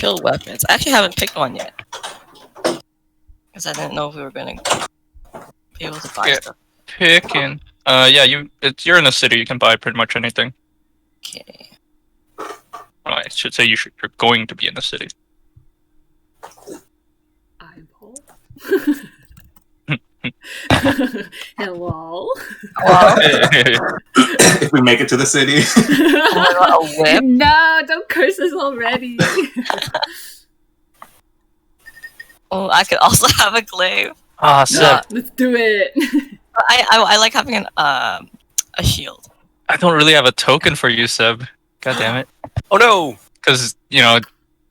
Kill weapons. I actually haven't picked one yet. Because I didn't know if we were gonna be able to buy stuff. Picking. Yeah, you're in the city. You can buy pretty much anything. Okay. I should say you're going to be in the city. Eyeball. Hello. If we make it to the city. A whip? No, don't curse us already. Oh, I could also have a glaive. Ah, Seb. Let's do it. I like having a shield. I don't really have a token for you, Seb. God damn it. Oh no! Because, yeah,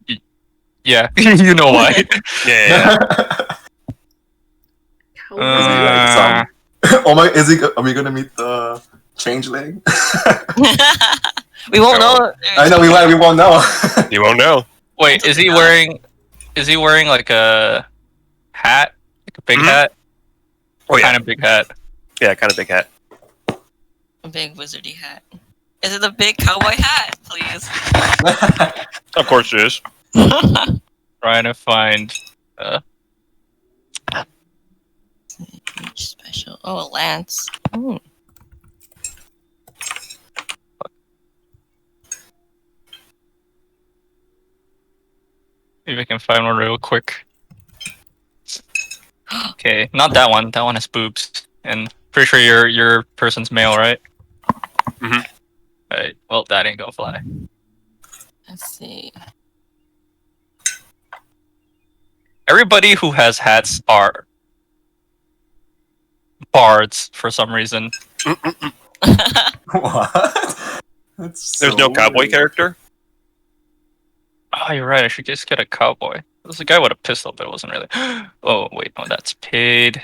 you know why. Yeah. Oh my! Are we gonna meet the changeling? We won't know. I know we won't know. You won't know. Wait, is he wearing like a hat? Like a big hat? Oh yeah. Kind of big hat. Yeah, kind of big hat. A big wizardy hat. Is it a big cowboy hat, please? Of course it is. Trying to find Special. Oh, a lance. Ooh. maybe I can find one real quick. Okay, not that one. That one has boobs. And pretty sure your person's male, right? Mhm. Right. Well, that ain't gonna fly. Let's see. Everybody who has hats are bards for some reason. What? There's no cowboy character? Oh, you're right. I should just get a cowboy. There's a guy with a pistol, but it wasn't really. Oh, wait. No, that's paid.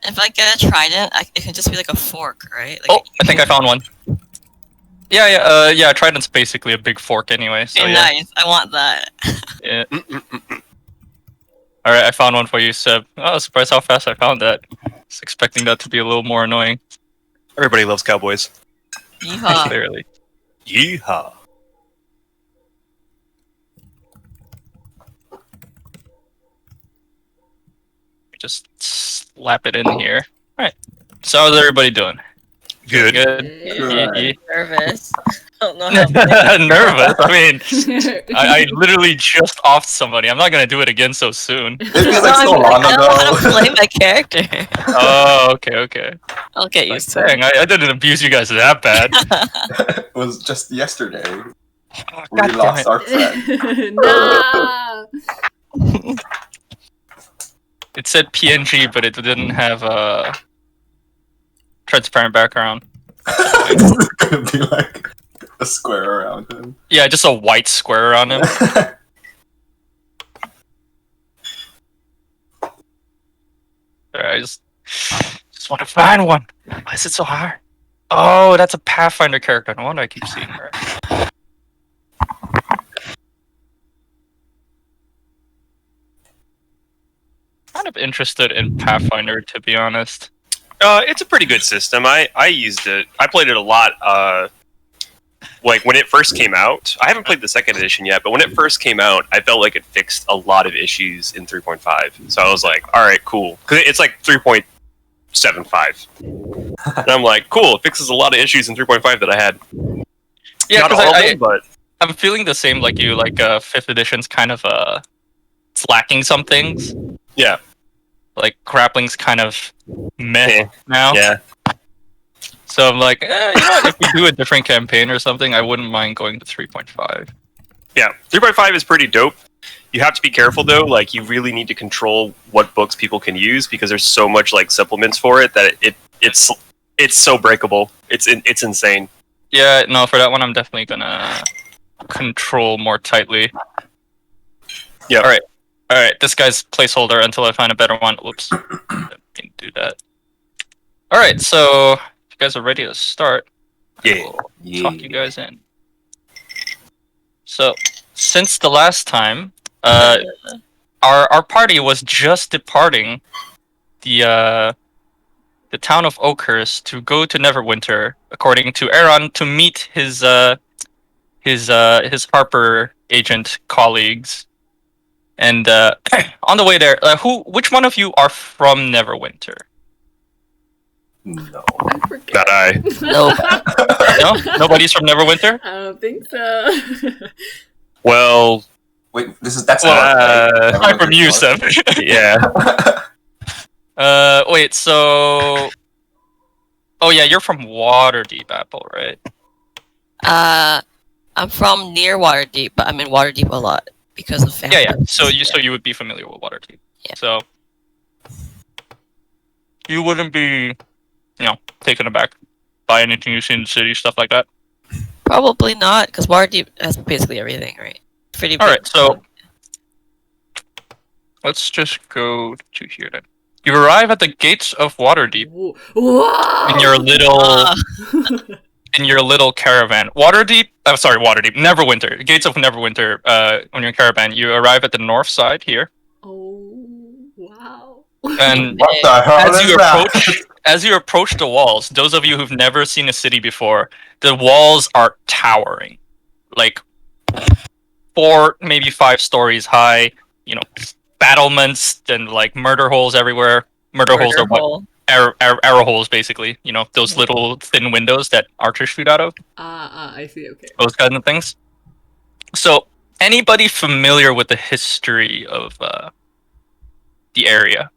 If I get a trident, it can just be like a fork, right? Like Oh, I think I found one. Yeah, trident's basically a big fork anyway. So yeah. Nice. I want that. Yeah. Alright, I found one for you, Seb. Oh, I was surprised how fast I found that. I was expecting that to be a little more annoying. Everybody loves cowboys. Yeehaw. Clearly. Yeehaw. Just slap it in here. Alright. So how's everybody doing? Good. Good. Yeah. Nervous. I don't know how Nervous? I mean, I literally just offed somebody. I'm not gonna do it again so soon. It feels like so long I don't know how to ago. play my character. Oh, okay. I'll get Like, used to it. dang, I didn't abuse you guys that bad. It was just yesterday. Oh, We God damn lost it. our friend. No. It said PNG, but it didn't have a transparent background. It's gonna be like a square around him. Yeah, just a white square around him. I just want to find one. Why is it so hard? Oh, that's a Pathfinder character. No wonder I keep seeing her. Kind of interested in Pathfinder, to be honest. It's a pretty good system. I used it. I played it a lot. Like when it first came out. I haven't played the second edition yet, but when it first came out, I felt like it fixed a lot of issues in 3.5. So I was like, all right, cool. Because it's like 3.75. And I'm like, cool. It fixes a lot of issues in 3.5 that I had. Yeah, not because all of them, but I'm feeling the same like you. Like 5th edition's kind of it's lacking some things. yeah, Like grappling's kind of meh Yeah. now. yeah. So I'm like, you know what? If we do a different campaign or something, I wouldn't mind going to 3.5. Yeah, 3.5 is pretty dope. You have to be careful though. Like you really need to control what books people can use because there's so much like supplements for it that it's so breakable. It's insane. Yeah, no, for that one, I'm definitely gonna control more tightly. Yeah. All right. This guy's placeholder until I find a better one. Whoops, didn't do that. All right, so if you guys are ready to start, Yeah. I'll talk you guys in. So, since the last time, our party was just departing the town of Oakhurst to go to Neverwinter, according to Aaron, to meet his Harper agent colleagues And on the way there, which one of you are from Neverwinter? No. I forget. Not I. Nope. No, nobody's from Neverwinter. I don't think so. Well, Wait, that's not right. I'm from you, Seb. yeah. Wait. So, oh yeah, you're from Waterdeep, Apple, right? I'm from near Waterdeep, but I'm in Waterdeep a lot because of family. Yeah. So you would be familiar with Waterdeep. Yeah. So you wouldn't be, taken aback by anything you see in the city, stuff like that. Probably not, because Waterdeep has basically everything, right? Pretty big. All right, so let's just go to here then. You arrive at the gates of Waterdeep Whoa! in your little Uh, caravan. Waterdeep. Neverwinter. Gates of Neverwinter. On your caravan, you arrive at the north side here, Oh, wow. and What the hell is that? as you approach the walls, those of you who've never seen a city before, the walls are towering, like 4, maybe 5 stories high. Battlements and like murder holes everywhere. Murder holes are what? hole. Arrow holes, basically. Those little thin windows that archers shoot out of. I see, okay. Those kind of things. So, anybody familiar with the history of the area?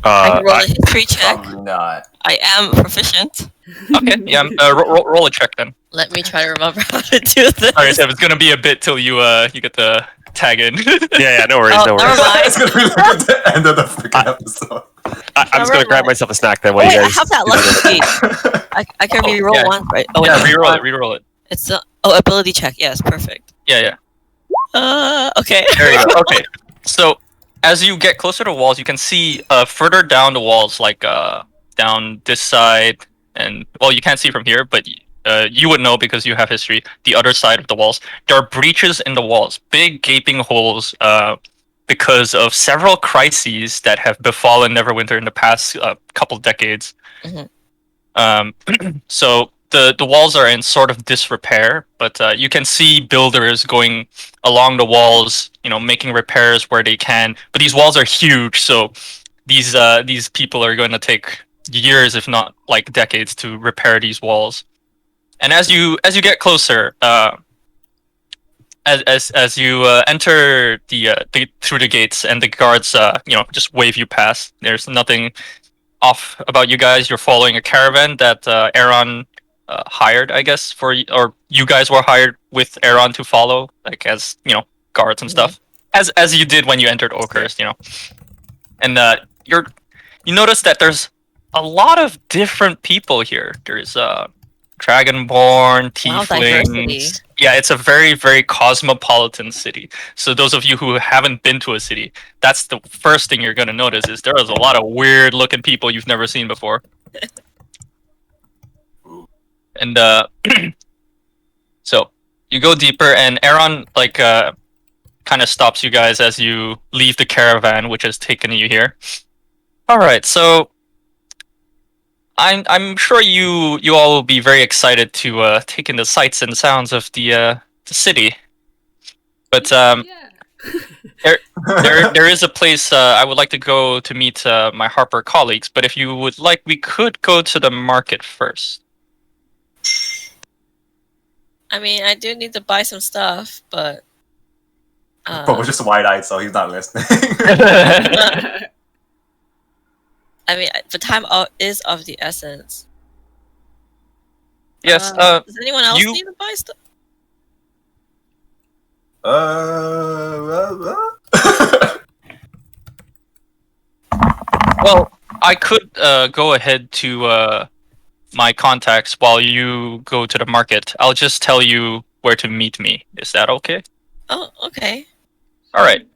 I can roll a history check. Probably not. I am proficient. Okay, yeah. Roll a check then. Let me try to remember how to do this. Sorry, Seb, it's gonna be a bit till you get the tag in. Yeah, no worries, Oh, no never worries. mind. It's gonna be like at the end of the freaking episode. I'm just gonna grab myself a snack then Oh, while wait, you I guys. have that lucky. I can re-roll yeah. one, right? Oh, wait, Yeah, reroll it. It's ability check. Yes, perfect. Yeah. Okay. There you go. Okay. So as you get closer to walls, you can see further down the walls, like down this side, and well, you can't see from here, but you would know because you have history. The other side of the walls, there are breaches in the walls, big gaping holes, because of several crises that have befallen Neverwinter in the past couple decades. Mhm. So the walls are in sort of disrepair, but you can see builders going along the walls, making repairs where they can. But these walls are huge, so these people are going to take years, if not like decades, to repair these walls. And as you get closer, as you enter the through the gates, and the guards just wave you past. There's nothing off about you guys. You're following a caravan that Aaron hired, I guess, or you guys were hired with Aaron to follow, like as guards and stuff, as you did when you entered Oakhurst, And you notice that there's a lot of different people here. There's dragonborn, tieflings. Diversity. Yeah, it's a very, very cosmopolitan city. So those of you who haven't been to a city, that's the first thing you're going to notice is there is a lot of weird looking people you've never seen before. And so you go deeper, and Aaron kind of stops you guys as you leave the caravan, which has taken you here. All right, so I'm sure you all will be very excited to take in the sights and sounds of the city. But Yeah. there is a place I would like to go to meet my Harper colleagues. But if you would like, we could go to the market first. I mean, I do need to buy some stuff, but. But we're just wide-eyed, so he's not listening. I mean, the time is of the essence. Yes. Does anyone else you- need to buy stuff? Well, I could go ahead to my contacts while you go to the market. I'll just tell you where to meet me. Is that okay? Oh, okay. All right.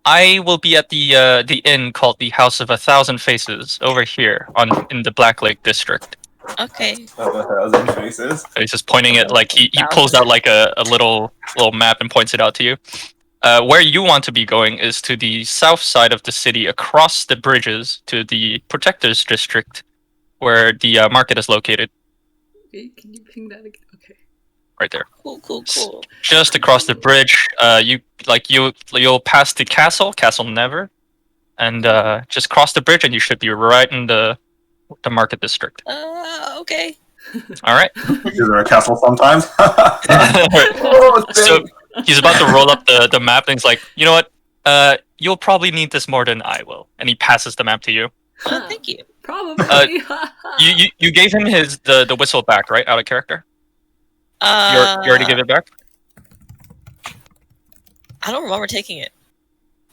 I will be at the inn called the House of 1,000 Faces over here in the Black Lake district. Okay. 1,000 faces. So he's just pointing it like he pulls out like a little map and points it out to you. Where you want to be going is to the south side of the city, across the bridges to the Protectors District, where the market is located. Wait, can you ping that again? Okay. right there. Cool. Just across the bridge. You'll pass the castle, Castle Never, and just cross the bridge, and you should be right in the market district. Okay. All right. Is there a castle sometimes? Oh, So he's about to roll up the map, and he's like, you know what? You'll probably need this more than I will. And he passes the map to you. Thank you. Probably. You gave him the whistle back, right? Out of character. You already gave it back. I don't remember taking it.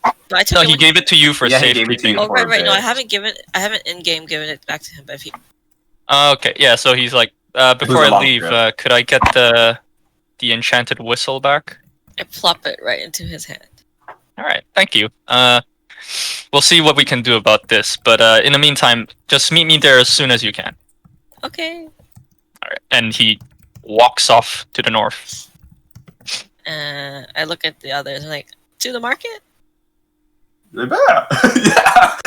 But I took No, it he when- gave it to you for Yeah, he gave it to safekeeping. you. Oh right. No, Okay. I haven't in game given it back to him. But if he, Okay, yeah. So he's like, before a I long leave, trip. could I get the enchanted whistle back? I plop it right into his hand. All right, thank you. We'll see what we can do about this, but in the meantime, just meet me there as soon as you can. Okay. All right, and he walks off to the north. I look at the others and like, to the market? Yeah. Yeah.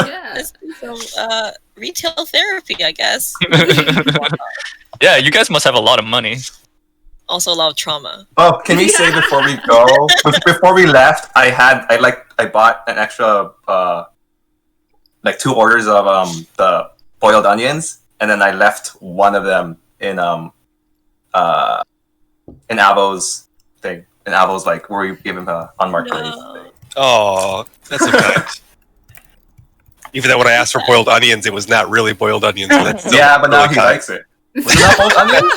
Yeah. Let's do some retail therapy, I guess. Yeah, you guys must have a lot of money. Also a lot of trauma. Oh, can we say before we go? Before we left, I bought an extra like 2 orders of the boiled onions, and then I left one of them in Avo's thing. In Avo's like where we gave him a unmarked raise thing. Oh, that's so kind. Even though when I asked for boiled onions, it was not really boiled onions. But that's still Yeah, but now really he kind. likes it. Was it not boiled onions?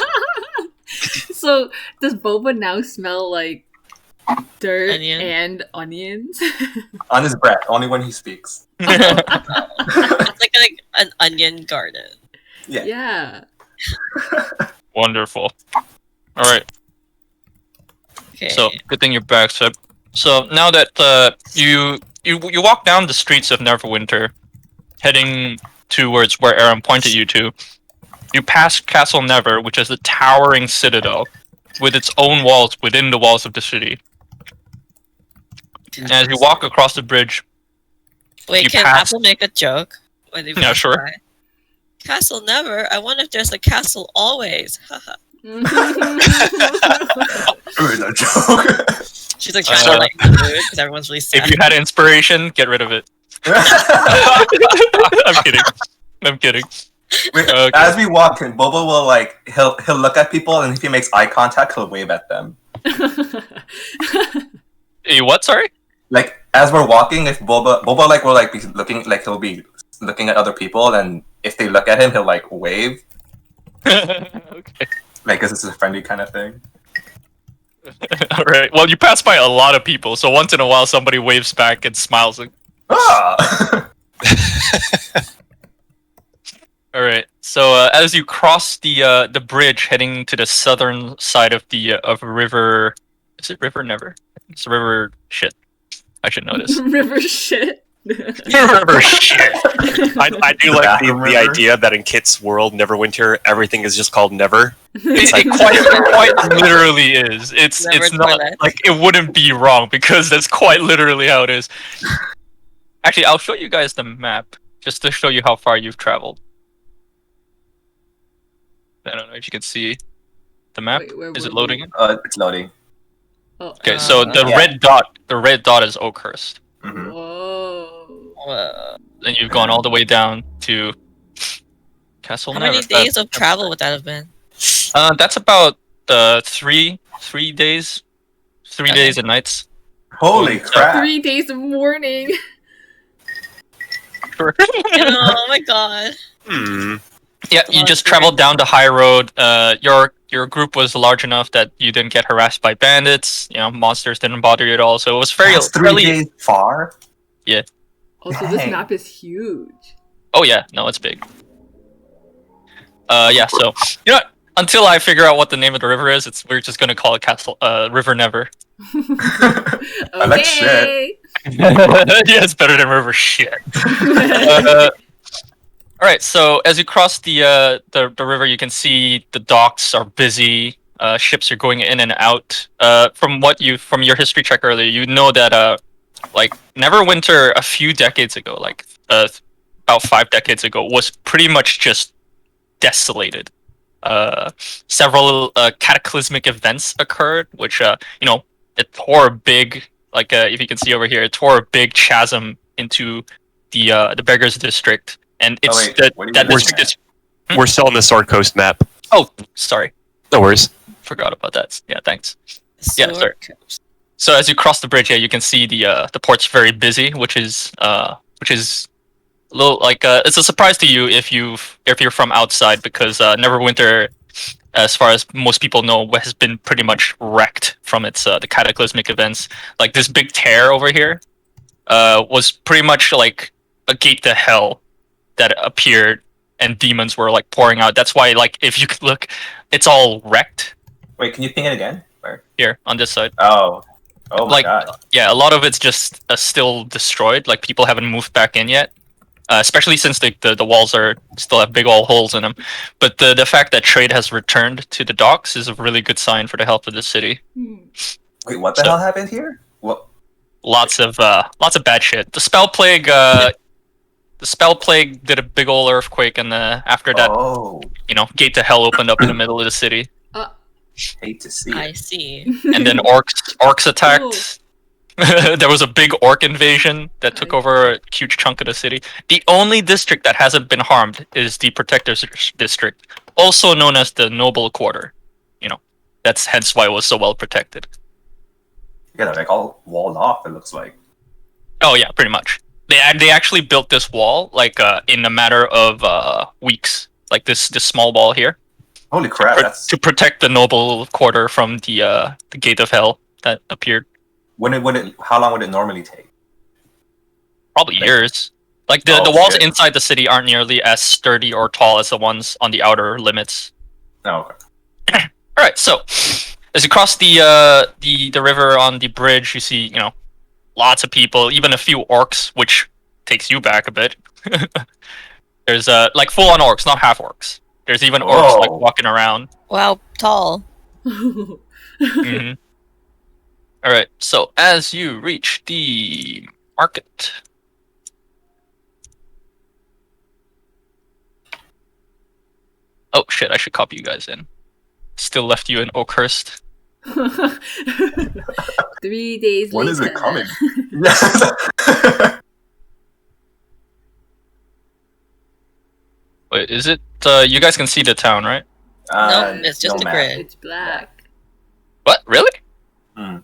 So does Boba now smell like dirt Onion? and onions? On his breath, only when he speaks. It's like an onion garden. Yeah. Yeah. Wonderful. All right. Okay. So good thing you're back, Seb. So now that you walk down the streets of Neverwinter, heading towards where Aaron pointed you to, you pass Castle Never, which is a towering citadel with its own walls within the walls of the city. And as you walk across the bridge, Wait, you can pass- Apple make a joke? When they Yeah, pass sure. by? Castle never. I wonder if there's a castle always. Haha. It was a joke. She's like trying to like because everyone's really sad. if you had inspiration, get rid of it. I'm kidding. Okay. As we walk in, Boba will like he'll look at people, and if he makes eye contact, he'll wave at them. Hey, what? Sorry. Like as we're walking, if Boba like will like be looking, like he'll be looking at other people, and if they look at him, he'll like wave, Okay. like this is a friendly kind of thing. All right. Well, you pass by a lot of people, so once in a while somebody waves back and smiles. Like, Ah! all right. So as you cross the bridge heading to the southern side of the of River, is it River Never? It's River shit. I should know this. River shit. River shit. I do The like bathroom the river? idea that in Kit's world, Neverwinter, everything is just called Never. It's like- quite literally is. It's Never not toilet. like it wouldn't be wrong because that's quite literally how it is. Actually, I'll show you guys the map just to show you how far you've traveled. I don't know if you can see the map. Wait, where Is were it loading? It's loading. Oh. Okay, so the Yeah. red dot is Oakhurst, Hmm. Whoa. and you've gone all the way down to Castle How Never. many days of travel would that have been? That's about 3 days, 3 Okay. days and nights. Holy crap! 3 days of mourning. Oh my god. Yeah, you just traveled down the high road. Your group was large enough that you didn't get harassed by bandits. You know, monsters didn't bother you at all. So it was That's 3 fairly. days far. Also, this Dang. map is huge. Oh yeah, no, it's big. Yeah. So you know, what? Until I figure out what the name of the river is, we're just gonna call it Castle River Never. I like shit. Okay. Yeah, it's better than River Shit. All right, so as you cross the river, you can see the docks are busy. Ships are going in and out. From your history check earlier, you know that like Neverwinter a few decades ago, like about 5 decades ago, was pretty much just desolated. several cataclysmic events occurred, which it tore a big, like if you can see over here, it tore a big chasm into the beggars district, and it's wait, that what are you that looking district at? is. We're still on the Sword Coast map. Oh, sorry, No worries. forgot about that. Yeah, thanks. Sword sorry. Coast. So as you cross the bridge, yeah, you can see the port's very busy, which is a little like it's a surprise to you if you're from outside, because Neverwinter, as far as most people know, has been pretty much wrecked from its the cataclysmic events. Like this big tear over here was pretty much like a gate to hell that appeared, and demons were like pouring out. That's why, like, if you could look, it's all wrecked Wait, can you ping it again? Where? here on this side. Oh my Like, god. yeah, a lot of it's just still destroyed. Like people haven't moved back in yet, especially since the walls are still have big old holes in them. But the fact that trade has returned to the docks is a really good sign for the health of the city. Wait, what the So- hell happened here? What? Lots of bad shit. The spell plague did a big old earthquake, and after that, Oh, gate to hell opened up in the middle of the city, hate to see I it. see. and then orcs attacked. There was a big orc invasion that took over a huge chunk of the city. The only district that hasn't been harmed is the Protector's District, also known as the Noble Quarter. That's hence why it was so well protected. Yeah, they're like all walled off. It looks like. Oh yeah, pretty much. They actually built this wall like in a matter of weeks, like this small wall here, Holy crap! That's to protect the Noble Quarter from the Gate of Hell that appeared. How long would it normally take? Probably Like- years. Like the Oh, walls shit. inside the city aren't nearly as sturdy or tall as the ones on the outer limits. No. Okay. All right, so as you cross the river on the bridge, you see lots of people, even a few orcs, which takes you back a bit. There's like full on orcs, not half orcs. There's even orcs like Whoa. walking around. Wow, tall. hmm All right, so as you reach the market. Oh shit! I should copy you guys in. Still left you in Oakhurst. 3 days When later. is it coming? Wait, is it? You guys can see the town, right? Nope, it's just a map. grid. It's black. What? Really? Hmm.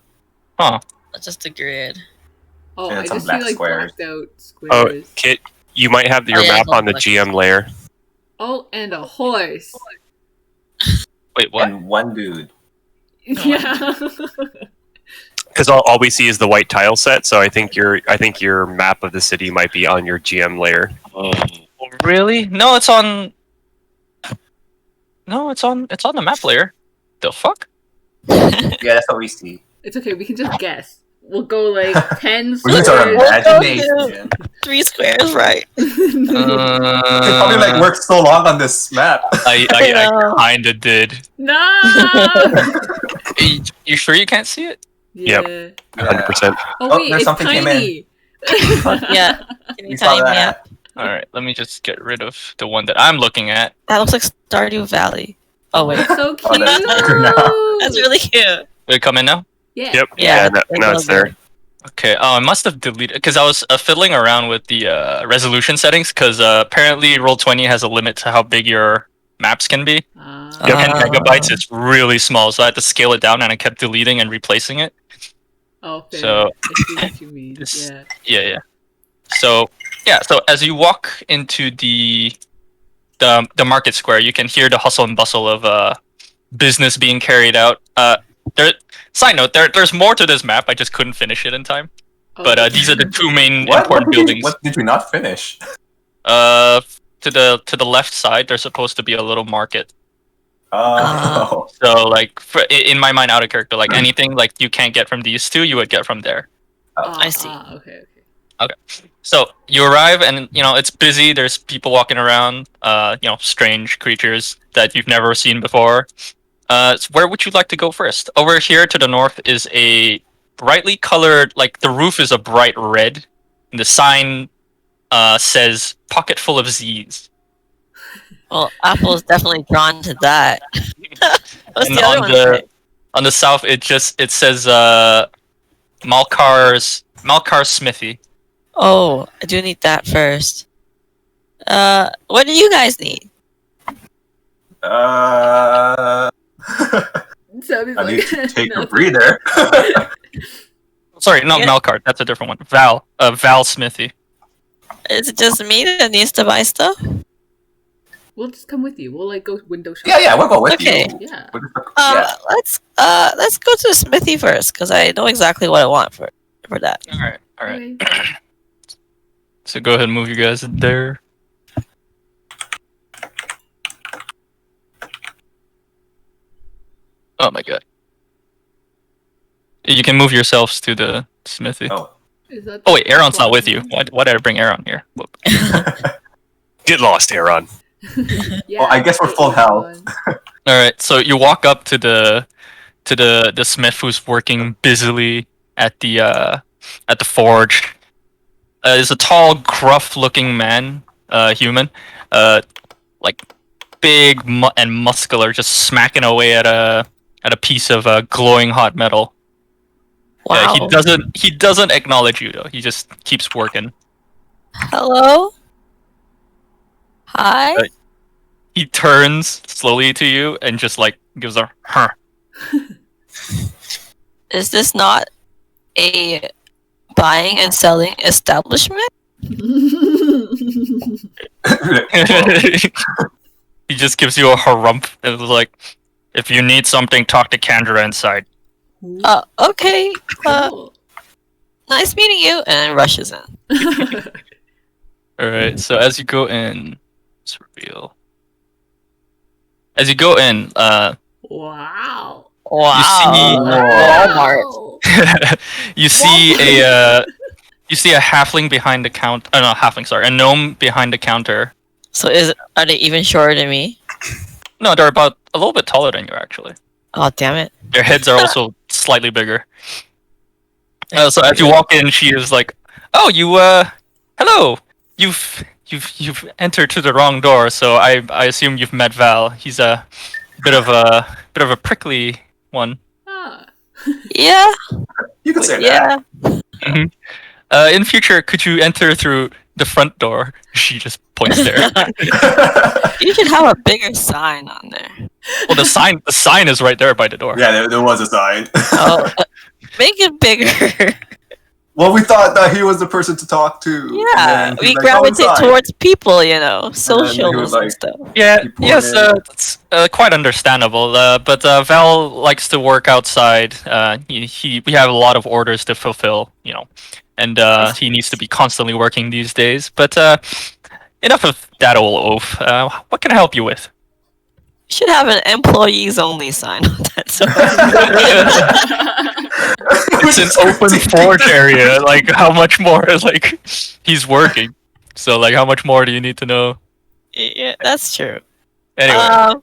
Huh. It's just a grid. Oh, And I it's some just see black like squares. blacked out Oh, squares. Kit, you might have your Oh, yeah, map on the like- GM layer. Oh, and a horse. Wait, what? And one dude. Yeah. Because all we see is the white tile set, so I think your map of the city might be on your GM layer. Really? No, it's on. No, it's on the map layer. The fuck? Yeah, that's what we see. It's okay, we can just guess. We'll go like 10 We use our squares. imagination. 3 squares, right? It probably like worked so long on this map. I No. kinda did. No! You sure you can't see it? Yeah. 100%. Oh Oh, wait, there's it's something came in. tiny. Yeah. Can We you saw tell me that. All right, let me just get rid of the one that I'm looking at. That looks like Stardew Valley. Oh wait, It's so cute. that's bigger now. that's really cute. Will it come in now? Yeah. Yep. Yeah, Now it's there. Okay. Oh, I must have deleted because I was fiddling around with the resolution settings because apparently Roll20 has a limit to how big your maps can be. Ah. Yep. 10 megabytes is really small, so I had to scale it down, and I kept deleting and replacing it. Oh, fair. So- I see what you mean. This- Yeah. Yeah. So as you walk into the market square, you can hear the hustle and bustle of business being carried out. Side note, there's more to this map. I just couldn't finish it in time. Oh. But these are the two main What? important buildings. What did we not finish? To the left side, there's supposed to be a little market. Oh. So like in my mind, out of character, like anything like you can't get from these two, you would get from there. I see. Okay. So you arrive and it's busy. There's people walking around. Strange creatures that you've never seen before. So where would you like to go first? Over here to the north is a brightly colored, like the roof is a bright red, and the sign says "Pocket full of Z's." Well, Apple is definitely drawn to that. What's And the other one say? on the south, it says Malkar's Smithy. Oh, I do need that first. What do you guys need? Sabi's I like, need to take a nothing. breather. Sorry, not Yeah. Malkar. That's a different one. Val Smithy. Is it just me that needs to buy stuff? We'll just come with you. We'll like go window shopping. yeah, we'll go with Okay. you. Yeah. Yeah. Let's go to the smithy first, because I know exactly what I want for that. All right. Okay. So go ahead and move you guys there. Oh my god. You can move yourselves to the smithy. Oh. Is that Oh wait, Aaron's not with you. Why did I bring Aaron here? Whoop. Get lost, Aaron. Yeah, Well, I guess we're full health. All right, so you walk up to the smith who's working busily at the forge. Is a tall, gruff-looking man, human, like big and muscular, just smacking away at a piece of glowing hot metal. Wow. He doesn't acknowledge you though. He just keeps working. Hello. Hi. He turns slowly to you and just like gives a huh. Is this not a buying and selling establishment? He just gives you a harump and is like, if you need something, talk to Kandra inside. Okay. Cool. Nice meeting you, and rushes in. Alright, so as you go in, let's reveal. As you go in, Wow. Wow. Wow. you see a halfling behind the counter. Oh, no, halfling. Sorry, a gnome behind the counter. So are they even shorter than me? No, they're about a little bit taller than you actually. Oh, damn it. Their heads are also slightly bigger. So as you walk in, she is like, "Oh, hello. You've entered to the wrong door. So I assume you've met Val. He's a bit of a prickly one. Ah. Yeah. You can say that. Yeah. In future, could you enter through the front door?" She just points there. You should have a bigger sign on there. Well, the sign is right there by the door. Yeah, there was a sign. Oh, make it bigger. Well, we thought that he was the person to talk to. Yeah, and we he's like, gravitate "Oh, inside." towards people, you know, he was socials like- and stuff. Yeah, He poured yes, in. it's quite understandable. But Val likes to work outside. We have a lot of orders to fulfill, you know, and he needs to be constantly working these days. But enough of that old oaf. What can I help you with? Should have an employees only sign on that. So It's an open forge area. Like, how much more? Like, he's working. So, like, how much more do you need to know? yeah, that's true. Anyway.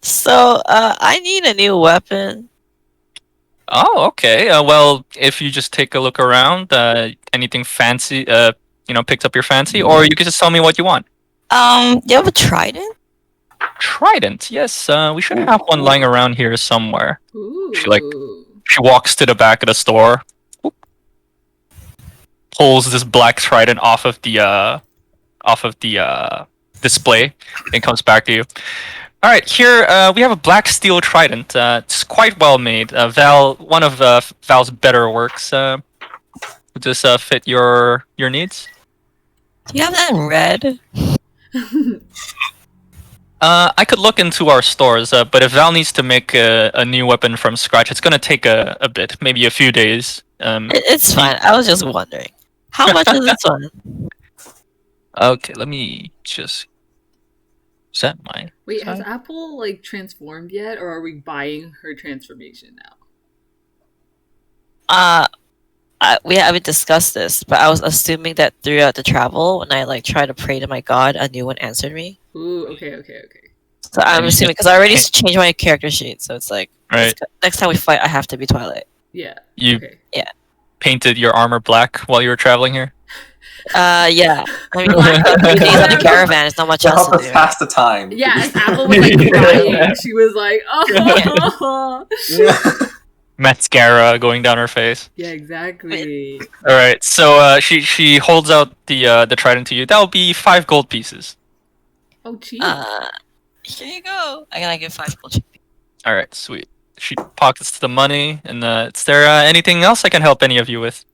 So I need a new weapon. Oh, okay. Well, if you just take a look around, anything fancy, picks up your fancy, or you can just tell me what you want. Do you have a trident? Trident, yes. We should have one lying around here somewhere. Ooh. She walks to the back of the store, whoop, pulls this black trident off of the display, and comes back to you. All right, here we have a black steel trident. It's quite well made. Val, one of Val's better works. Would this fit your needs? Do you have that in red? I could look into our stores, but if Val needs to make a new weapon from scratch, it's gonna take a bit, maybe a few days. It's fine. I was just wondering. How much is this one? Okay, let me just set mine. Wait, has Apple like transformed yet, or are we buying her transformation now? We haven't discussed this, but I was assuming that throughout the travel, when I like tried to pray to my god, a new one answered me. Ooh, okay. So I'm assuming because I already changed my character sheet, so it's like Right. next time we fight, I have to be Twilight. Yeah. You Okay. painted your armor black while you were traveling here. Yeah. I mean, like, 3 days on a caravan is not much To else help to us do. pass the time. Yeah, as Apple was like crying, she was like, "Oh, Mascara going down her face. yeah, exactly." All right, so she holds out the trident to you. That will be 5 gold pieces. Oh, cheap. Here you go. I'm gonna give 5 gold. All right, sweet. She pockets the money, and is there anything else I can help any of you with?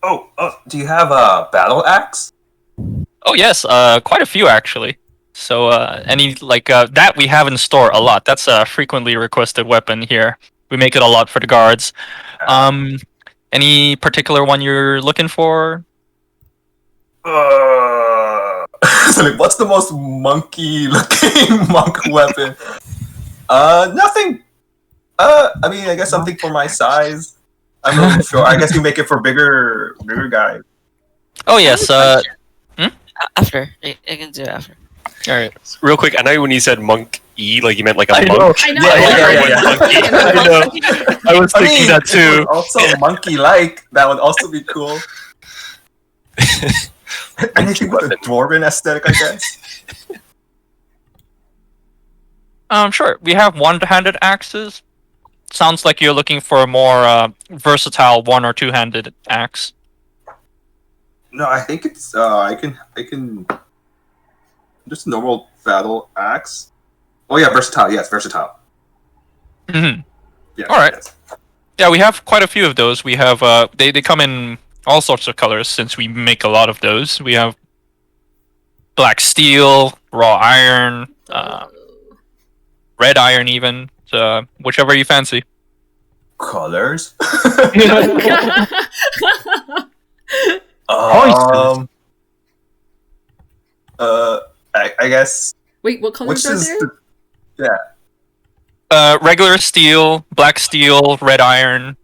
Oh, do you have a battle axe? Oh yes, quite a few actually. So any that we have in store a lot. That's a frequently requested weapon here. We make it a lot for the guards. Any particular one you're looking for? So like, what's the most monkey-looking monk weapon? Nothing. I mean, I guess something for my size. I'm not sure. I guess you make it for bigger guys. Oh yes. After. I can do it after. All right. Real quick, I know when you said monk E, like you meant like a I monk. know. I know. I know. I was thinking that too. Also, monkey-like. That would also be cool. Anything but a dwarven aesthetic, I guess. Sure. We have one-handed axes. Sounds like you're looking for a more versatile one or two-handed axe. No, I think it's I can just normal battle axe. Oh yeah, versatile. Yes, versatile. Mm-hmm. Yeah. All right. Yes. Yeah, we have quite a few of those. We have they come in all sorts of colors since we make a lot of those. We have black steel, raw iron, red iron even. So, whichever you fancy. Colors. I guess. Wait, what colors Which are is there? Regular steel, black steel, red iron.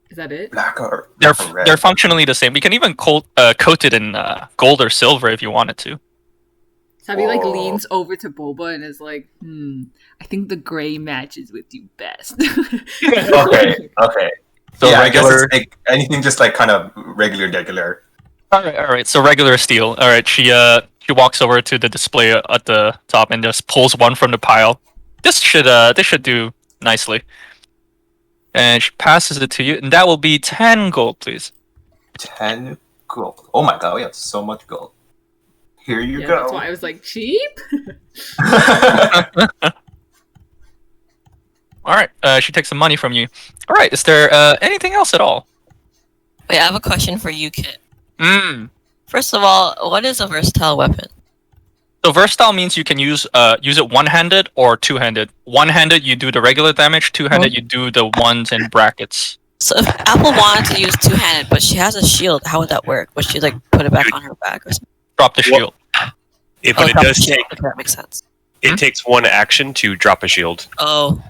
Is that it? Black or red. They're functionally the same. We can even coat it in gold or silver if you wanted to. Sabi like Oh. leans over to Boba and is like, I think the gray matches with you best. Okay. So yeah, regular. I guess it's like anything just like kind of regular. All right. So regular steel. All right. She walks over to the display at the top and just pulls one from the pile. This should do nicely. And she passes it to you, and that will be 10 gold, please. 10 gold. Oh my god, we have so much gold. Here you Yeah, go. that's why I was like, cheap? All right. She takes some money from you. All right. Is there anything else at all? Wait, I have a question for you, Kit. Hmm. First of all, what is a versatile weapon? So versatile means you can use it one-handed or two-handed. One-handed, you do the regular damage. Two-handed, you do the ones in brackets. So if Apple wanted to use two-handed, but she has a shield, how would that work? Would she like put it back on her back or something? Drop the shield. But it drop the does shield. take Okay, that makes sense. it takes one action to drop a shield. Oh,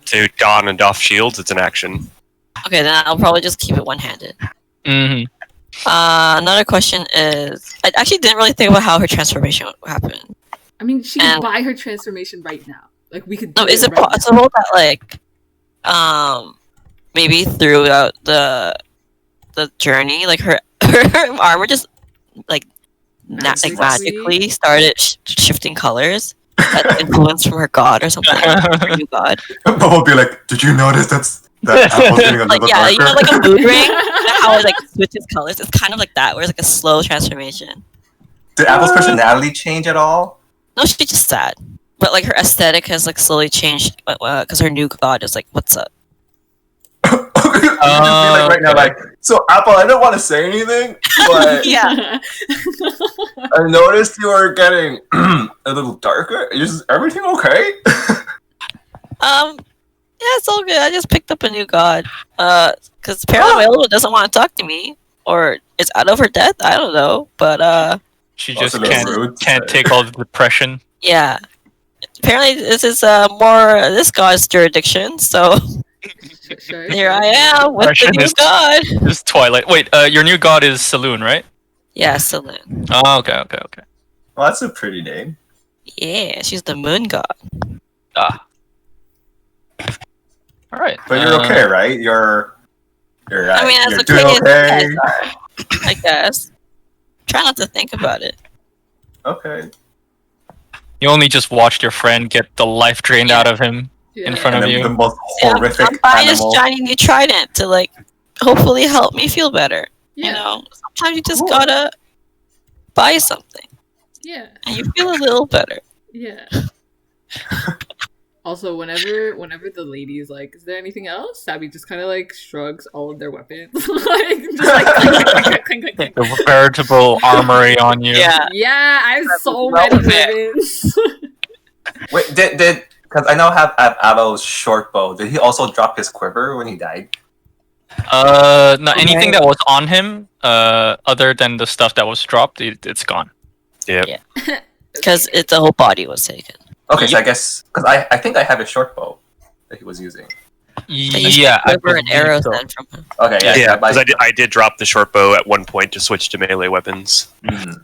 To don and doff shields, it's an action. okay. Then I'll probably just keep it one-handed. Mm-hmm. Another question is, I actually didn't really think about how her transformation would happen. I mean, she could buy her transformation right now. Like, we could do No, is it right now. possible that like, maybe throughout the journey, like her armor just like magically started shifting colors? That's influence from her god or something. Her new god. Bob will be like, did you notice that Apple's getting a Like little yeah, darker? you know, like a mood ring. You know how it like switches colors. It's kind of like that, where it's like a slow transformation. Did Apple's personality change at all? No, she's just sad. But like her aesthetic has like slowly changed because her new god is like, what's up? You could be like right now, like, so Apple, I don't want to say anything, but Yeah. I noticed you are getting a little darker. Is everything okay? Yeah, it's all good. I just picked up a new god. Because apparently my old one doesn't want to talk to me, or it's out of her death. I don't know, but She Also just a little rude to can't say. take all the depression. yeah. Apparently this is more this god's jurisdiction. So Sure. here I am with the Depression new is- god. It's Twilight. Wait, your new god is Saloon, right? Yeah, Saloon. Oh, okay. Well, that's a pretty name. Yeah, she's the moon god. Ah. All right. But you're okay, right? You're I mean, as you're okay doing as you okay. guys are, I guess. try not to think about it. Okay. You only just watched your friend get the life drained out of him in front And of then you. the most Yeah, horrific I'm buying animal. this shiny new trident to like hopefully help me feel better. Yeah. You know, sometimes you just Cool. gotta buy something Yeah. and you feel a little better. Yeah. Also, whenever the lady is like, "Is there anything else?" Sabi just kind of like shrugs all of their weapons, like just like clink, clink, clink, clink. The veritable armory on you. Yeah. Yeah, I have so Well many prepared. weapons. Wait, did because I know I have Alo's short bow. Did he also drop his quiver when he died? No, anything that was on him, other than the stuff that was dropped, it's gone. Yeah. Because the whole body was taken. Okay, so I guess because I think I have a short bow that he was using. Yeah, I quiver and believe arrows so. then from him. Okay, yeah, Yeah, but- because I did drop the short bow at one point to switch to melee weapons. Mhm.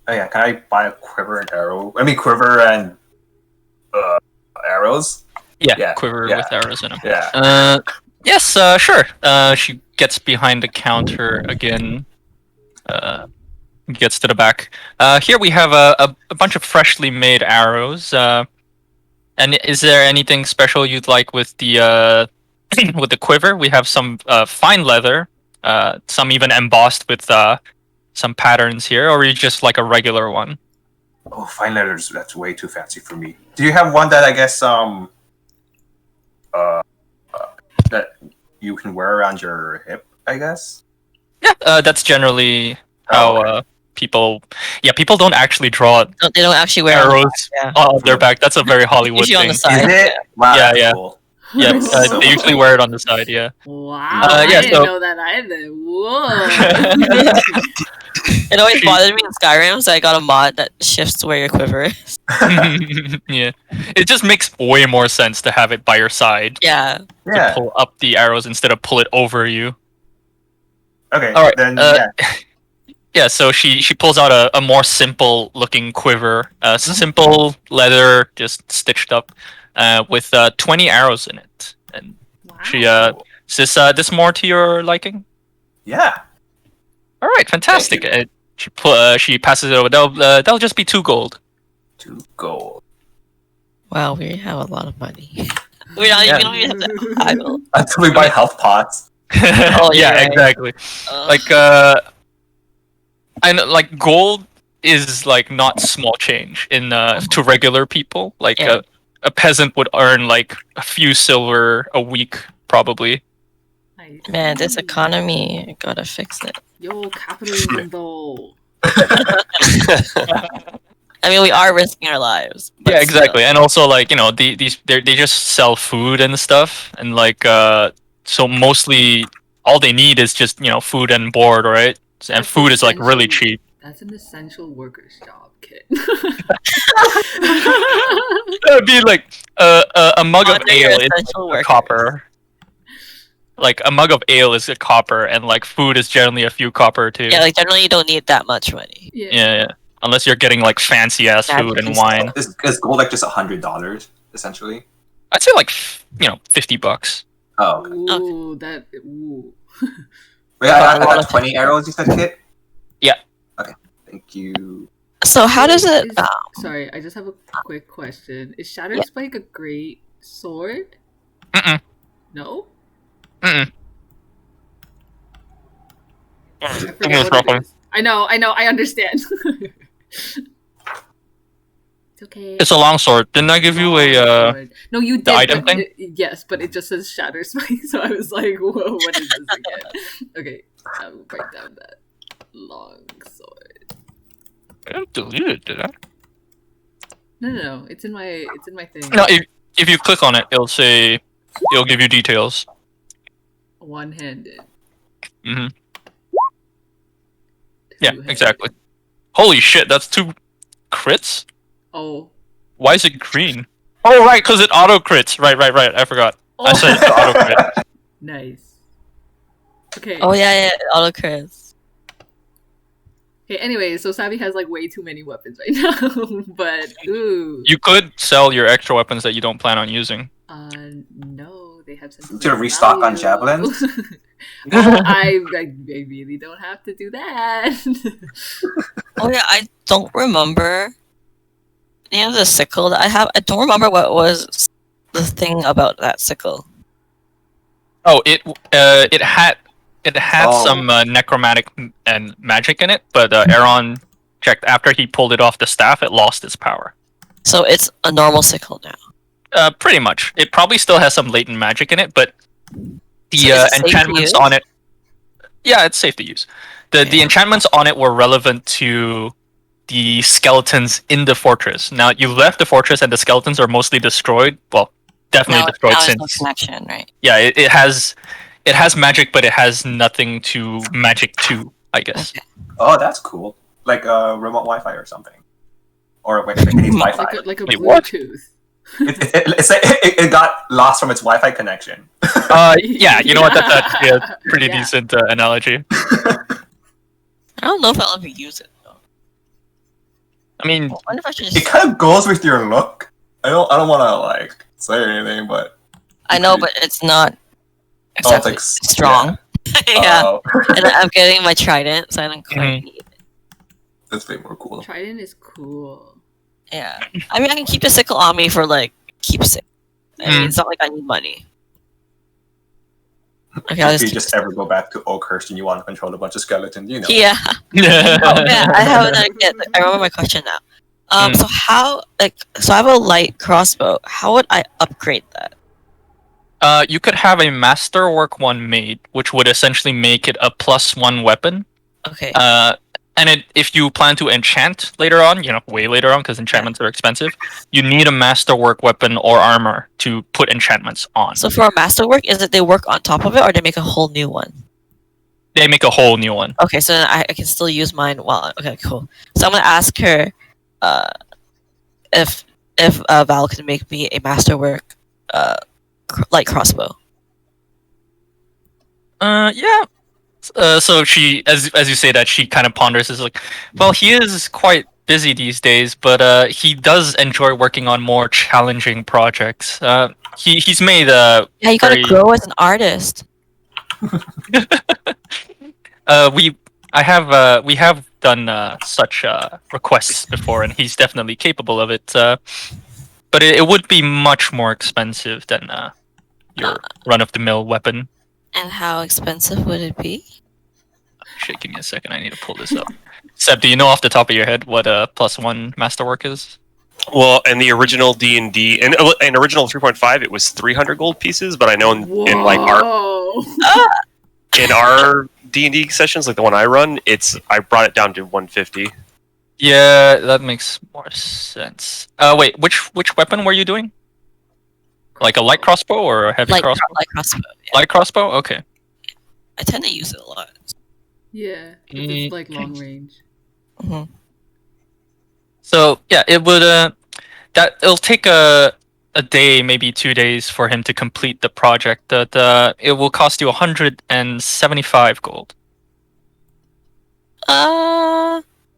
Oh yeah, can I buy a quiver and arrow? I mean, quiver and arrows. Yeah, Yeah, quiver yeah. with arrows in him. Yeah. Yes, sure. She gets behind the counter again. Gets to the back. Here we have a bunch of freshly made arrows. And is there anything special you'd like with the with the quiver? We have some fine leather. Some even embossed with some patterns here, or are you just like a regular one? Oh, fine letters. That's way too fancy for me. Do you have one that I guess that you can wear around your hip? I guess. Yeah, that's generally how people. Yeah, people don't actually draw No, they don't actually wear it on the arrows yeah. on their back. That's a very Hollywood Usually on thing. the side. Is it? Wow, Yeah, that's yeah. cool. Yeah, So they usually wear it on the side. Yeah. Wow, yeah, I didn't so- know that either. Whoa. It always She- bothered me in Skyrim, so I got a mod that shifts where your quiver is. Yeah, it just makes way more sense to have it by your side. Yeah. To Yeah. pull up the arrows instead of pull it over you. Okay. All right, Then yeah. Yeah, so she pulls out a more simple looking quiver, simple leather, just stitched up, with 20 arrows in it. And Wow. she is this more to your liking? Yeah. All right, fantastic. Thank She passes it over. That'll just be 2 gold. 2 gold. Wow, we have a lot of money. We don't even have to idle. Until we buy health pots. Oh, yeah, you're right. exactly. Like I know, like gold is like not small change in to regular people. Like Yeah. a peasant would earn like a few silver a week probably. I Man, this see. economy, I gotta fix it. Yo, capitalism though. I mean, we are risking our lives. but Yeah, still. exactly. And also like, you know, these they just sell food and stuff, and like so mostly all they need is just, you know, food and board, right? And That's food is like really essential. cheap. That's an essential worker's job, kid. It'd be like a mug of Honor your ale is essential a workers. copper. Like a mug of ale is a copper, and like food is generally a few copper too. Yeah, like generally you don't need that much money. Yeah. Yeah. Unless you're getting like fancy ass food and Magic wine. Is gold like just $100 essentially? I'd say like $50. Oh. Okay. Ooh, that. Ooh. Wait, I a lot got of 20 arrows. You said, Kit? Yeah. Okay. Thank you. So how does it? Is- sorry, I just have a quick question. Is Shattered Yeah. Spike a great sword? Mm-mm. No. Mm-mm. I Give me forget a what it second. is. I know. I understand. It's okay. It's a longsword. Didn't I give you a Sword. No, you did. the item but thing? yes, but it just says Shatter Spike, so I was like, "Whoa, what is this again?" Okay, I will break down that long sword. I didn't delete it, did I? No, it's in my thing. No, if you click on it, it'll give you details. One-handed. Hmm Yeah, Two-handed. exactly. Holy shit, that's 2 crits? Oh. Why is it green? Oh right, because it auto crits. Right. I forgot. I said it's auto crit. Nice. Okay. Oh yeah, auto crits. Okay. Anyway, so Sabi has like way too many weapons right now, but ooh. You could sell your extra weapons that you don't plan on using. No, they have To sentimental restock on value. javelins? I really don't have to do that. Oh yeah, I don't remember. You know the sickle that I have. I don't remember what was the thing about that sickle. Oh, it had Oh. some necromantic and magic in it, but Aaron checked after he pulled it off the staff, it lost its power. So it's a normal sickle now. Pretty much. It probably still has some latent magic in it, but the So is it safe to enchantments use? on it. Yeah, it's safe to use. The enchantments on it were relevant to the skeletons in the fortress. Now you left the fortress and the skeletons are mostly destroyed. Well, definitely Now destroyed there's no since. connection, right? Yeah, it has magic, but it has nothing to magic to, I guess. Okay. Oh, that's cool. Like remote Wi-Fi or something. Or wait, it needs Wi-Fi. like a Wait, what? Bluetooth. It got lost from its Wi-Fi connection. Yeah, you know what? That's a pretty Yeah. decent analogy. I don't know if I'll ever use it though. I mean, I wonder if I should It just. kind of goes with your look. I don't want to like say anything, but I know, but it's not Oh, it's exactly like strong. Yeah, Oh, and I'm getting my trident, so I don't quite Mhm. need it. that's way more cool. Trident is cool. Yeah, I mean, I can keep the sickle on me for like keepsake. I mean, Mm. it's not like I need money. Okay, I'll If you keep just the ever go back to Oakhurst and you want to control a bunch of skeletons, you know. Yeah. Oh yeah, I have an idea. I remember my question now. So how so I have a light crossbow. How would I upgrade that? you could have a masterwork one made, which would essentially make it a +1 weapon. Okay. And if you plan to enchant later on, way later on, because enchantments are expensive, you need a masterwork weapon or armor to put enchantments on. So for a masterwork, is it they work on top of it, or they make a whole new one? They make a whole new one. Okay, so then I can still use mine. Well, okay, cool. So I'm gonna ask her, if Val can make me a masterwork, light crossbow. Yeah. So she, as you say that, she kind of ponders. Is like, well, he is quite busy these days, but he does enjoy working on more challenging projects. He's made Yeah, you gotta very- grow as an artist. we have done such requests before, and he's definitely capable of it. But it would be much more expensive than your run-of-the-mill weapon. And how expensive would it be? Shit, give me a second. I need to pull this up. Seb, do you know off the top of your head what a +1 masterwork is? Well, in the original D&D, and in original 3.5, it was 300 gold pieces. But I know in like our D&D sessions, like the one I run, I brought it down to 150. Yeah, that makes more sense. Wait, which weapon were you doing? Like a light crossbow or a heavy crossbow? Light crossbow. Yeah. Light crossbow? Okay. I tend to use it a lot. Yeah, it's like long range. hmm So yeah, it would it'll take a day, maybe 2 days for him to complete the project. That it will cost you 175 gold.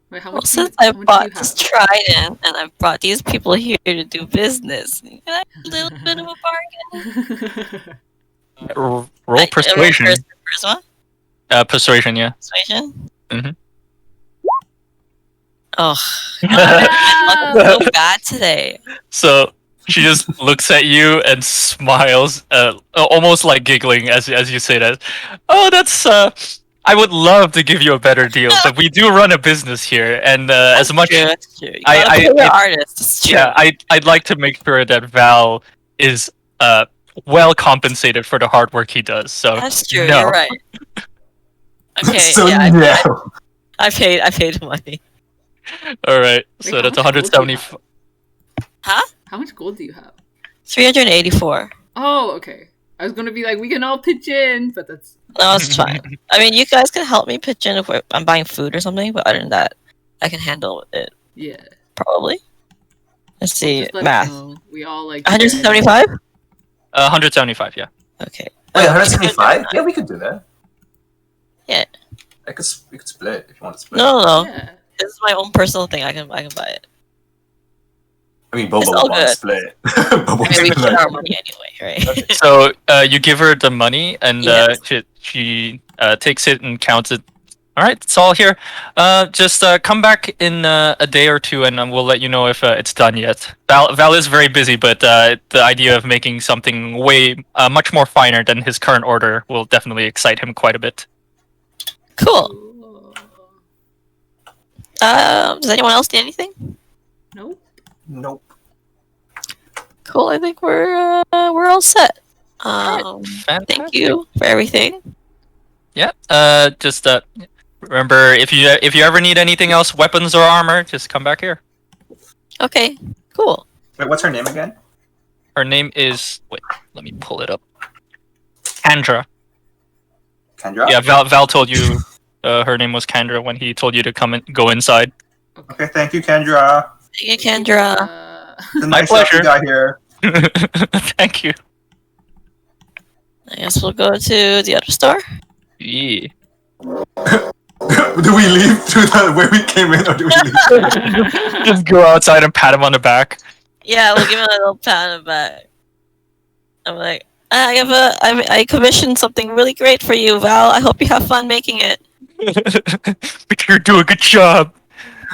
Wait, how Well, much? since I bought this trident and I brought these people here to do business, can I have a little bit of a bargain? Roll persuasion. Charisma? Persuasion, yeah. Persuasion? Mhm. Oh, God, my luck is so bad today. So she just looks at you and smiles, almost like giggling as you say that. Oh, that's I would love to give you a better deal, but we do run a business here, and as much That's true. You I- gotta I- pay your I- artist. It's true. yeah, I'd like to make sure that Val is well compensated for the hard work he does. So That's true. no. You're right. Okay, So yeah, no. I paid money. All right, Wait, so how that's much gold do you 170. have? How much gold do you have? 384. Oh, okay. I was gonna be like, we can all pitch in, but that's No, it's fine. I mean, you guys can help me pitch in if I'm buying food or something, but other than that, I can handle it yeah. probably. Let's see, Just let us math. know. We all like 175. 175, yeah. Okay. Wait, 175? Yeah, we could do that. Yeah. We could split if you want to split. No. Yeah. This is my own personal thing. I can buy it. I mean, Boba It's will all want to good. split. I mean, we get our money anyway, right? So you give her the money, and Yes. she takes it and counts it. All right, it's all here. Just come back in a day or two, and we'll let you know if it's done yet. Val is very busy, but the idea of making something way much more finer than his current order will definitely excite him quite a bit. Cool. Cool. Does anyone else need anything? Nope. Nope. Cool. I think we're all set. Thank Fantastic. you for everything. Yeah. Just remember, if you ever need anything else, weapons or armor, just come back here. Okay. Cool. Wait, what's her name again? Her name is. Wait, let me pull it up. Kendra. Kendra? Yeah, Val told you her name was Kendra when he told you to go inside. Okay, thank you, Kendra. Thank you, Kendra. It's a My nice stuff pleasure. you got here. Thank you. I guess we'll go to the other store. Yeah. Do we leave through the way we came in, or do we leave? Just go outside and pat him on the back. Yeah, we'll give him a little pat on the back. I'm like, I commissioned something really great for you, Val. I hope you have fun making it. But you're doing a good job.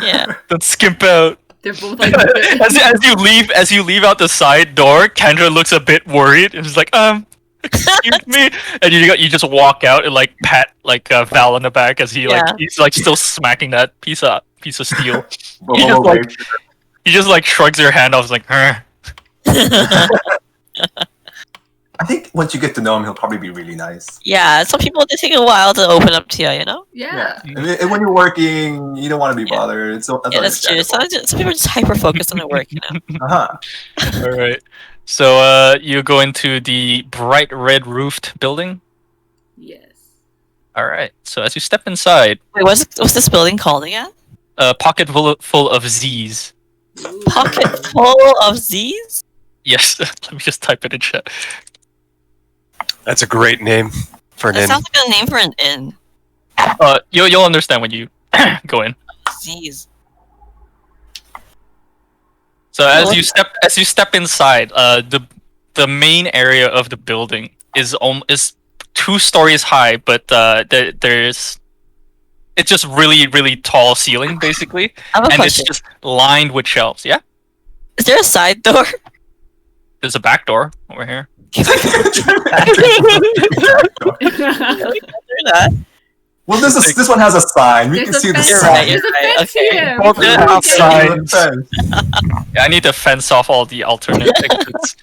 Yeah. Don't skimp out. They're both like, as you leave out the side door, Kendra looks a bit worried and is like, excuse me, and you just walk out and like pat like Val on the back as he's like still smacking that piece of steel. He just like shrugs your hand off, like, I think once you get to know him, he'll probably be really nice. Yeah, some people, they take a while to open up to you, you know? yeah. And when you're working, you don't want to be bothered. That's That's true. Some people are just hyper-focused on their work, you know? Uh-huh. All right. So you go into the bright red roofed building. Yes. All right. So as you step inside, Wait, what's this building called again? a pocket full of Z's. Ooh. Pocket full of Z's? Yes. Let me just type it in chat. That's a great name for an That inn. sounds like a name for an inn. You'll understand when you go in. Z's. So as you step inside, the main area of the building is 2 stories high, but it's just really tall ceiling basically, I have a and question. it's just lined with shelves. Yeah, Is there a side door? there's a back door over here. Well, this one has a sign. We There's can a see the fence. You're sign. right, There's a right, fence okay. here. Corporate We can house get sign. in. Yeah, I need to fence off all the alternate exits.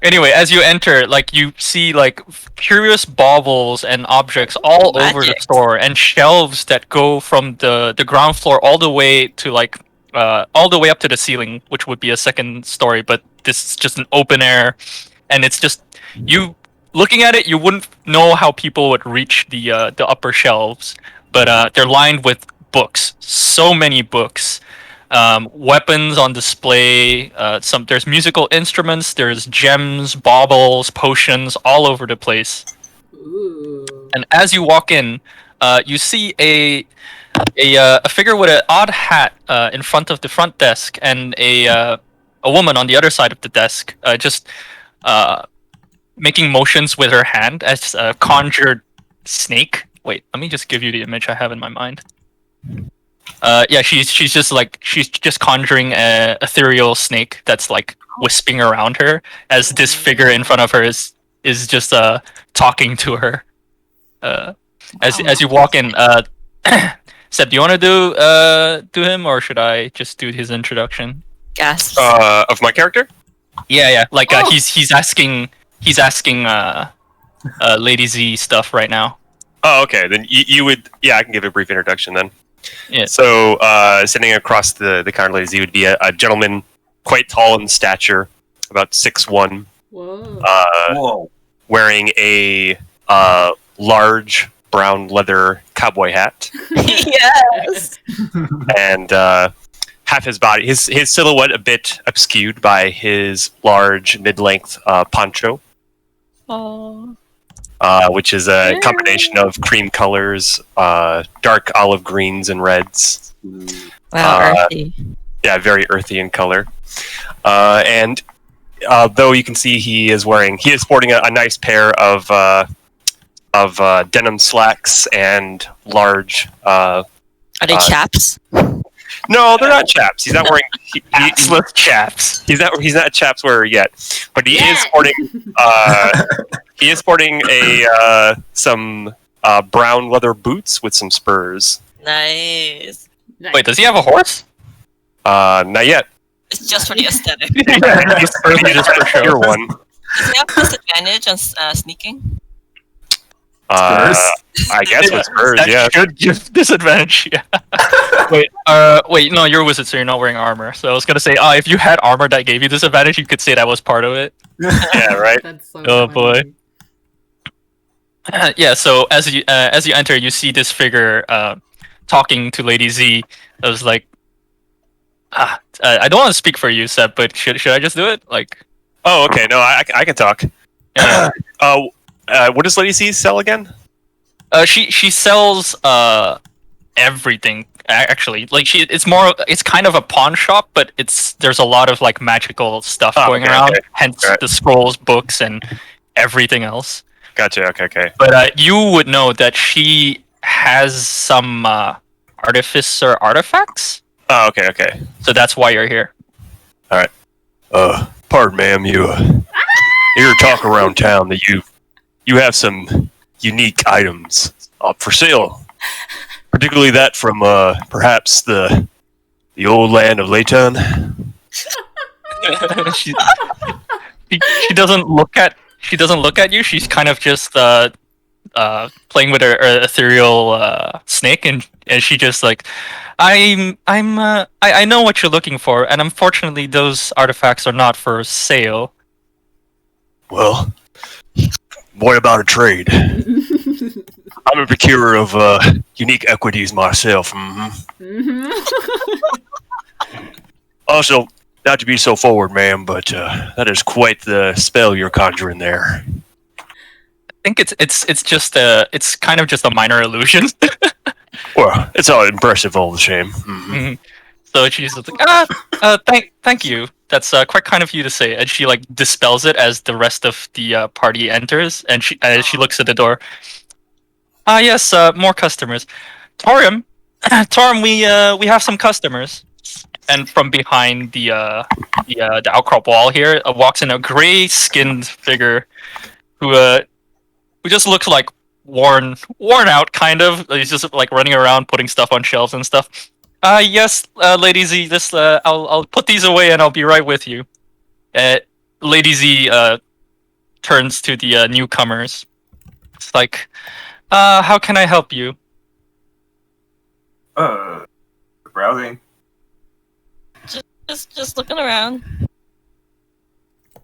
Anyway, as you enter, like you see like curious baubles and objects all over the Magic. store, and shelves that go from the ground floor all the way to like all the way up to the ceiling, which would be a second story, but this is just an open air, and it's just you looking at it, you wouldn't know how people would reach the upper shelves, but they're lined with books, so many books. Weapons on display. There's musical instruments. There's gems, baubles, potions all over the place. Ooh. And as you walk in, you see a figure with an odd hat in front of the front desk, and a woman on the other side of the desk, just making motions with her hand as a conjured snake. Wait, let me just give you the image I have in my mind. Yeah, she's just conjuring a ethereal snake that's like wisping around her as this figure in front of her is just talking to her. As you walk in, Seb, do you want to do him, or should I just do his introduction? Gasps. Of my character? Yeah. Like Oh. he's asking Lady Z stuff right now. Oh, okay. Then you would, yeah, I can give a brief introduction then. Yeah. So, sitting across the counter, Lady Z would be a gentleman, quite tall in stature, about 6'1", Whoa. Whoa. wearing a large brown leather cowboy hat, Yes. and half his body, his silhouette a bit obscured by his large mid-length poncho, Oh. which is a combination of cream colors, dark olive greens and reds. Wow, earthy. Yeah, very earthy in color. And though you can see he is sporting a nice pair of denim slacks and large. Are they chaps? No, they're not chaps. He's not wearing Axeless chaps. He's not a chaps wearer yet, but he is sporting some brown leather boots with some spurs. Nice. Nice. Wait, does he have a horse? Not yet. It's just for the aesthetic. He's just for sure one. Does he have disadvantage on sneaking? Spurs? I guess with spurs, That yeah. should give disadvantage. Yeah. Wait, no, you're a wizard, so you're not wearing armor. So I was gonna say, if you had armor that gave you disadvantage, you could say that was part of it. Yeah, right. That's so Oh, funny. boy. Yeah. So as you enter, you see this figure talking to Lady Z. I was like, I don't want to speak for you, Seb, but should I just do it? Like, Oh, okay. No, I can talk. yeah. What does Lady C sell again? She sells everything actually. Like it's kind of a pawn shop, but there's a lot of like magical stuff going around. Okay. Hence Alright. the scrolls, books, and everything else. Gotcha. Okay. But you would know that she has some artificer artifacts. Oh, okay. So that's why you're here. Pardon, ma'am. You hear talk around town that you have some unique items up for sale, particularly that from perhaps the old land of Layton. she doesn't look at you. She's kind of just playing with her ethereal snake, and she just like, I know what you're looking for, and unfortunately those artifacts are not for sale. Well, what about a trade? I'm a procurer of unique equities myself. Mhm. Also, not to be so forward, ma'am, but that is quite the spell you're conjuring there. I think it's just it's kind of just a minor illusion. Well, it's all impressive all the same. Mhm. So she's like, thank you. That's quite kind of you to say. And she like dispels it as the rest of the party enters, and she looks at the door. Yes, more customers. Torium, we have some customers. And from behind the outcrop wall here walks in a gray-skinned figure who just looks like worn out, kind of. He's just like running around putting stuff on shelves and stuff. Yes, Lady Z, this I'll put these away and I'll be right with you. Lady Z turns to the newcomers. It's like, how can I help you? Browsing. Just looking around.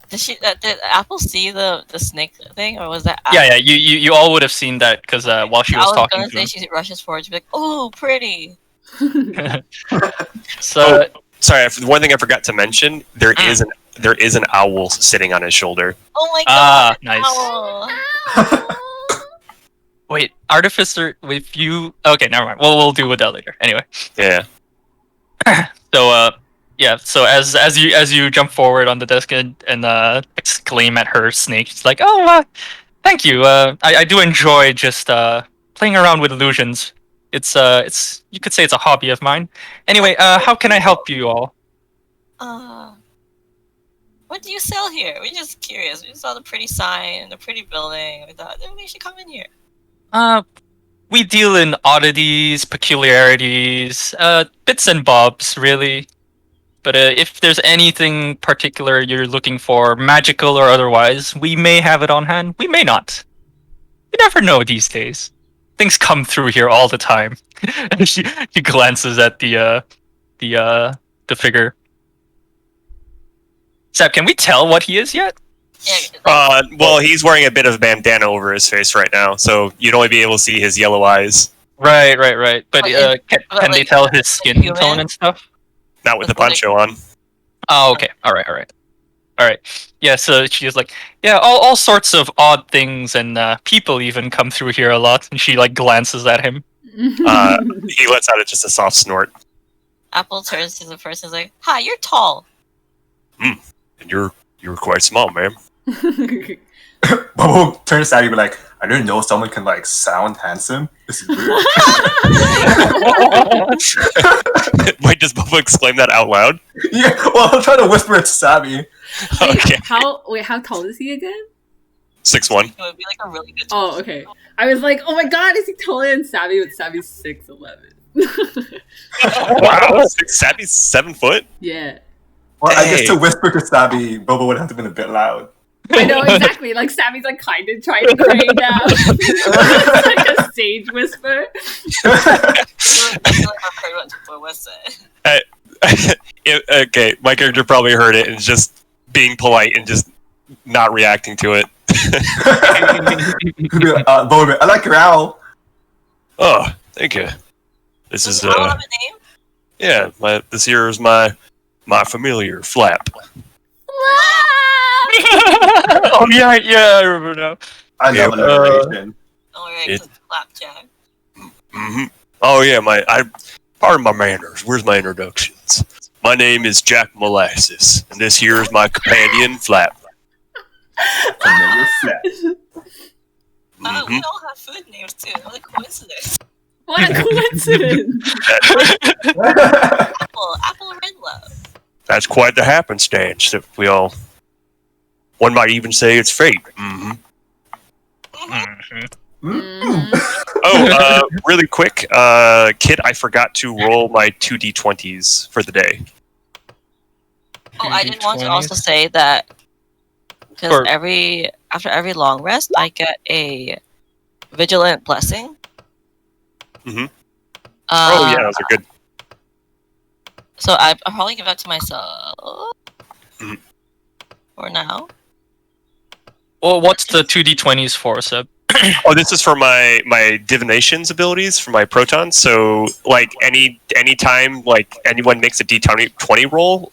Did Apple see the snake thing, or was that? Yeah, you all would have seen that because while she was I was talking gonna to say him. she rushes forward to be like, "Oh, pretty." So Sorry, one thing I forgot to mention: there is an owl sitting on his shoulder. Oh my god! nice. Owl. Wait, artificer, if you okay, never mind. We'll deal with that later. Anyway, Yeah. so yeah. So as you jump forward on the desk and exclaim at her snake, she's like, "Oh, thank you. I do enjoy just playing around with illusions. It's you could say it's a hobby of mine. Anyway, how can I help you all? What do you sell here? We're just curious. We saw the pretty sign and the pretty building. We thought we should come in here. We deal in oddities, peculiarities, bits and bobs, really. But if there's anything particular you're looking for, magical or otherwise, we may have it on hand. We may not. You never know these days. Things come through here all the time." And she glances at the figure. Seb, can we tell what he is yet? Yeah. Well, he's wearing a bit of bandana over his face right now, so you'd only be able to see his yellow eyes. Right. But But can they like, tell his skin human? tone and stuff? Not with the That's what poncho on. Oh, okay. All right. Yeah. So she's like, yeah, all sorts of odd things and people even come through here a lot. And she like glances at him. He lets out just a soft snort. Apple turns to the person and is like, "Hi, you're tall." And you're quite small, ma'am. Bobo turns to Sabi and be like, I didn't know someone can like sound handsome. This is weird. Wait, does Boba exclaim that out loud? Yeah, well, I'm trying to whisper it to Sabi. Okay. How tall is he again? 6'1". It would be like a really good. Oh, okay. I was like, oh my god, is he taller than Sabi? But Sabi's 6'11". Wow, Sabi's 7 foot. Yeah. Well, I guess Hey. to whisper to Sabi, Bobo would have to been a bit loud. I know, exactly. Like, Sabi's like kind of trying to crane down. It's like a sage whisper. Okay, my character probably heard it and is just being polite and just not reacting to it. Bobo, I like your owl. Oh, thank you. This is Does Owl have a name? yeah, this here is my familiar Flap. Oh yeah, I remember now. I love alliteration. Alright, It- so Flapjack. Mm-hmm. Oh yeah, pardon my manners. Where's my introductions? My name is Jack Molasses, and this here is my companion Flap. Familiar Flap. Oh, we all have food names too. What a coincidence. What a coincidence. Apple Redlove. That's quite the happenstance that we all. One might even say it's fate. Oh, really quick, Kid, I forgot to roll my 2d20s for the day. Oh, I did want to also say that because Or- after every long rest, I get a vigilant blessing. Mhm. Oh yeah, those are good. So I'll probably give that to myself Mhm. for now. Well, what's the 2d20s for, Seb? Oh, this is for my divinations abilities for my protons. So like any time like anyone makes a d20 roll,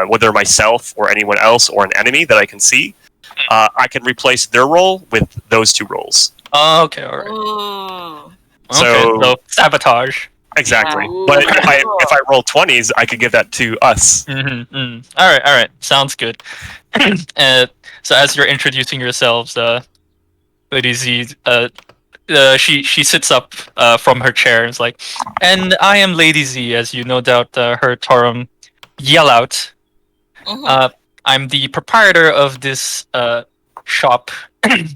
whether myself or anyone else or an enemy that I can see, I can replace their roll with those 2 rolls. Oh, okay, alright. Ooh. Okay, So- so sabotage. Exactly. Yeah. But if I roll 20s, I could give that to us. Mm-hmm. Alright, sounds good. So as you're introducing yourselves, Lady Z, she sits up from her chair and is like, and I am Lady Z, as you no doubt heard Torum yell out. Mhm. I'm the proprietor of this shop,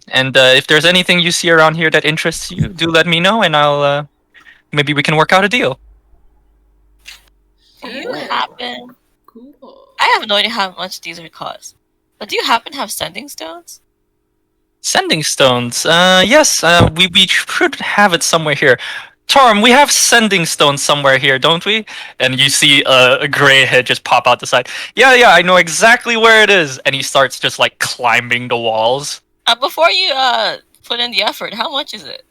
and if there's anything you see around here that interests you, do let me know, and I'll maybe we can work out a deal. Do you happen? Cool. I have no idea how much these would cost. But do you happen to have sending stones? Sending stones. Yes. We should have it somewhere here. Torm, we have sending stones somewhere here, don't we? And you see a gray head just pop out the side. Yeah, I know exactly where it is. And he starts just like climbing the walls. Before you put in the effort, how much is it?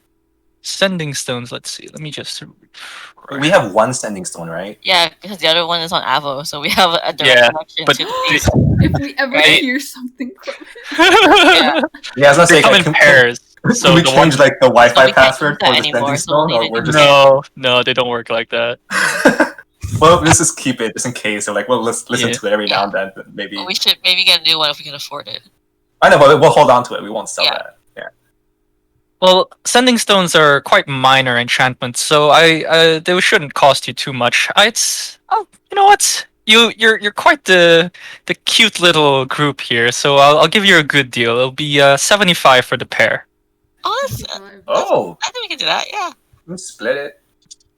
Sending stones. Let's see. Let me just. We have one sending stone, right? Yeah, because the other one is on Avo, so we have a direct Yeah, connection but to the the- base. If we ever Right. hear something from it. Yeah. Yeah, I was gonna They say, come in can pairs. we So the change one. like the Wi-Fi So we can't password use that for the anymore, sending so we'll stone, leave or it we're the just No, they don't work like that. well, let's just keep it just in case. Or like, well, let's listen Yeah. to it every now and then. But maybe But we should maybe get a new one if we can afford it. I know, but we'll hold on to it. We won't sell Yeah. that. Yeah. Well, sending stones are quite minor enchantments, so they shouldn't cost you too much. You know what? You're quite the cute little group here, so I'll give you a good deal. It'll be 75 for the pair. Oh, that's, Oh, I think we can do that. Yeah, let's split it.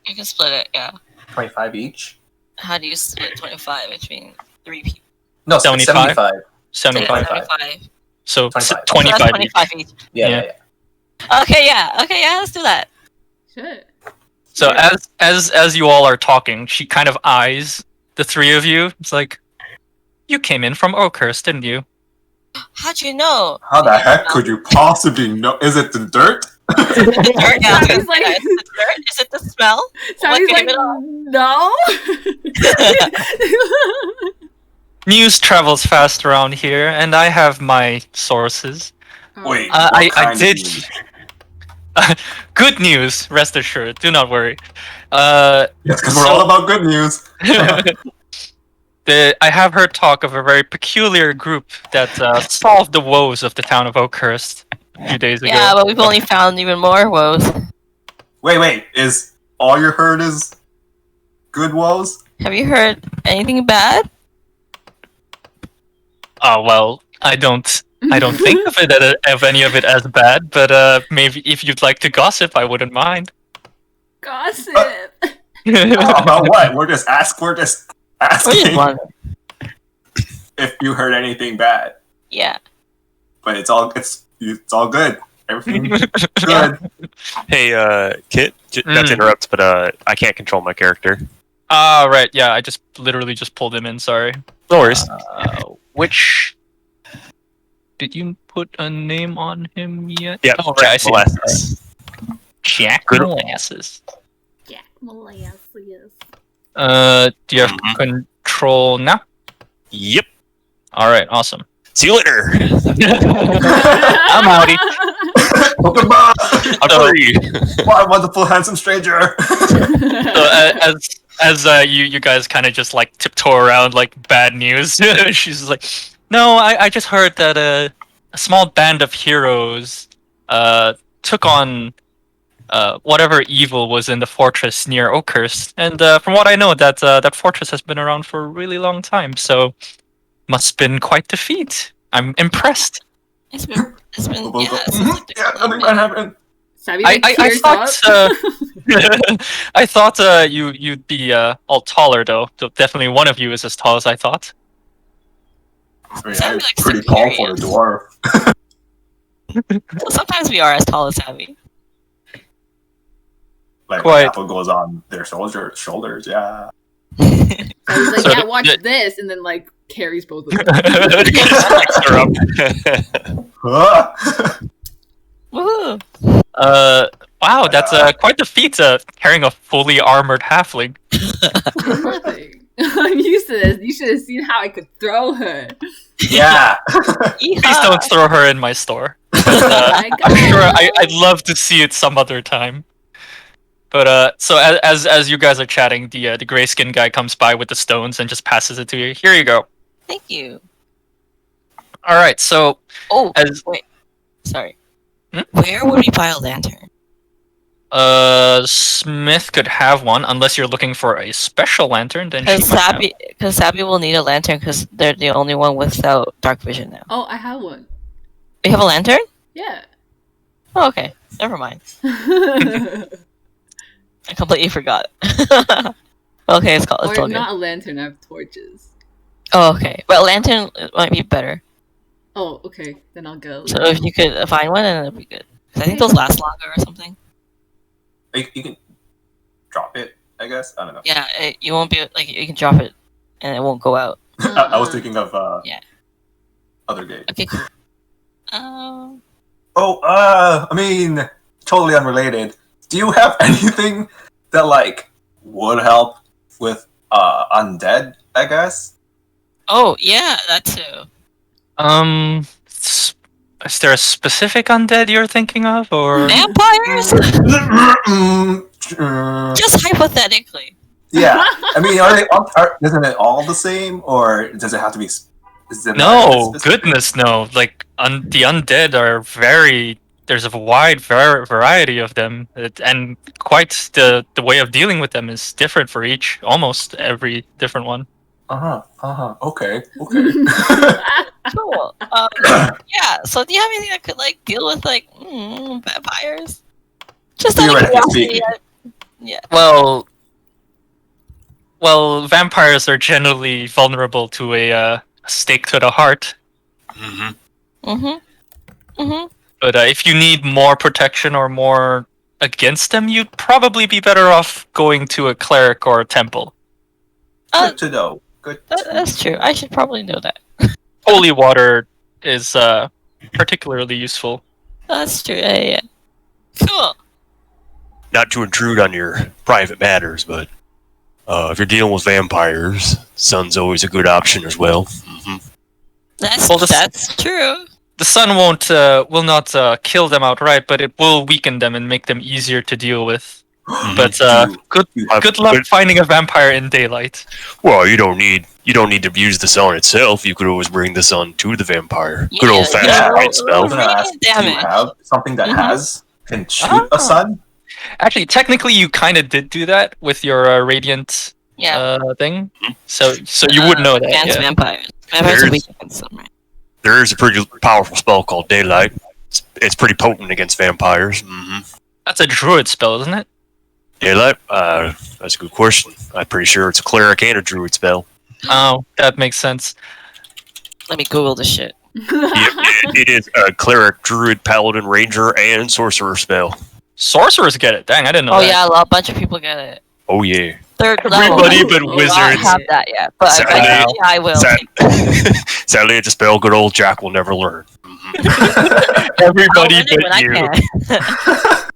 you can split it. Yeah. 25 each. How do you split 25 between 3 people? No, 75? 75. 75. 75. So 25. So that's 25 each. 25 each. Yeah, Yeah. yeah. Okay, yeah, let's do that. Shit. So Yeah. as you all are talking, she kind of eyes the 3 of you. It's like, you came in from Oakhurst, didn't you? How'd you know? How the heck could you possibly know? Is it the dirt? The dirt, yeah, Sabi's like- is it the dirt? Is it the smell? Sabi's What like, gave it off? no. News travels fast around here, and I have my sources. Oh. Wait. I what kind of did. news? Good news. Rest assured. Do not worry. Because we're all about good news. I have heard talk of a very peculiar group that solved the woes of the town of Oakhurst a few days ago. Yeah, but we've only found even more woes. Wait. Is all you heard is good woes? Have you heard anything bad? Oh well, I don't think of any of it as bad, but maybe if you'd like to gossip, I wouldn't mind. Gossip. About what? We're just asking We just if you heard anything bad. Yeah. But it's all good. Everything's good. Hey, Kit, not to interrupt, but I can't control my character. Ah, right. Yeah, I just literally just pulled him in. Sorry. No worries. Which did you put a name on him yet? Yeah, Oh, right. I Jack see. Molasses. Jack Good. Molasses. Jack Molasses. Do you have control now? Yep. All right. Awesome. See you later. I'm outie. Oh, goodbye. I'm free. What a wonderful, handsome stranger. So, as you guys kind of just like tiptoe around like bad news, she's just like, no, I just heard that a small band of heroes took on whatever evil was in the fortress near Oakhurst, and from what I know, that fortress has been around for a really long time, so must have been quite the feat. I'm impressed. It's been Yeah, nothing bad happened. Sabi I tears thought up. I thought you'd be all taller though. So definitely one of you is as tall as I thought. I mean, Sounds I'm like pretty tall for a superior. dwarf. So sometimes we are as tall as Abby. Like, Quite. when apple goes on their shoulders, yeah. I was like, So yeah, the- watch the- this, and then like carries both of them. Fix her up. Ah! Woohoo! Wow, that's quite the feat. Carrying a fully armored halfling. Nothing. I'm used to this. You should have seen how I could throw her. Yeah. Please don't throw her in my store. But, My I'm sure God. I'd love to see it some other time. But so as you guys are chatting, the grayskin guy comes by with the stones and just passes it to you. Here you go. Thank you. All right. So Oh, As- wait. Sorry. Hmm? Where would we buy a lantern? Smith could have one unless you're looking for a special lantern. Then she Because might have. Sabi will need a lantern because they're the only one without dark vision now. Oh, I have one. You have a lantern? Yeah. Oh, okay. Never mind. I completely forgot. Okay, it's or all good. not a lantern. I have torches. Oh, okay. But a lantern might be better. Oh, okay. Then I'll go. So if you could find one, then it'd be good. 'Cause I think those last longer or something. You can drop it, I guess. I don't know. Yeah, you won't be like you can drop it and it won't go out. I was thinking of Yeah. other game. Okay, cool. I mean, totally unrelated. Do you have anything that like would help with undead? I guess. Oh yeah, that too. Is there a specific undead you're thinking of, or? Vampires? Uh, Just hypothetically. yeah, I mean, isn't it all the same, or does it have to be? Is it No, specific? goodness, no. Like the undead are very. There's a wide variety of them, and quite the way of dealing with them is different for each. Almost every different one. Okay. Cool. Yeah. So do you have anything that could like deal with like vampires? Just out of Theoretically curiosity. speaking. Yeah. Well, vampires are generally vulnerable to a stake to the heart. But if you need more protection or more against them, you'd probably be better off going to a cleric or a temple. Good to know. That's true. I should probably know that. Holy water is particularly useful. That's true. Yeah. Cool. Not to intrude on your private matters, but if you're dealing with vampires, sun's always a good option as well. That's Well, this- that's true. the sun won't will not kill them outright, but it will weaken them and make them easier to deal with. But good luck finding a vampire in daylight. Well, you don't need to use the sun itself. You could always bring the sun to the vampire. Good old fashioned light spell. I was gonna ask, do you have something that can shoot a sun? Actually, technically, you kind of did do that with your radiant thing. So you would know that. Against vampires. Vampires are weak against them, right? There is a pretty powerful spell called Daylight. It's pretty potent against vampires. Mm-hmm. That's a druid spell, isn't it? Daylight? That's a good question. I'm pretty sure it's a cleric and a druid spell. Oh, that makes sense. Let me Google this shit. It is a cleric, druid, paladin, ranger, and sorcerer spell. Sorcerers get it. Dang, I didn't know Oh that. yeah, a bunch of people get it. Oh yeah. Third Everybody level. but I wizards. have that yet, but Sadly- eventually I will. Sadly, it's a spell good old Jack will never learn. Everybody I'll learn it when but I can.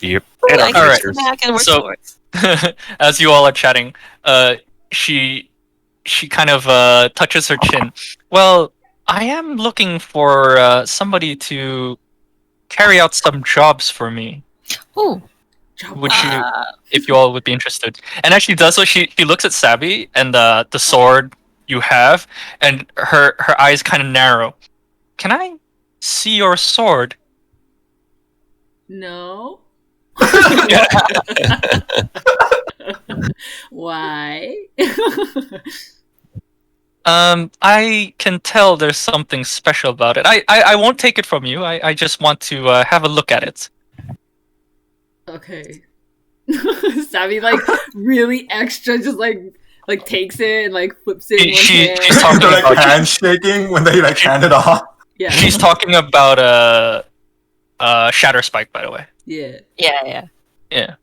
Yep. Ooh, And I our can Alright. come back and work So- towards. As you all are chatting, she kind of touches her chin. Well, I am looking for somebody to carry out some jobs for me. Ooh. Would you, if you all would be interested? And as she does so, she looks at Sabi and the sword you have, and her eyes kind of narrow. Can I see your sword? No. Why? I can tell there's something special about it. I won't take it from you. I just want to have a look at it. Okay. Sabi like really extra just like takes it and like flips it in one hand. She's talking They're like about handshaking when they like hand it off. Yeah. she's talking about Shatter Spike, by the way. Yeah. Yeah. Yeah.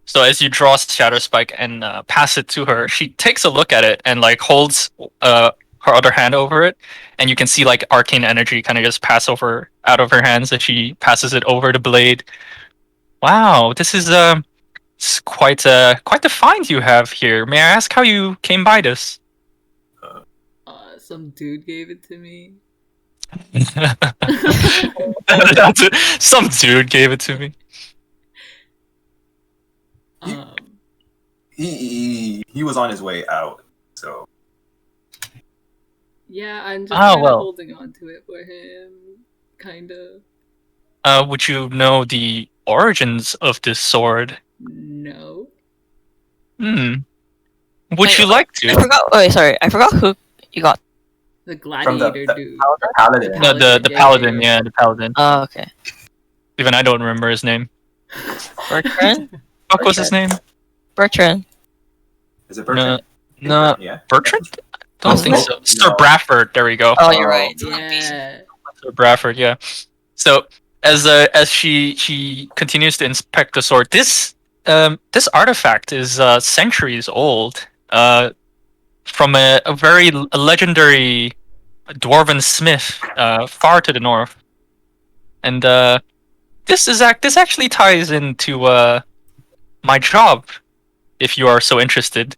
So as you draw Shatter Spike and pass it to her, she takes a look at it and like holds her other hand over it, and you can see like arcane energy kind of just pass over out of her hands as she passes it over the blade. Wow, this is it's quite the find you have here. May I ask how you came by this? Some dude gave it to me. Some dude gave it to me. He was on his way out, so Yeah, I'm just kind of well. holding on to it for him, kind of. Would you know the origins of this sword? No. Would Wait, you like I to? forgot. Wait, sorry. I forgot who you got. The from gladiator dude. paladin. No, the paladin, yeah, the paladin. Oh, okay. Even I don't remember his name. Bertrand? What was his name? Bertrand. Is it Bertrand? No, Yeah. Bertrand? Don't think so. Sir No. Bradford. There we go. Oh, you're right. Yeah. Sir Bradford. Yeah. So as she continues to inspect the sword, this artifact is centuries old. From a very legendary dwarven smith far to the north, and this actually ties into my job, if you are so interested.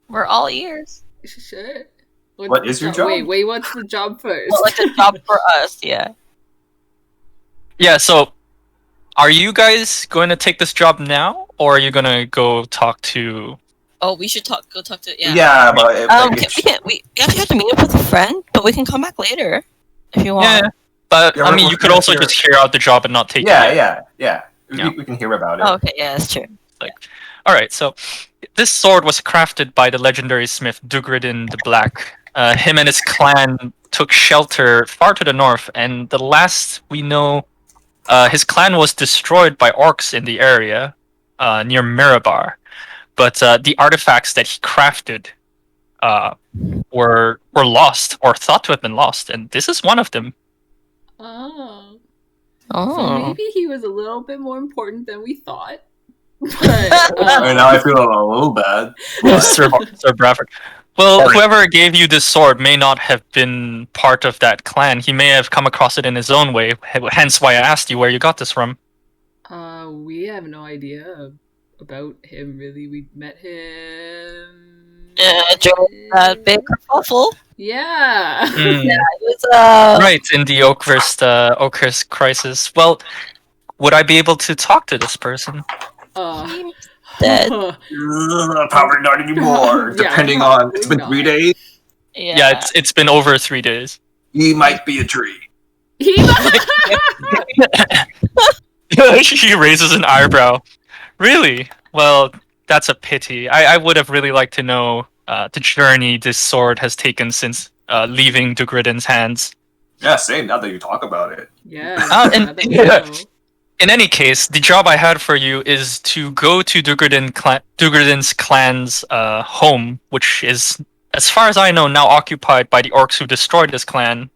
We're all ears. Sure. What is your job? Wait, what's the job first? Well, like a job for us, yeah. Yeah. So, are you guys going to take this job now, or are you going to go talk to? Oh, we should go talk to Yeah, but we actually have to meet up with a friend, but we can come back later if you want. Yeah. But Yeah, I we're- mean, we're you could gonna also hear- just hear out the job and not take it. yeah. Yeah. We can hear about it. Oh, okay, yeah, that's true. All right, so this sword was crafted by the legendary smith Dugradin the Black. Him and his clan took shelter far to the north, and the last we know, his clan was destroyed by orcs in the area near Mirabar. But the artifacts that he crafted were lost, or thought to have been lost, and this is one of them. Oh. So Oh. maybe he was a little bit more important than we thought. But And now I feel a little bad. Sir Bradford. Well, whoever gave you this sword may not have been part of that clan. He may have come across it in his own way. Hence, why I asked you where you got this from. we have no idea about him really. We met him. Yeah, during that big kerfuffle. Yeah. Mm, It was right, in the Oakhurst crisis. Well, would I be able to talk to this person? Uh, dead. Probably not anymore. Yeah, Depending on, it's probably been 3 not. days. Yeah, it's been over 3 days. He might be a tree. he She raises an eyebrow. Really? Well, that's a pity. I would have really liked to know the journey this sword has taken since leaving Dugridden's hands. Yeah, same. Now that you talk about it. Yeah. And- now that we yeah. know. In any case, the job I had for you is to go to Dugridden's clan's home, which is, as far as I know, now occupied by the orcs who destroyed his clan,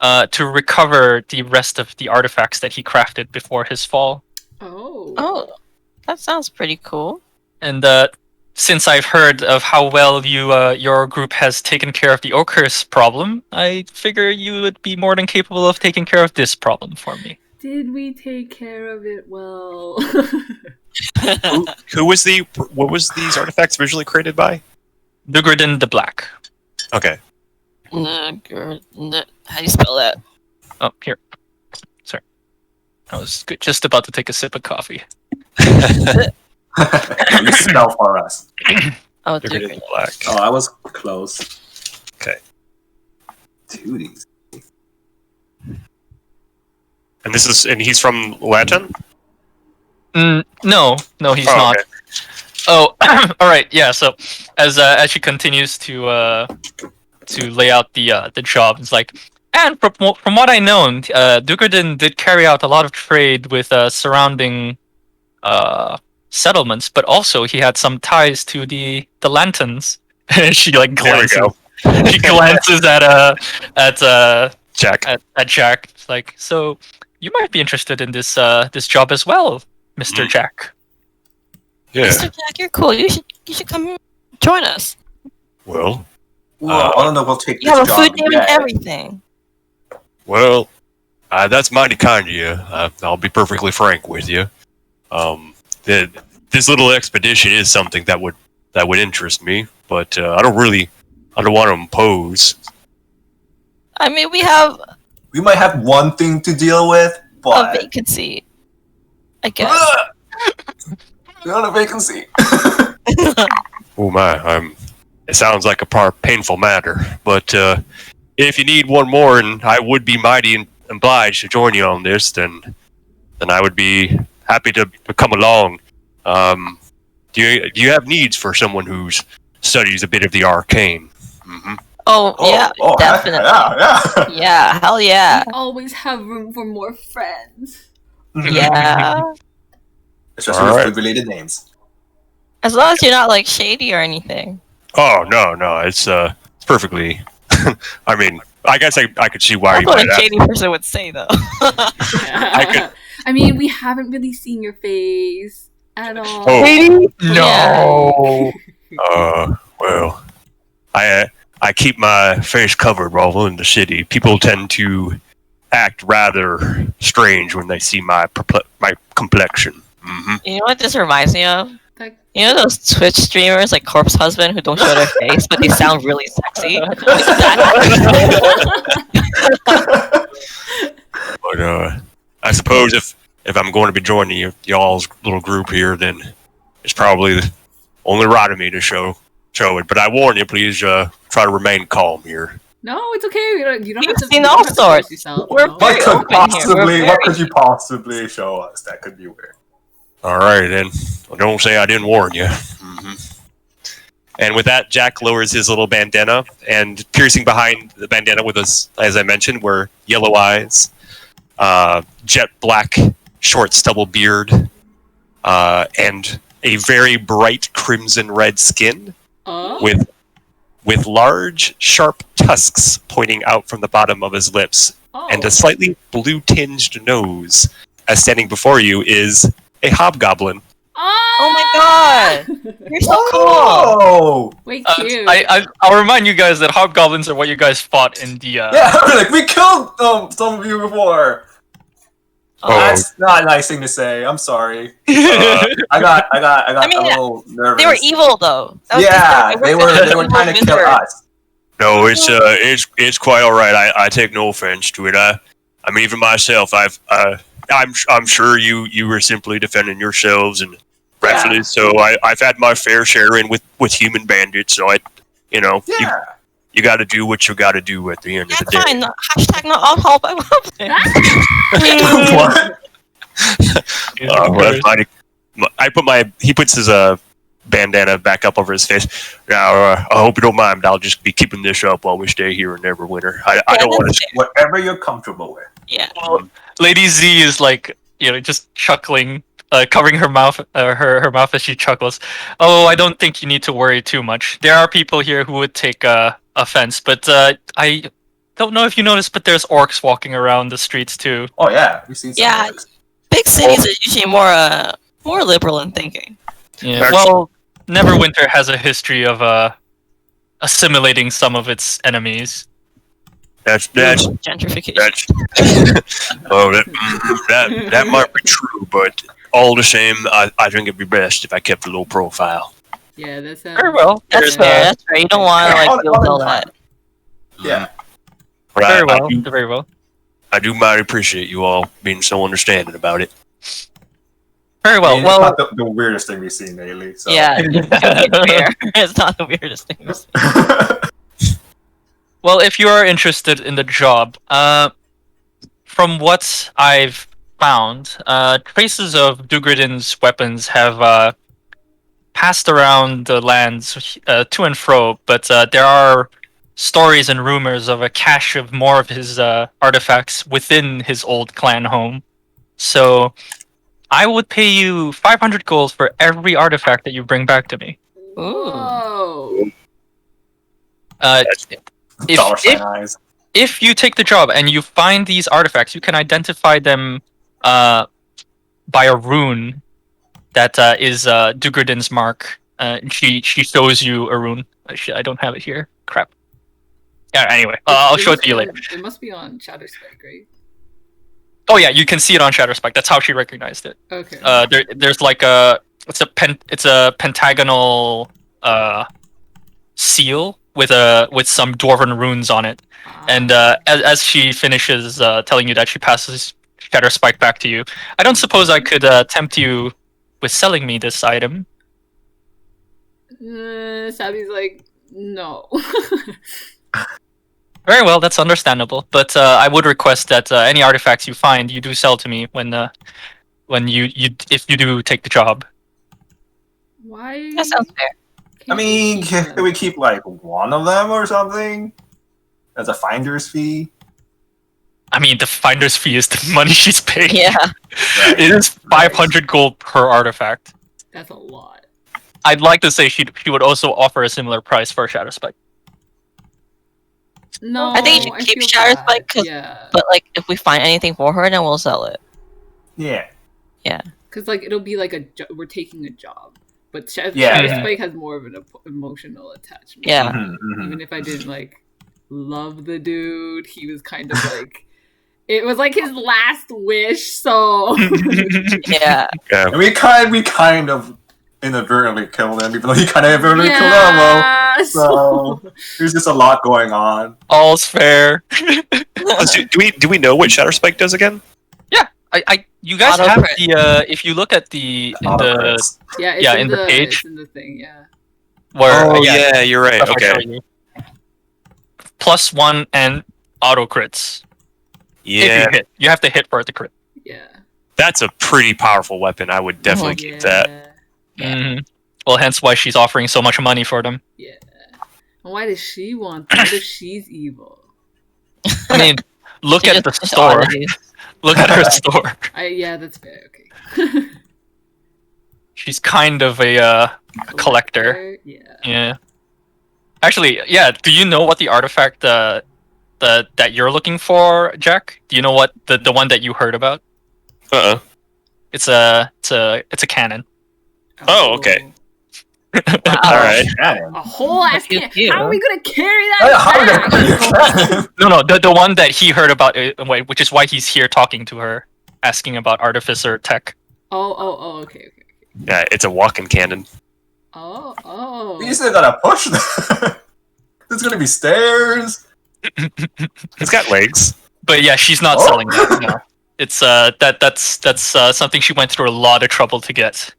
to recover the rest of the artifacts that he crafted before his fall. Oh. Oh, that sounds pretty cool. And since I've heard of how well your group has taken care of the Oakhurst problem, I figure you would be more than capable of taking care of this problem for me. Did we take care of it well? Who was what was these artifacts originally created by? Dugridden the Black. Okay. How do you spell that? Oh, here. Sorry. I was just about to take a sip of coffee. You spell for us. Oh, They're good in Dugridden. black. Oh, I was close. Okay. Duties. And he's from Latin? No, he's Oh, not. okay. Oh, all right. Yeah. So, as she continues to lay out the job, it's like, and from what I know, Dugridden did carry out a lot of trade with surrounding settlements, but also he had some ties to the Lantans. She like There we glances. go. She glances at Jack. at Jack. It's like, so you might be interested in this job as well, Mr. Jack. Yeah. Mr. Jack, you're cool. You should come join us. Well, Well, I don't know. We'll take You this have a job food name and yet. everything. that's mighty kind of you. I'll be perfectly frank with you. This little expedition is something that would interest me, but I don't want to impose. I mean, we have We might have one thing to deal with, a but vacancy. I guess. We're on a vacancy. Oh my, it sounds like a painful matter, but if you need one more, and I would be mighty obliged to join you on this, then I would be happy to come along. Do you have needs for someone who studies a bit of the arcane? Mm-hmm. Oh, yeah, definitely. Yeah. Yeah, hell yeah. We always have room for more friends. Yeah. Especially All with right. food-related names. As long as you're not like shady or anything. Oh no, it's perfectly. I mean, I guess I could see why That's you what might a have. shady person would say, though. could- I mean, we haven't really seen your face at all. Oh. No. Well, I keep my face covered while in the city. People tend to act rather strange when they see my complexion. Mm-hmm. You know what this reminds me of? Like, You know those Twitch streamers like Corpse Husband who don't show their face, but they sound really sexy? But I suppose if I'm going to be joining y'all's little group here, then it's probably only right of me to show it. But I warn you, please try to remain calm here. no, it's okay. You don't You've have to. seen you don't all have to force sorts. yourself, We're no. very What could open here. possibly? We're What very- could you possibly show us that could be weird? All right, then. Well, don't say I didn't warn you. Mm-hmm. And with that, Jack lowers his little bandana, and piercing behind the bandana with us, as I mentioned, were yellow eyes, jet black, short stubble beard, and a very bright crimson red skin Oh? with large, sharp tusks pointing out from the bottom of his lips, Oh. and a slightly blue-tinged nose. As standing before you is a hobgoblin. Oh my god! You're so cool! Oh! Wait, cute. I'll remind you guys that hobgoblins are what you guys fought in the. Yeah, like we killed some of you before. Oh. That's not a nice thing to say. I'm sorry. I got I mean, a little nervous. They were evil though. That was Yeah, just they were trying to kill wizard. us. No, it's quite all right. I take no offense to it. I mean, even myself, I'm sure you were simply defending yourselves and rightfully Yeah. so. I've had my fair share in with human bandits, so Yeah. you got to do what you got to do at the end of the That's day. fine. Hashtag not all help by wobbling. What? Well, that's fine. He puts his bandana back up over his face. Now, I hope you don't mind, but I'll just be keeping this up while we stay here in Neverwinter. I don't want to. Whatever you're comfortable with. Yeah. Well, Lady Z is like, just chuckling, covering her mouth, her mouth as she chuckles. Oh, I don't think you need to worry too much. There are people here who would take offense, but I don't know if you noticed, but there's orcs walking around the streets too. Oh yeah, we've seen some Yeah. of those. Big cities are usually more liberal in thinking. Yeah. Well, Neverwinter has a history of assimilating some of its enemies. That's Gentrification. that might be true, but all the same, I think it'd be best if I kept a low profile. Yeah, that's Very well. That's There's, fair. That's fair. You don't want to Yeah, like feel that. Yeah. But very I well. do, Very well. I do mighty appreciate you all being so understanding about it. Very I well. mean, Well, it's not the weirdest thing we've seen lately. So. Yeah. It's fair. It's not the weirdest thing. Well, if you are interested in the job, from what I've found, traces of Dugradin's weapons have passed around the lands to and fro, but there are stories and rumors of a cache of more of his artifacts within his old clan home. So I would pay you 500 gold for every artifact that you bring back to me. Whoa. Dollar sign eyes. If you take the job and you find these artifacts, you can identify them by a rune that is Dugradin's mark. She shows you a rune. I don't have it here. Crap. Yeah. Anyway, I'll show it to you later. It must be on Shatterspike, right? Oh yeah, you can see it on Shatterspike. That's how she recognized it. Okay. There's like it's a pentagonal seal with some dwarven runes on it. And as she finishes telling you that, she passes Shatterspike back to you. I don't suppose I could tempt you with selling me this item. Sabi's like, no. Very well, that's understandable. But I would request that any artifacts you find, you do sell to me when you if you do take the job. Why? That sounds fair. I mean, can we keep like one of them or something as a finder's fee? I mean, the finder's fee is the money she's paying. Yeah. It is 500 gold per artifact. That's a lot. I'd like to say she would also offer a similar price for Shatterspike. No, I think you should keep feel Shatterspike, bad. 'cause- Yeah, But like, if we find anything for her, then we'll sell it. Yeah. because like it'll be like we're taking a job, but Yeah, Shatterspike has more of an emotional attachment. Yeah. Mhm, mhm. Even if I didn't like love the dude, he was kind of like it was like his last wish. So Yeah. And we kind of inadvertently killed him, even though he kind of inadvertently killed Elmo. yeah, So there's just a lot going on. All's fair. Do we know what Shatterspike does again? You guys Auto have crit. the if you look at the Autocrats. yeah, it's Yeah, in in the page. it's in the thing. Yeah, where Oh yeah, you're right. I'll Okay. show you. +1 and auto crits. Yeah, If you hit, you have to hit for it to crit. yeah, that's a pretty powerful weapon. I would definitely yeah. keep that. Yeah. Mhm. Well, hence why she's offering so much money for them. Yeah. And why does she want that? What if she's evil? I mean, look She at the just- just store. oddities. Look at her store. Yeah, that's fair. Okay. She's kind of a collector. Yeah. Yeah. Actually, yeah. Do you know what the artifact that you're looking for, Jack? Do you know what the one that you heard about? It's a cannon. Oh, okay. Wow. All right. A whole ass Cute, can. cute. How are we gonna carry Oh, yeah, that how are back? we gonna- No, the one that he heard about, which is why he's here talking to her, asking about artificer tech. Okay. Yeah, it's a walking cannon. Oh. We still gotta push them. There's gonna be stairs. It's got legs. But yeah, she's not Oh. selling that. No. It's that's something she went through a lot of trouble to get.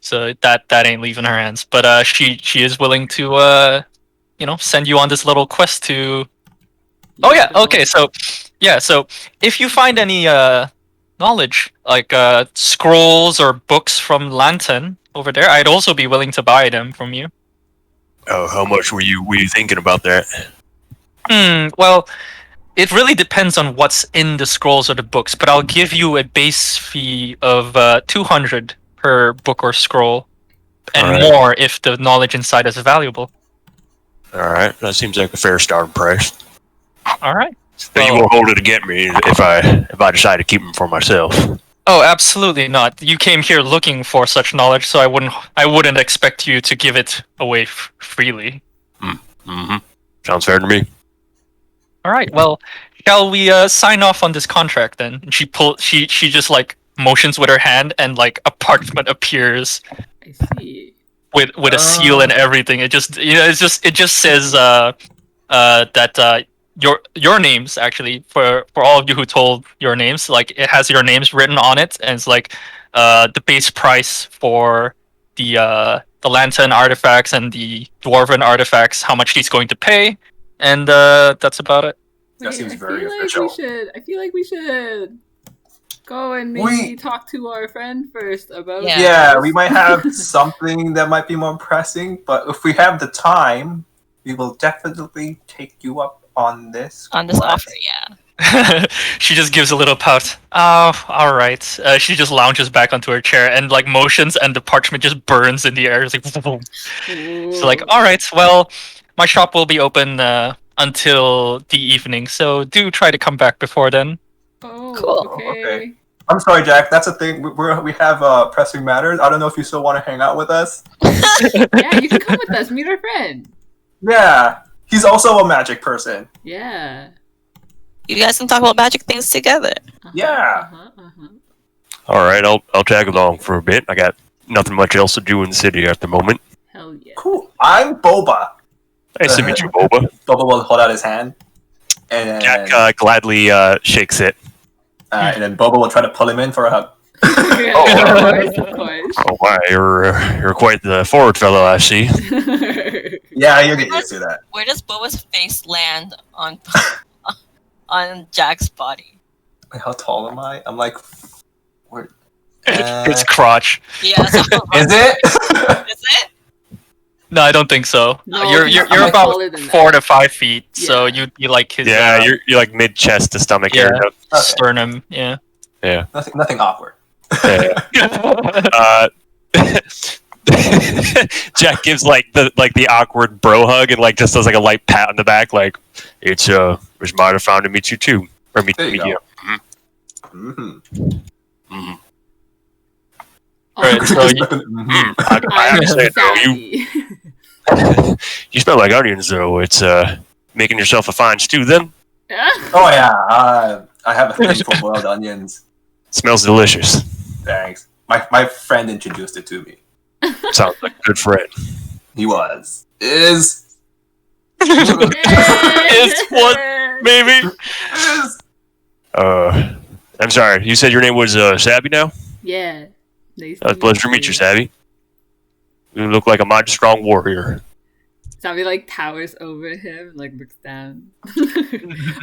So that ain't leaving her hands. But she is willing to send you on this little quest to. Oh yeah, okay. So if you find any knowledge like scrolls or books from Lantern over there, I'd also be willing to buy them from you. Oh, how much were you thinking about that? Well, it really depends on what's in the scrolls or the books, but I'll give you a base fee of 200 per book or scroll, and Alright. more if the knowledge inside is valuable. All right, that seems like a fair starting price. All right. But you won't hold it against me if I decide to keep them for myself. Oh, absolutely not. You came here looking for such knowledge, so I wouldn't expect you to give it away freely. Mm-hmm. Sounds fair to me. All right. Well, shall we sign off on this contract then? And she just like motions with her hand, and like a parchment appears I see. with a seal and everything. It just it just says that your names actually for all of you who told your names, like it has your names written on it, and it's like the base price for the lantern artifacts and the dwarven artifacts, how much he's going to pay, and that's about it. That seems I very feel official. I feel like we should go and maybe We- talk to our friend first about. Yeah. Yeah, this. we might have something that might be more pressing, but if we have the time, we will definitely take you up on this. On this quest. offer, yeah. She just gives a little pout. Oh, all right. She just lounges back onto her chair and like motions, and the parchment just burns in the air. It's like, boom. So like, all right. Well, my shop will be open until the evening, so do try to come back before then. Oh, Cool. okay. I'm sorry, Jack. That's a thing. We have pressing matters. I don't know if you still want to hang out with us. Yeah, you can come with us. Meet our friend. Yeah, he's also a magic person. Yeah. You guys can talk about magic things together. Yeah. All right, I'll tag along for a bit. I got nothing much else to do in the city at the moment. Hell yeah. Cool. I'm Boba. Nice to meet you, Boba. Boba will hold out his hand, and Jack gladly shakes it. and then Boba will try to pull him in for a hug. Of course. Oh my, you're quite the forward fellow, I see. Yeah, you'll get used to that. Where does Boba's face land on on Jack's body? Wait, how tall am I? I'm like, where? It's crotch. Yeah. So, Is it? is it? No, I don't think so. No, you're he's you're much about taller than that. 4 to 5 feet, so Yeah. you like his Yeah, you're like mid chest to stomach Yeah. area. Okay. sternum. Yeah. Yeah. Nothing awkward. Jack gives like the awkward bro hug and like just does like a light pat on the back, like it's might have found to meet you too, or meet There you you. go. Mm-hmm. Mhm. Alright, so you- I have to say though, Sassy. you smell like onions though. It's making yourself a fine stew then. Oh yeah, I have a thing for boiled onions. Smells delicious. Thanks. My friend introduced it to me. Sounds like a good friend. He is Is what, maybe? is. I'm sorry. You said your name was Sabi now? Yeah. Nice It's a pleasure to meet you, Sabi. You look like a mighty strong warrior. Sabi like towers over him and like looks down.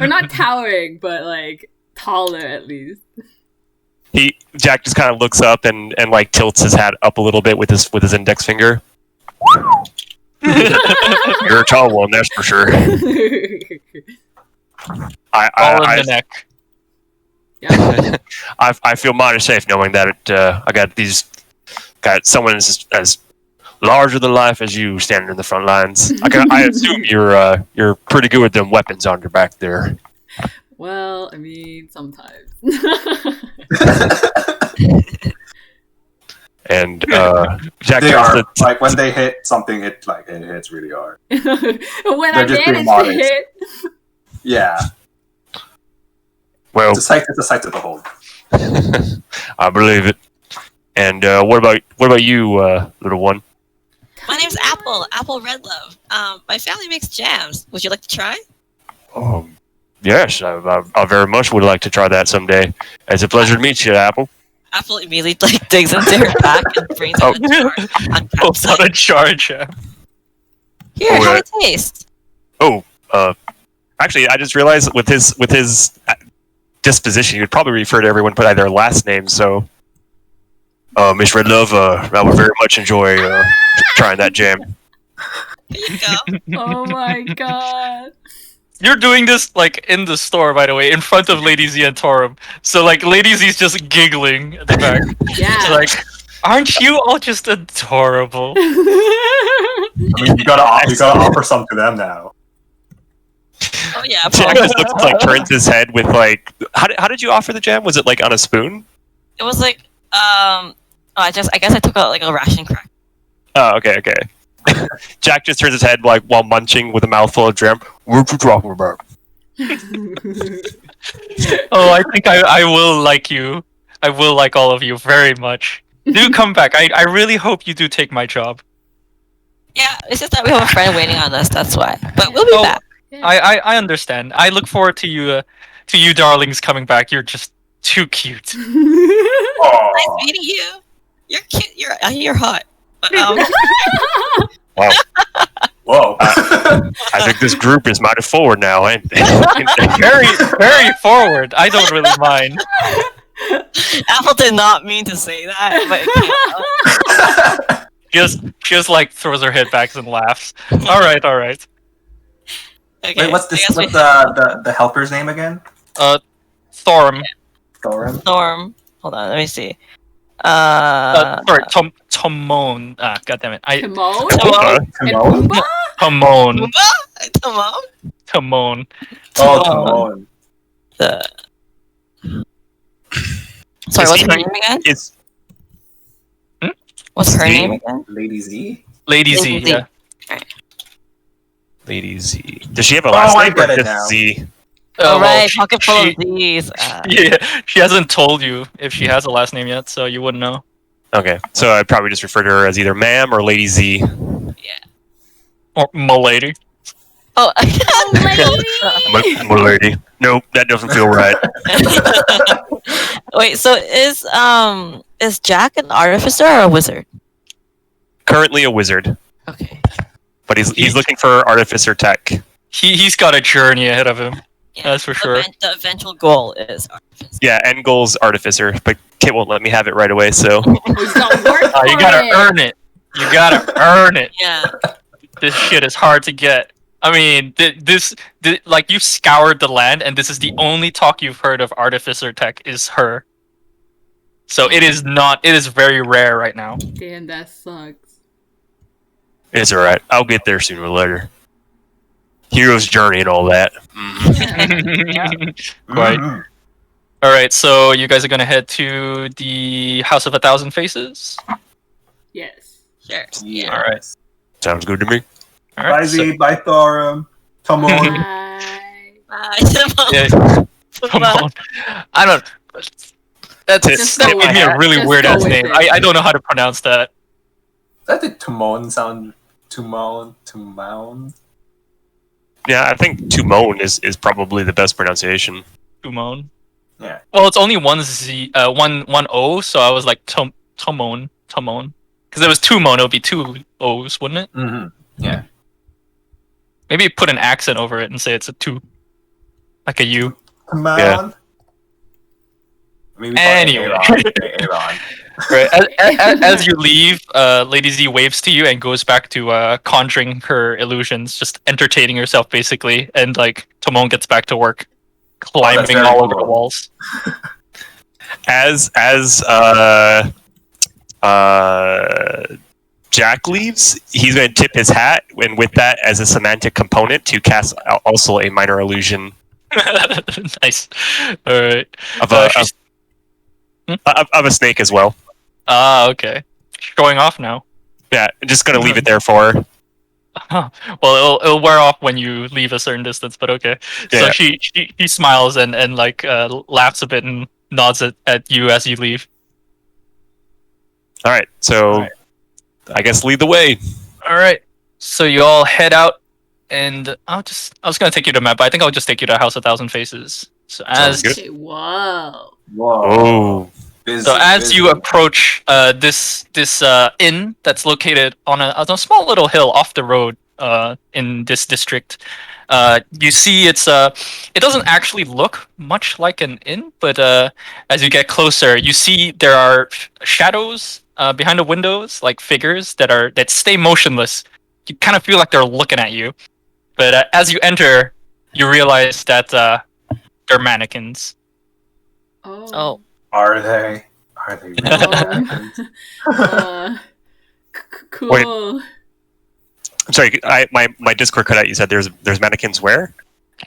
Or not towering, but like taller at least. Jack just kind of looks up and like tilts his hat up a little bit with his index finger. You're a tall one, that's for sure. All in the neck. Yeah. I feel mighty safe knowing that I got someone as larger than life as you standing in the front lines. I assume you're pretty good with them weapons on your back there. Well, I mean, sometimes. And Jack They turns are to like when they hit something, it hits really hard. When I They're just being managed to modest. hit. Yeah, well, it's a sight to behold. I believe it. And what about you, little one? My name's Apple. Apple Redlove. My family makes jams. Would you like to try? Yes, I very much would like to try that someday. It's a pleasure to meet you, Apple. Apple immediately like digs into her back and brings out a jar. Pulls out a charge. Here, Oh, how it tastes. Actually, I just realized with his disposition, you'd probably refer to everyone by their last name. So, Miss Redlove, I would very much enjoy trying that jam. Here you go. Oh my god. You're doing this like in the store, by the way, in front of Lady Z and Torum. So like Lady Z's just giggling at the back. Yeah. Like, aren't you all just adorable? I mean, you gotta offer some to them now. Oh yeah, Jack Paul. just looks like turns his head with like, how did you offer the jam? Was it like on a spoon? It was like I guess I took out like a ration crack. Oh, okay. Jack just turns his head like while munching with a mouthful of jam. What you talking about? Oh, I think I will like you. I will like all of you very much. Do come back. I really hope you do take my job. Yeah, it's just that we have a friend waiting on us. That's why. But we'll be Oh, back. I understand. I look forward to you darlings coming back. You're just too cute. Nice Oh, meeting you. You're cute. You're hot. But, Wow, whoa! I think this group is mighty forward now, and Very, very forward. I don't really mind. Apple did not mean to say that, but it came out. She just like throws her head back and laughs. All right. Okay, Wait, what's I guess we- the helper's name again? Thorm. Thorin. Storm. Hold on, let me see. Sorry, Tomon. God damn it. Timon? Timon. And Timon? Pumbaa? Tomon. Timon? Tomon. Oh, Timon. The... Sorry, Is what's he- her name again? it's What's her Z? name again? Lady Z? Lady Z. Lady Z. Yeah. Lady Z. Does she have a last Oh, I name or get it just now. Z? All well, right, pocket full she- of these. Yeah, she hasn't told you if she has a last name yet, so you wouldn't know. Okay, so I'd probably just refer to her as either ma'am or Lady Z. Or Milady. Oh, My lady. Nope, that doesn't feel right. wait. So is Jack an artificer or a wizard? Currently a wizard, Okay. but he's looking for artificer tech. He's got a journey ahead of him. Yeah, That's for sure. The eventual goal is artificer. Yeah, end goal's artificer, but Kit won't let me have it right away, so Oh, you gotta work You for gotta it. earn it. You gotta earn it. Yeah. This shit is hard to get. I mean, like you scoured the land, and this is the only talk you've heard of artificer tech is her. So it is not. It is very rare right now. Damn, that sucks. it's alright. I'll get there sooner or later. Hero's journey and all that. Quite. Mhm. All right, so you guys are gonna head to the House of 1,000 Faces. Yes. Sure. Yeah. All right. Sounds good to me. All Bye, right. Z. Bye, Thorin. Timon. Bye. Bye. Timon. Yeah, come Bye. on. I don't. That Just go gave with me a it. really Just weird go ass with name. it. I don't know how to pronounce that. That did Timon sound Timon? Yeah, I think Tumone is probably the best pronunciation. Tumon. Yeah. Well, it's only one Z, one O, so I was like Tomon. Because there was two mono, it'd be two O's, wouldn't it? Mm-hmm. Yeah. Maybe put an accent over it and say it's a two, like a U. Timon. Yeah. Maybe Anyway. Aaron. Right. As you leave, Lady Z waves to you and goes back to conjuring her illusions, just entertaining herself basically, and like Tomon gets back to work, climbing very all over the cool. walls. As Jack leaves, he's going to tip his hat, and with that as a semantic component, to cast also a minor illusion Nice. All right. of She's- of a snake as well. Ah, okay. Showing off now. Yeah, just going to leave it there for her. Well, it'll wear off when you leave a certain distance, but okay. So Yeah. she smiles and like laughs a bit and nods at you as you leave. All right, so I guess lead the way. All right. So you all head out, and I was gonna take you to the map, but I think I'll just take you to House of Thousand Faces. So Sounds good. Okay, wow. Whoa. Oh, So as you approach this inn that's located on a small little hill off the road in this district, you see it doesn't actually look much like an inn, but as you get closer, you see there are shadows behind the windows, like figures that stay motionless. You kind of feel like they're looking at you, but as you enter, you realize that they're mannequins. Oh. Are they? Are they really mannequins? Cool. Wait. I'm sorry. My Discord cut out. You said there's mannequins where?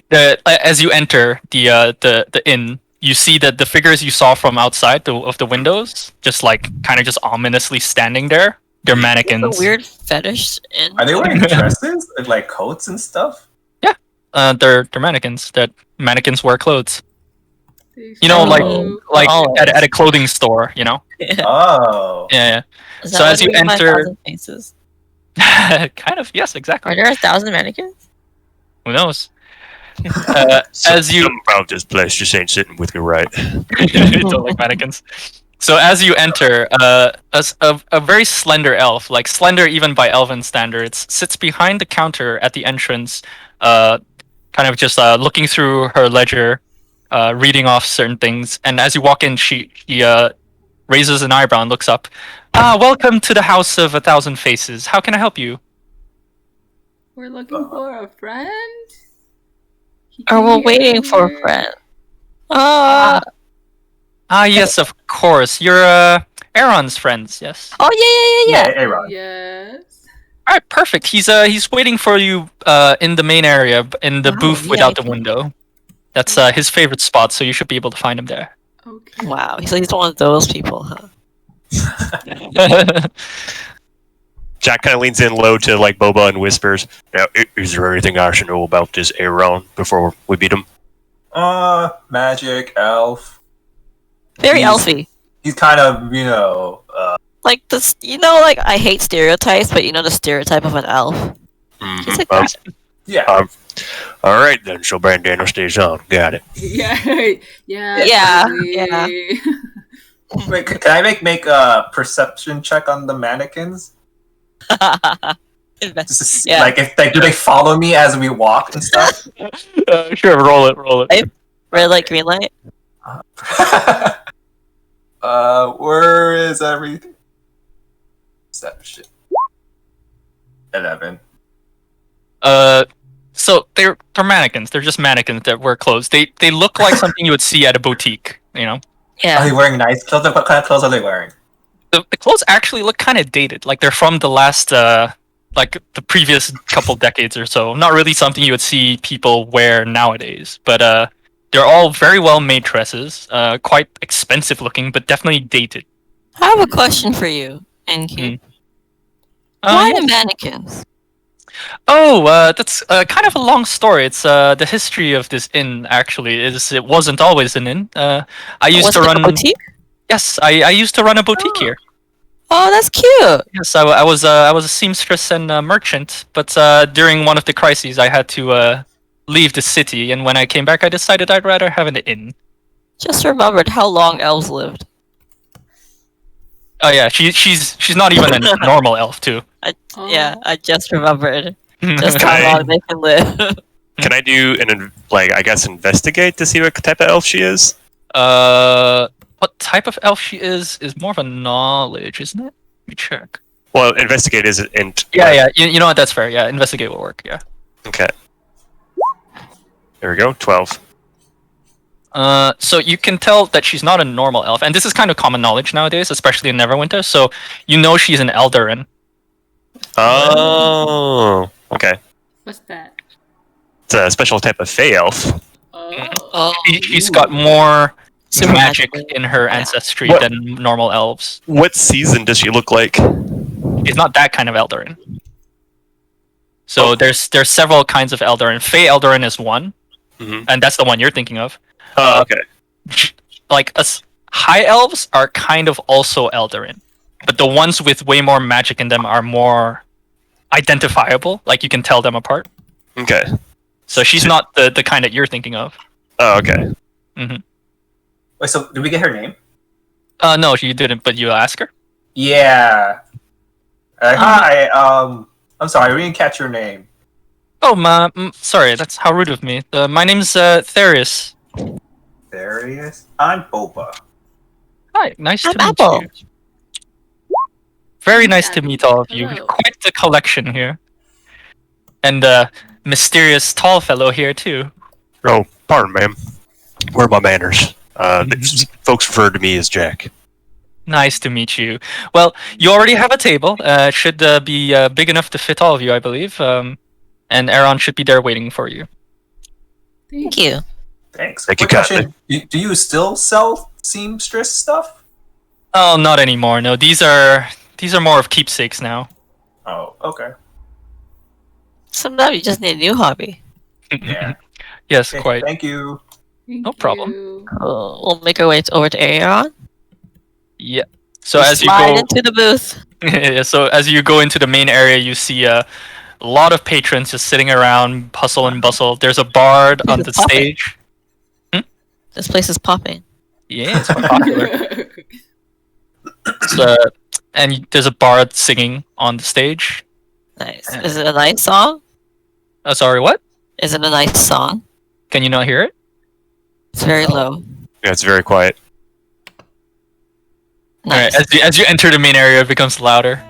As you enter the inn, you see that the figures you saw from outside of the windows, just like kind of just ominously standing there. They're mannequins. It's a weird fetish. In Are they wearing dresses? Like coats and stuff? They're mannequins. That mannequins wear clothes. You know, Oh. like Oh. at a clothing store. You know. Oh. Yeah. Is So that as what you they mean by enter- 1,000 faces? Kind of. Yes. Exactly. Are there 1,000 mannequins? Who knows? As you Something about this place just ain't sitting with you right. don't like mannequins. So as you enter, a very slender elf, like slender even by elven standards, sits behind the counter at the entrance, kind of just looking through her ledger, reading off certain things. And as you walk in, she raises an eyebrow and looks up. Welcome to the House of 1,000 Faces. How can I help you? We're looking for a friend? Or we're waiting for a friend? Ah. Yes, of course. You're Aaron's friends, yes. Oh, yeah. Aaron. Yes. All right, perfect. He's waiting for you in the main area, in the Wow, booth without the VIP. window. That's his favorite spot, so you should be able to find him there. Okay. Wow, he's one of those people, huh? Jack kind of leans in low to like Boba and whispers, "Now, is there anything I should know about this Aaron before we beat him?" Magic, elf. Very He's- elfy. He's kind of, Like this, like I hate stereotypes, but the stereotype of an elf. He's like that. yeah. All right then. So bandana stays on. Got it. Yeah. Yeah, totally. Wait, can I make a perception check on the mannequins? Just to see, Yeah. do they follow me as we walk and stuff? Sure, roll it. Red light, green light. Where is everything? Perception. 11. So they're mannequins. They're just mannequins that wear clothes. They look like something you would see at a boutique. You know, Are Yeah. they wearing nice clothes? What kind of clothes are they wearing? the clothes actually look kind of dated. Like they're from the last like the previous couple decades or so. Not really something you would see people wear nowadays. But they're all very well made dresses. Quite expensive looking, but definitely dated. I have a question for you, Enki. Why the mannequins? Oh, that's kind of a long story. It's the history of this inn. Actually, it wasn't always an inn. I used Was to it run. a boutique? Yes, I used to run a boutique here. Oh, that's cute. Yes, I was a seamstress and a merchant. But during one of the crises, I had to leave the city, and when I came back, I decided I'd rather have an inn. Just remembered how long elves lived. Oh yeah, she's not even a normal elf too. Oh. Yeah, I just remembered just how long they can live. Can I do I guess investigate to see what type of elf she is? What type of elf she is more of a knowledge, isn't it? Let me check. Well, investigate is int. Yeah. You know what? That's fair. Yeah, investigate will work. Yeah. Okay. There we go. 12. So you can tell that she's not a normal elf, and this is kind of common knowledge nowadays, especially in Neverwinter. So you know she's an Eldarin. Oh. Okay. What's that? It's a special type of fey elf. Oh. Oh, She's got more Super magic magic. in her ancestry What? than normal elves. What season does she look like? She's not that kind of Eldarin. So there's several kinds of Eldarin. Fey Eldarin is one, Mhm. and that's the one you're thinking of. Oh, okay. Like high elves are kind of also Eldarin, but the ones with way more magic in them are more identifiable, like you can tell them apart. Okay. So she's not the kind that you're thinking of. Oh, okay. Wait, so did we get her name? No, you didn't, but you ask her. Yeah. Hi. I'm sorry, we didn't catch your name. Oh, sorry, that's how rude of me. My name's Therius. Darius. I'm Boba. Hi, nice I'm to meet Apple. you. Very nice to meet all of you. Hello. Quite the collection here. And mysterious tall fellow here too. Oh, pardon, ma'am. Where are my manners? Folks refer to me as Jack. Nice to meet you. Well, you already have a table. It should be big enough to fit all of you, I believe. And Aaron should be there waiting for you. Thank you. Thanks. Thank you Quick kindly. question. Do you still sell seamstress stuff? Oh, not anymore. No, these are more of keepsakes now. Oh, okay. Sometimes you just need a new hobby. Yeah. Yes, Okay, quite. Thank you. No problem. You. Cool. We'll make our way over to Aaron. Yeah. So as you Slide go, into the booth. yeah, so as you go into the main area, you see a lot of patrons just sitting around, hustle and bustle. There's a bard on the It's popping. stage. This place is popping. Yeah, it's quite popular. And there's a bard singing on the stage. Nice. Is it a nice song? Sorry, what? Is it a nice song? Can you not hear it? It's very low. Yeah, it's very quiet. Nice. Alright, as you enter the main area, it becomes louder.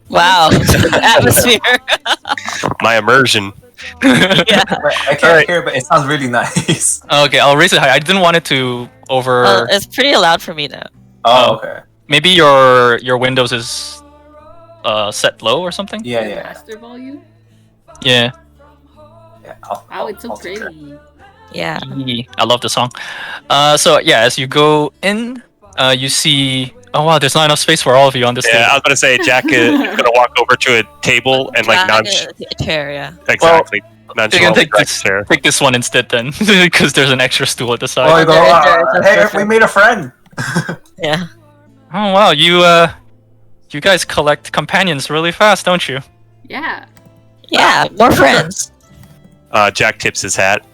Wow. The atmosphere. My immersion. Yeah. I can't Alright. hear, but it sounds really nice. Okay, I'll raise it high. I didn't want it to over. It's pretty loud for me now. Oh, okay. Maybe your Windows is set low or something. Yeah, yeah. Master volume. Yeah. Yeah. Wow, it's so I'll take that. pretty. Yeah. I love the song. So yeah, as you go in, you see. Oh wow, there's not enough space for all of you on this Yeah, I table. was gonna say Jack is gonna walk over to a table and like A chair, yeah. exactly. You can Nonchalantly take drag this, chair. take this one instead then, because there's an extra stool at the side. Oh, you go, There, hey, perfect. we made a friend. Yeah. Oh wow, you guys collect companions really fast, don't you? Yeah. Yeah, more friends. Jack tips his hat.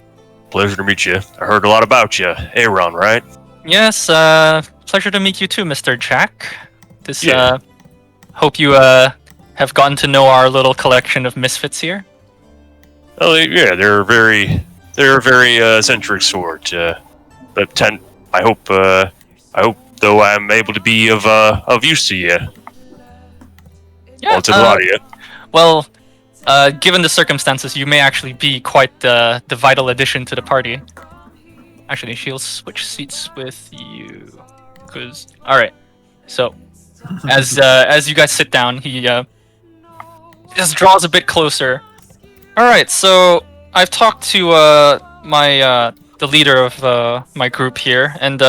Pleasure to meet you. I heard a lot about you. Aaron, right? Yes, pleasure to meet you too, Mr. Jack. Yeah. Hope you have gotten to know our little collection of misfits here. Oh, yeah, they're a very eccentric sort. But I hope though I'm able to be of use to you. Yeah. Well, to a lot of you. Well, given the circumstances, you may actually be quite the vital addition to the party. Actually, she'll switch seats with you. All right. So, as you guys sit down, he just draws a bit closer. All right. So I've talked to the leader of my group here, and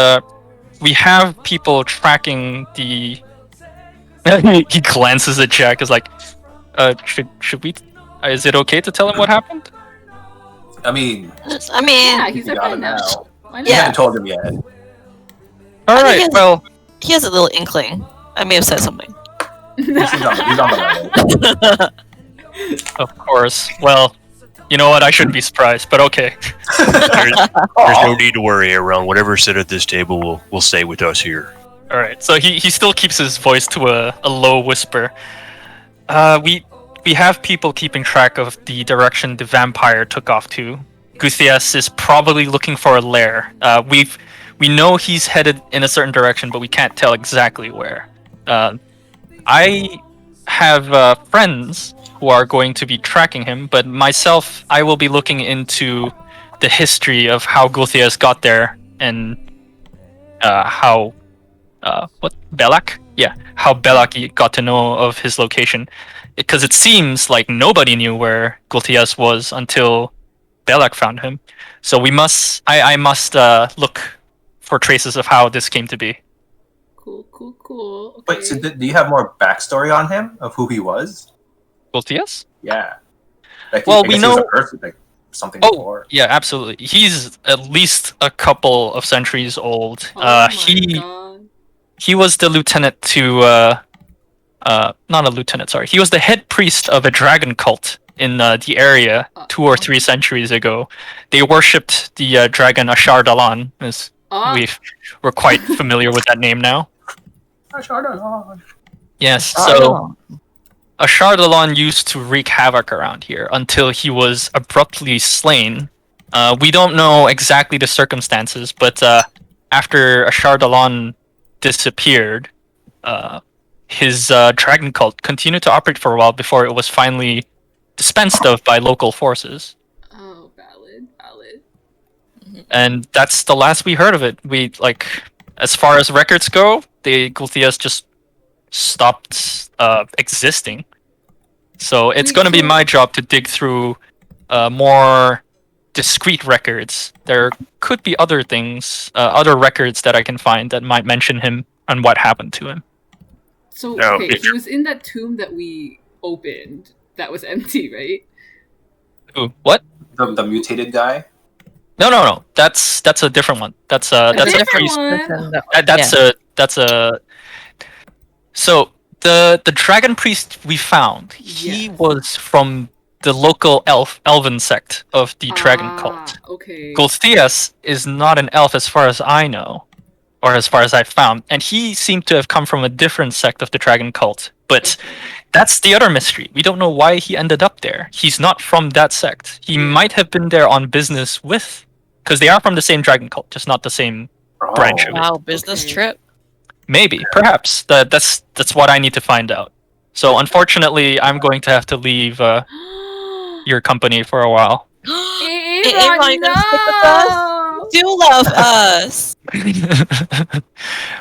we have people tracking the. He glances at Jack. Is like, should we? Is it okay to tell him what happened? I mean, Yeah, he's you our got it friend now. now. Why You not? Yeah. haven't told him yet. All I right. think Well, he has a little inkling. I may have said something. He's on the level. of course. Well, you know what? I shouldn't be surprised, but okay. There's no need to worry, Aaron. Whatever's said at this table will stay with us here. All right. So he still keeps his voice to a low whisper. We have people keeping track of the direction the vampire took off to. Guthias is probably looking for a lair. We know he's headed in a certain direction, but we can't tell exactly where. I have friends who are going to be tracking him, but myself, I will be looking into the history of how Guthias got there and how Belak? Yeah, how Belak got to know of his location. Because it seems like nobody knew where Gultias was until Belak found him. So I must look for traces of how this came to be. Cool. Okay. Wait, so do you have more backstory on him of who he was? Gultias? Yeah. Like, Well, I we guess he was know- a person, like something Oh, before. yeah, absolutely. He's at least a couple of centuries old. Oh my He God. he was the lieutenant to not a lieutenant, sorry. He was the head priest of a dragon cult in the area 2 or 3 centuries ago. They worshipped the dragon Ashar Dalan, as we're quite familiar with that name now. Yes, so Ashar Dalan used to wreak havoc around here until he was abruptly slain. We don't know exactly the circumstances, but after Ashar Dalan disappeared, his dragon cult continued to operate for a while before it was finally dispensed of by local forces. Oh, valid. And that's the last we heard of it. We, like, as far as records go, the Gulthias just stopped existing. So it's going to be my job to dig through more discrete records. There could be other things, other records that I can find that might mention him and what happened to him. So, No, okay, he was in that tomb that we opened that was empty, right? Ooh, what? The mutated guy. No. That's a different one. That's a different priest. one? That's a. So the dragon priest we found, he was from the local elven sect of the dragon cult. Okay. Golthias is not an elf as far as I know, or as far as I've found, and he seemed to have come from a different sect of the dragon cult. But that's the other mystery. We don't know why he ended up there. He's not from that sect. He might have been there on business with, because they are from the same dragon cult, just not the same branch of it. Wow, business trip. Maybe, perhaps. That's what I need to find out. So unfortunately, I'm going to have to leave your company for a while. Aaron, you gonna stick with us? You do love us.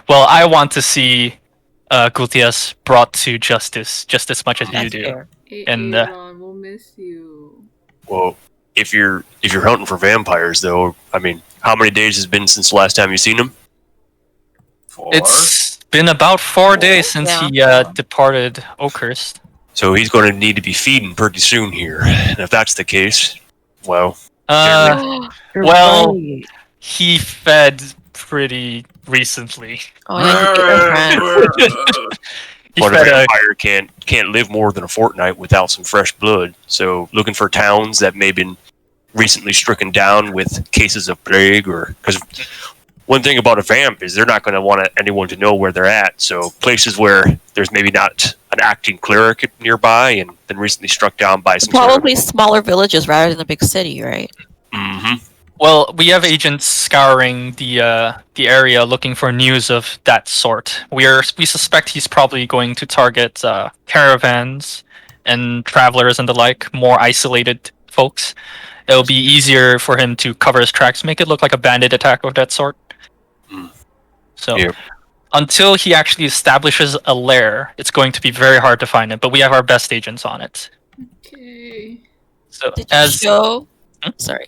Well, I want to see Gultias brought to justice just as much as you do. Fair. And Aaron, we'll miss you. Well, if you're hunting for vampires, though, I mean, how many days has it been since the last time you seen them? 4? it's been about 4 days since he departed Oakhurst. So he's going to need to be feeding pretty soon here. And if that's the case, well, well, he fed pretty recently. Oh, yeah, but a vampire can't live more than a fortnight without some fresh blood. So looking for towns that may have been recently stricken down with cases of plague, or because one thing about a vamp is they're not going to want anyone to know where they're at. So places where there's maybe not an acting cleric nearby and been recently struck down by some probably smaller villages rather than a big city, right? Mm-hmm. Well, we have agents scouring the area looking for news of that sort. We suspect he's probably going to target caravans and travelers and the like, more isolated folks. It'll be easier for him to cover his tracks, make it look like a bandit attack of that sort. So, until he actually establishes a lair, it's going to be very hard to find him. But we have our best agents on it. Okay. So, Did you show? Sorry.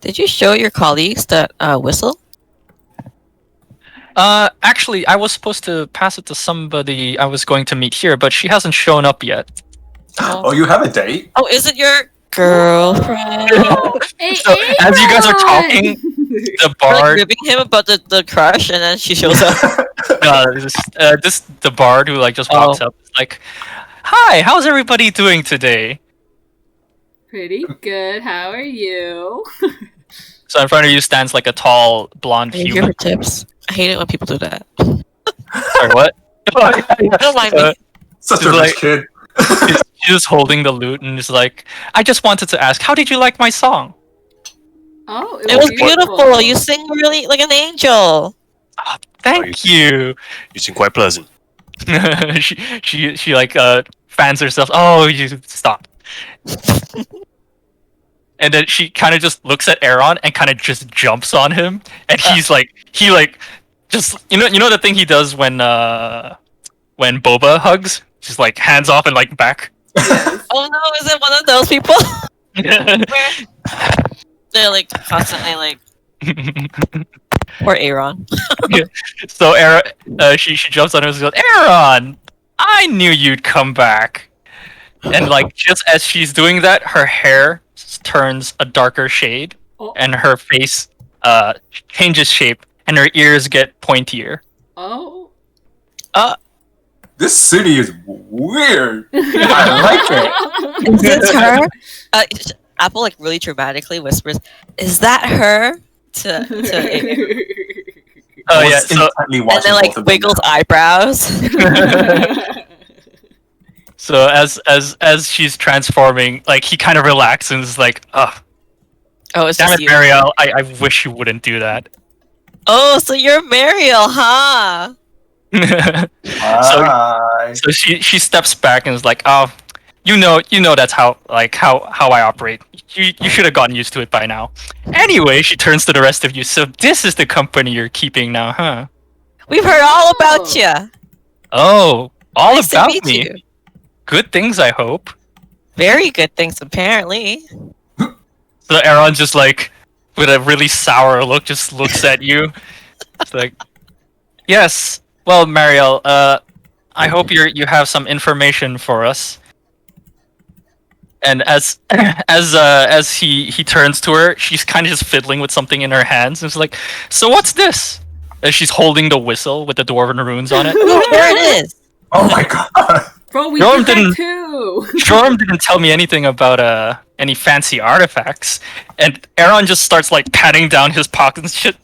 Did you show your colleagues that whistle? Actually, I was supposed to pass it to somebody I was going to meet here, but she hasn't shown up yet. Oh, you have a date? Oh, is it your girlfriend? So, as you guys are talking, the We're like bard, ribbing him about the crush, and then she shows up. the bard who like just walks up, like, "Hi, how's everybody doing today?" Pretty good. How are you? So in front of you stands like a tall blonde I hear human. her tips. I hate it when people do that. Sorry, what? Don't mind me. Such She's a like- rich kid. She's holding the lute and is like, "I just wanted to ask, how did you like my song?" Oh, It was beautiful. You sing really like an angel. Thank you. You seem quite pleasant. she like fans herself. Oh, you stop. And then she kind of just looks at Aaron and kind of just jumps on him, and he's like, just you know the thing he does when Boba hugs, just like hands off and like back. Oh no, is it one of those people? They're like constantly like poor Aaron. So Aaron, she jumps on him and goes, "Aaron, I knew you'd come back." And like just as she's doing that, her hair turns a darker shade, and her face changes shape, and her ears get pointier. Oh. This city is Weird. I like it. Is this her? Apple like really dramatically whispers, "Is that her?" To Amy. Oh I was yeah. So intently And watching then both like of them wiggles now. eyebrows. so as she's transforming, like he kind of relaxes and is like, "Oh, Oh, it's damn just it, you. Marielle! I wish you wouldn't do that." Oh, so you're Mariel, huh? Bye. So she steps back and is like, "Oh, you know that's how I operate. You should have gotten used to it by now." Anyway, she turns to the rest of you. So this is the company you're keeping now, huh? We've heard all about you. Oh, all Nice to about meet me. you. Good things, I hope. Very good things, apparently. So Aaron just like, with a really sour look, just looks at you. It's like, yes. Well, Mariel, I hope you have some information for us. And as he turns to her, she's kind of just fiddling with something in her hands. And it's like, so what's this? As she's holding the whistle with the dwarven runes on it. Oh, there it is. Oh my god. Bro, we Jorm did that didn't- too. Jorm didn't tell me anything about any fancy artifacts, and Aaron just starts like patting down his pockets and shit.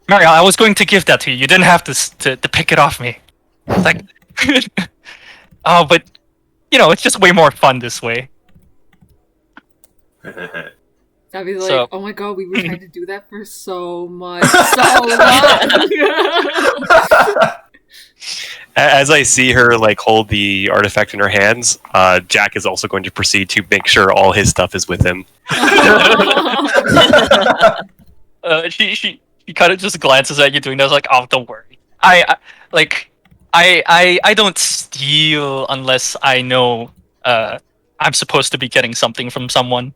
Mariel, I was going to give that to you. You didn't have to pick it off me. Like, oh, but you know, it's just way more fun this way. Sabi's like, So- oh my god, we were trying to do that for so much, so long. As I see her like hold the artifact in her hands, Jack is also going to proceed to make sure all his stuff is with him. She kind of just glances at you doing that. I was like, oh, don't worry. I don't steal unless I know I'm supposed to be getting something from someone,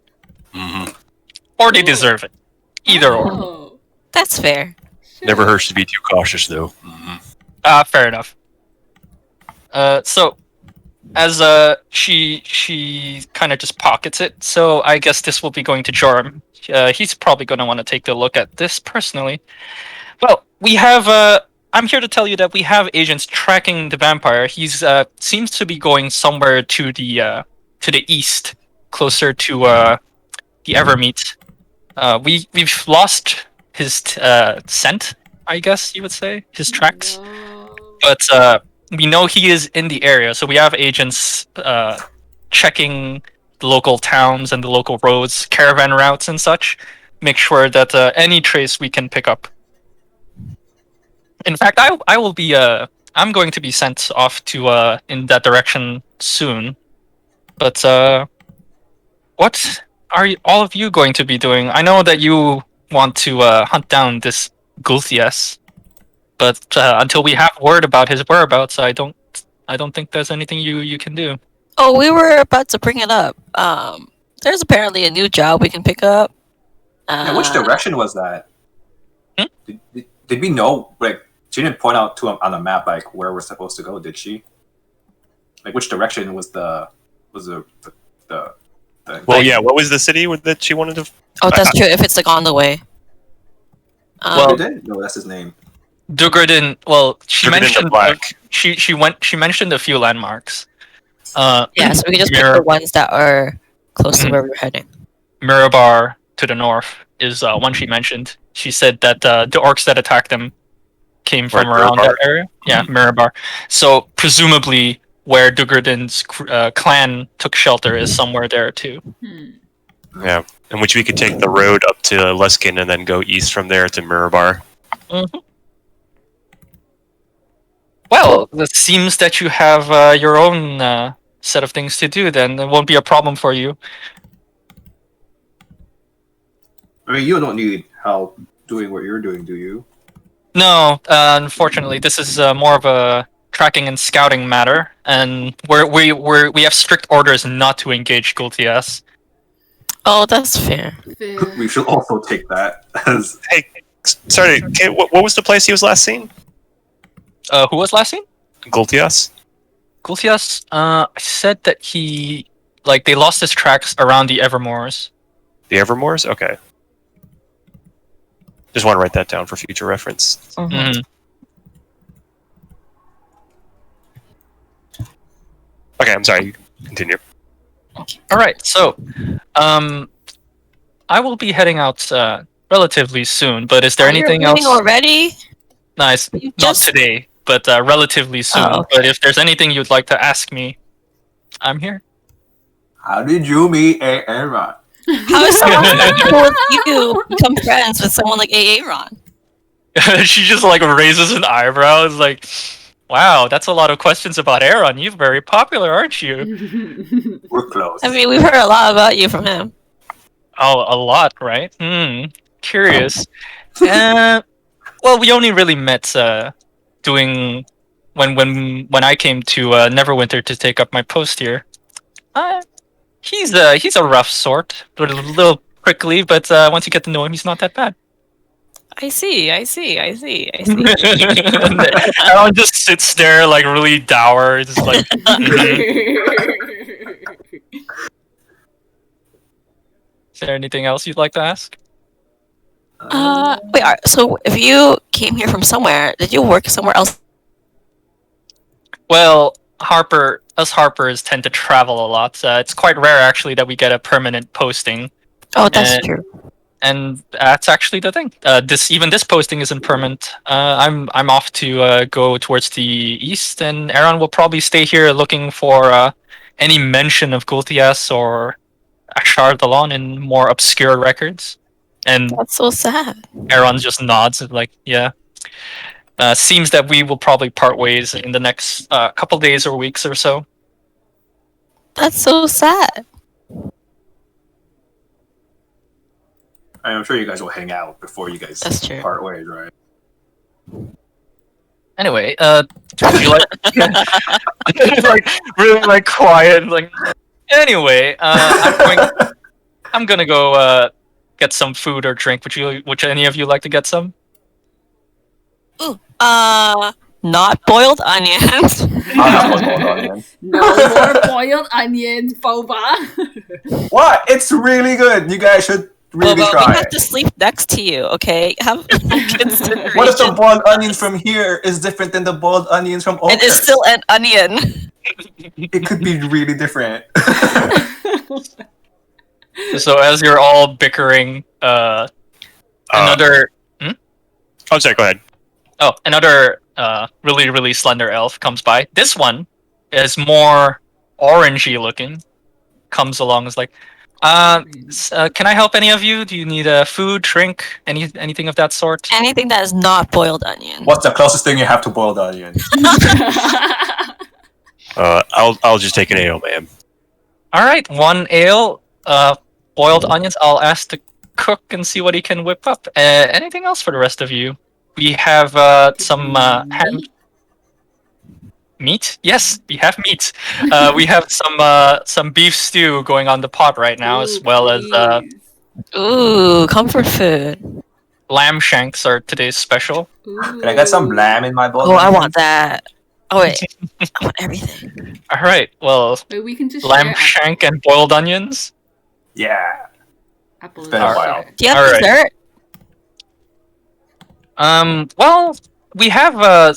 or they deserve it. Either or. Oh, That's fair. shit. Never hurts to be too cautious, though. Fair enough. So as she kind of just pockets it, so I guess this will be going to Jorm. He's probably going to want to take a look at this personally. Well, we have I'm here to tell you that we have agents tracking the vampire. He's seems to be going somewhere to the east, closer to the Evermeet. We've lost his scent, I guess you would say, his tracks. No. But we know he is in the area, so we have agents checking the local towns and the local roads, caravan routes and such. Make sure that any trace we can pick up. In fact, I will be I'm going to be sent off to in that direction soon. But what are all of you going to be doing? I know that you want to hunt down this Gulthias, but until we have word about his whereabouts, I don't think there's anything you can do. Oh, we were about to bring it up. There's apparently a new job we can pick up. Yeah, which direction was that? Hmm? Did we know? Like, she didn't point out to him on the map like where we're supposed to go, did she? Like, which direction was the Well, yeah. What was the city that she wanted to? Oh, that's true. If it's like on the way. Well- No, that's his name. Dugardin. Well, she Dugardin the mentioned Black. she mentioned a few landmarks. yeah, so we can just pick Mir- the ones that are close to where we're heading. Mirabar to the north is one she mentioned. She said that the orcs that attacked them came from Right, around Mirabar. that area. Yeah, Mirabar. So presumably where Dugardin's clan took shelter is somewhere there too. Yeah, in which we could take the road up to Luskin and then go east from there to Mirabar. Well, it seems that you have your own set of things to do. Then it won't be a problem for you. I mean, you don't need help doing what you're doing, do you? No, unfortunately, this is more of a tracking and scouting matter, and we have strict orders not to engage Gultias. Oh, that's fair. Fair. We should also take that as Hey, sorry. What was the place he was last seen? Who was last seen? Gultias? Gultias said that they lost his tracks around the Evermoors. The Evermoors? Okay. Just want to write that down for future reference. Mhm. Okay, I'm sorry. Continue. All right, so I will be heading out relatively soon. But is there anything else? Already? Nice, You not just- today, but relatively soon. Oh, okay. But if there's anything you'd like to ask me, I'm here. How did you meet Aaron? How is someone cool with you become friends with someone like Aaron? She just like raises an eyebrow. It's like, wow, that's a lot of questions about Aaron. You're very popular, aren't you? We're close. I mean, we've heard a lot about you from him. Oh, a lot, right? Curious. Well, we only really met doing when I came to Neverwinter to take up my post here. He's a rough sort, but a little prickly. But once you get to know him, he's not that bad. I see. Aaron just sits there like really dour, just like. Is there anything else you'd like to ask? Wait. So, if you came here from somewhere, did you work somewhere else? Well, us Harpers tend to travel a lot. It's quite rare, actually, that we get a permanent posting, Oh, that's true. and that's actually the thing. This posting isn't permanent. I'm off to go towards the east, and Aaron will probably stay here looking for any mention of Gultias or Ashar Dalon in more obscure records. And That's so sad. Aaron just nods, like, yeah. Seems that we will probably part ways in the next couple days or weeks or so. That's so sad. I'm sure you guys will hang out before you guys That's true. part ways, right? Anyway, would you like like really like quiet, like anyway, I'm gonna go get some food or drink. Would any of you like to get some? Ooh. Not boiled onions. No more boiled onions, Boba. What? It's really good. You guys should really Boba, try we have it. to sleep next to you, okay? Have consideration. What if the boiled onions from here is different than the boiled onions from It is Oakers? still an onion. It could be really different. So as you're all bickering, another I'm sorry. Go ahead. another really really slender elf comes by. This one is more orangey looking. Comes along, is like, can I help any of you? Do you need food, drink, anything of that sort? Anything that is not boiled onion. What's the closest thing you have to boiled onion? I'll just take an ale, ma'am. All right, one ale, boiled onions. I'll ask the cook and see what he can whip up. Anything else for the rest of you? We have some ham. Meat? Yes, we have meat. We have some beef stew going on the pot right now, as well as Ooh, comfort food. lamb shanks are today's special. Can I get some lamb in my boiled Oh, I onion? want that. Oh wait, I want everything. All right, well, Wait, we can just lamb share shank and boiled onions. Yeah. apple. been a while. Do you have Alright. dessert? Well, we have a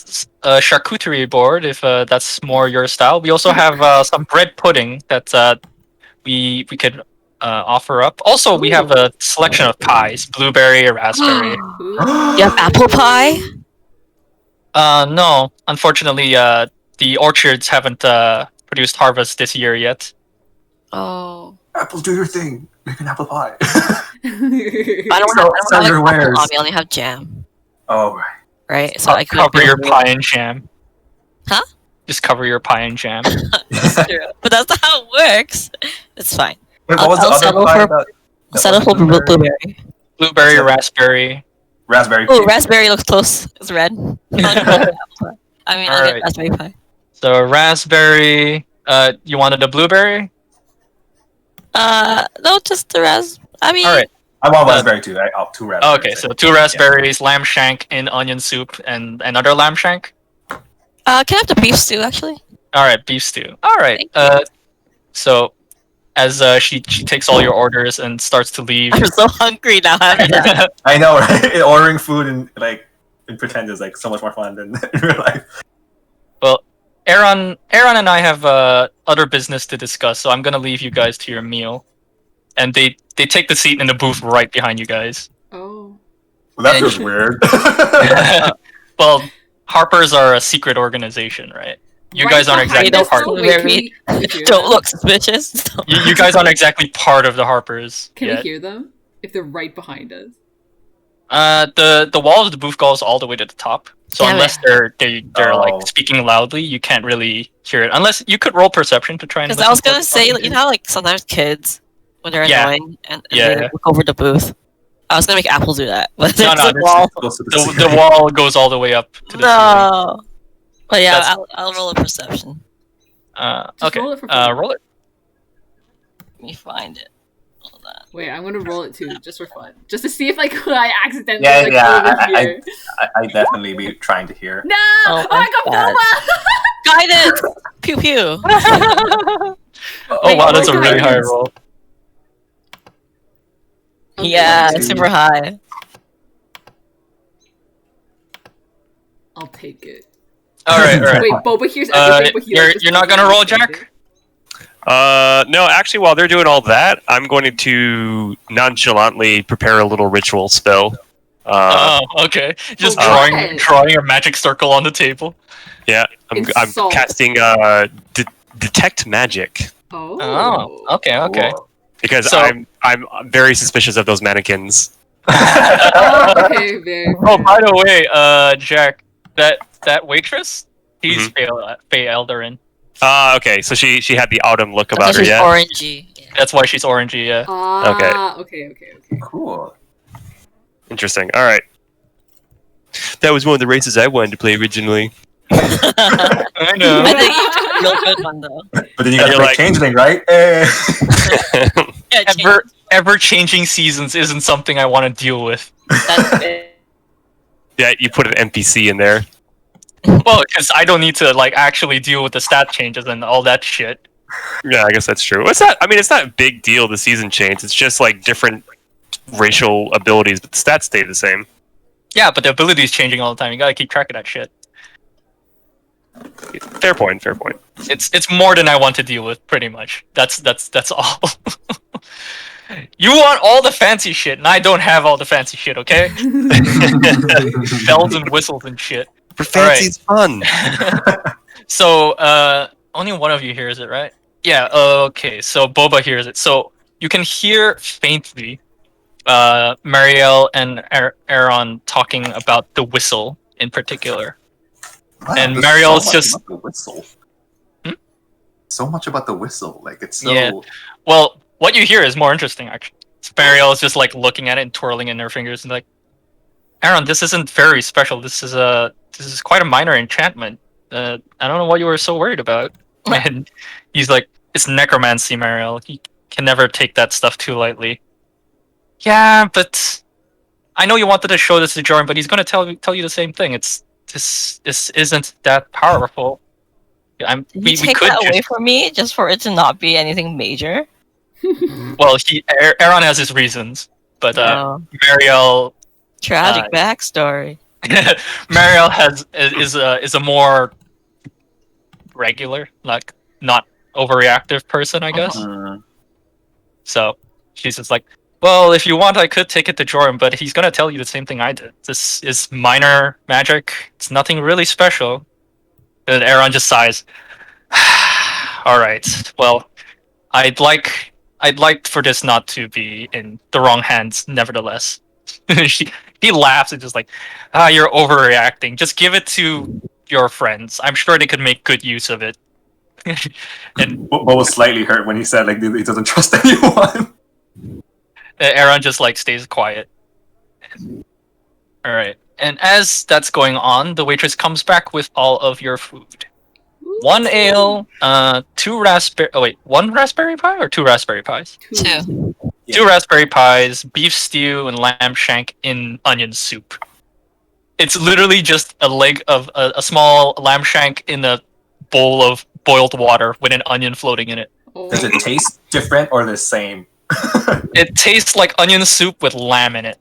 charcuterie board if that's more your style. We also have some bread pudding that we could offer up. Also, we have a selection of pies: blueberry, raspberry. You have apple pie? No, unfortunately, the orchards haven't produced harvest this year yet. Oh. Apple, do your thing. Make an apple pie. I don't So- have, so I don't your have apple wares. pie, I only have jam. Oh, right. Right? So I could Cover your pie in jam. Huh? Just cover your pie in jam. That's true. But that's not how it works. It's fine. Wait, I'll- what was the I'll other settle pie for- that Settle for wasn't blueberry. Blueberry, raspberry. Raspberry. Oh, raspberry looks close. It's red. I mean, I'll get Alright. raspberry pie. So raspberry. You wanted a blueberry? No, just the I mean, All right. I want raspberry too. Two raspberries. Okay, so 2 raspberries, lamb shank in onion soup, and another lamb shank. can I have the beef stew actually? All right, beef stew. All right. Thank So as she takes all your orders and starts to leave. I'm so hungry now. Having that. I know, right? Ordering food and in pretend is like so much more fun than in real life. Well, Aaron Aaron and I have other business to discuss, so I'm gonna leave you guys to your meal. And they take the seat in the booth right behind you guys. Oh. Well, that feels weird. Well, Harpers are a secret organization, right? You Right guys aren't behind exactly us, part. though? Wait, Wait, can we hear Don't them? look suspicious. You guys aren't exactly part of the Harpers Can yet. we hear them? If they're right behind us. The wall of the booth goes all the way to the top. So Damn unless they're Oh. like speaking loudly, you can't really hear it. Unless you could roll perception to try and. Because listen I was to what gonna they're say, talking you to. know, how, like sometimes kids, when they're Yeah. annoying and Yeah, they yeah. look over the booth. I was gonna make Apple do that, but No, there's no, a this- wall. Close to the the ceiling. wall goes all the way up to the ceiling. No. But yeah, That's- I'll roll a perception. Just Okay. roll it for fun. Roll it. Let me find it. Hold on. Wait, I'm gonna roll it too, just for fun. Just to see if like I accidentally Yeah, like yeah, overhear. I definitely be trying to hear. No! Oh, Oh, I got bad. Boba! Guidance! Pew pew! Oh wow, that's a really high guidance. roll. Okay, Yeah, two. super high. I'll take it. All right, all right. Wait, Boba hears everything, but he You're not gonna roll, Jack? No, actually, while they're doing all that, I'm going to nonchalantly prepare a little ritual spell. Oh, okay. Just Oh, drawing what? drawing a magic circle on the table. Yeah, I'm Insult. casting detect magic Oh. Oh, okay, okay. Cool. because So- I'm very suspicious of those mannequins. Oh, okay, very. Oh, by the way, Jack, that waitress, she's Mm-hmm. Faye Eldarin. Okay, so she had the autumn look about That's her, just yeah. orangey. Yeah. That's why she's orangey. Yeah. Okay. Cool. Interesting. All right. That was one of the races I wanted to play originally. I know. I think you took a real good one though. But then you got to you're play like- changeling, right? Eh. Yeah, change. Ever changing seasons isn't something I want to deal with. That's it. Yeah, you put an NPC in there. Well, because I don't need to like actually deal with the stat changes and all that shit. Yeah, I guess that's true. It's not. I mean, it's not a big deal. The season change. It's just like different racial abilities, but the stats stay the same. Yeah, but the ability is changing all the time. You gotta keep track of that shit. Fair point. Fair point. It's more than I want to deal with, pretty much. That's all. You want all the fancy shit, and I don't have all the fancy shit. Okay, bells and whistles and shit. For fancy's fun. So, only one of you hears it, right? Yeah. Okay. So Boba hears it. So you can hear faintly, Marielle and Aaron talking about the whistle in particular. Wow, And there's Marielle's much just- about the whistle. Hmm? So much about the whistle, like it's so. Yeah. Well, what you hear is more interesting, actually. Marielle is just like looking at it and twirling in her fingers and like, Aaron, this isn't very special. This is quite a minor enchantment. I don't know what you were so worried about. And he's like, it's necromancy, Marielle. You can never take that stuff too lightly. Yeah, but I know you wanted to show this to Jordan, but he's gonna tell you the same thing. This isn't that powerful. Did you take that away from me just for it to not be anything major? Well, Aaron has his reasons, but No. Marielle Tragic backstory. Marielle is a more regular, like not overreactive person, I guess. Mm. So she's just like, well, if you want, I could take it to Jordan, but he's gonna tell you the same thing I did. This is minor magic. It's nothing really special. And Aaron just sighs. All right. Well, I'd like for this not to be in the wrong hands. Nevertheless, he laughs and just like, you're overreacting. Just give it to your friends. I'm sure they could make good use of it. And Bo was slightly hurt when he said like he doesn't trust anyone. Aaron just like stays quiet. All right. And as that's going on, the waitress comes back with all of your food. One ale, one raspberry pie or two raspberry pies? Two. Yeah. Two raspberry pies, beef stew, and lamb shank in onion soup. It's literally just a leg of a small lamb shank in a bowl of boiled water with an onion floating in it. Oh. Does it taste different or the same? It tastes like onion soup with lamb in it.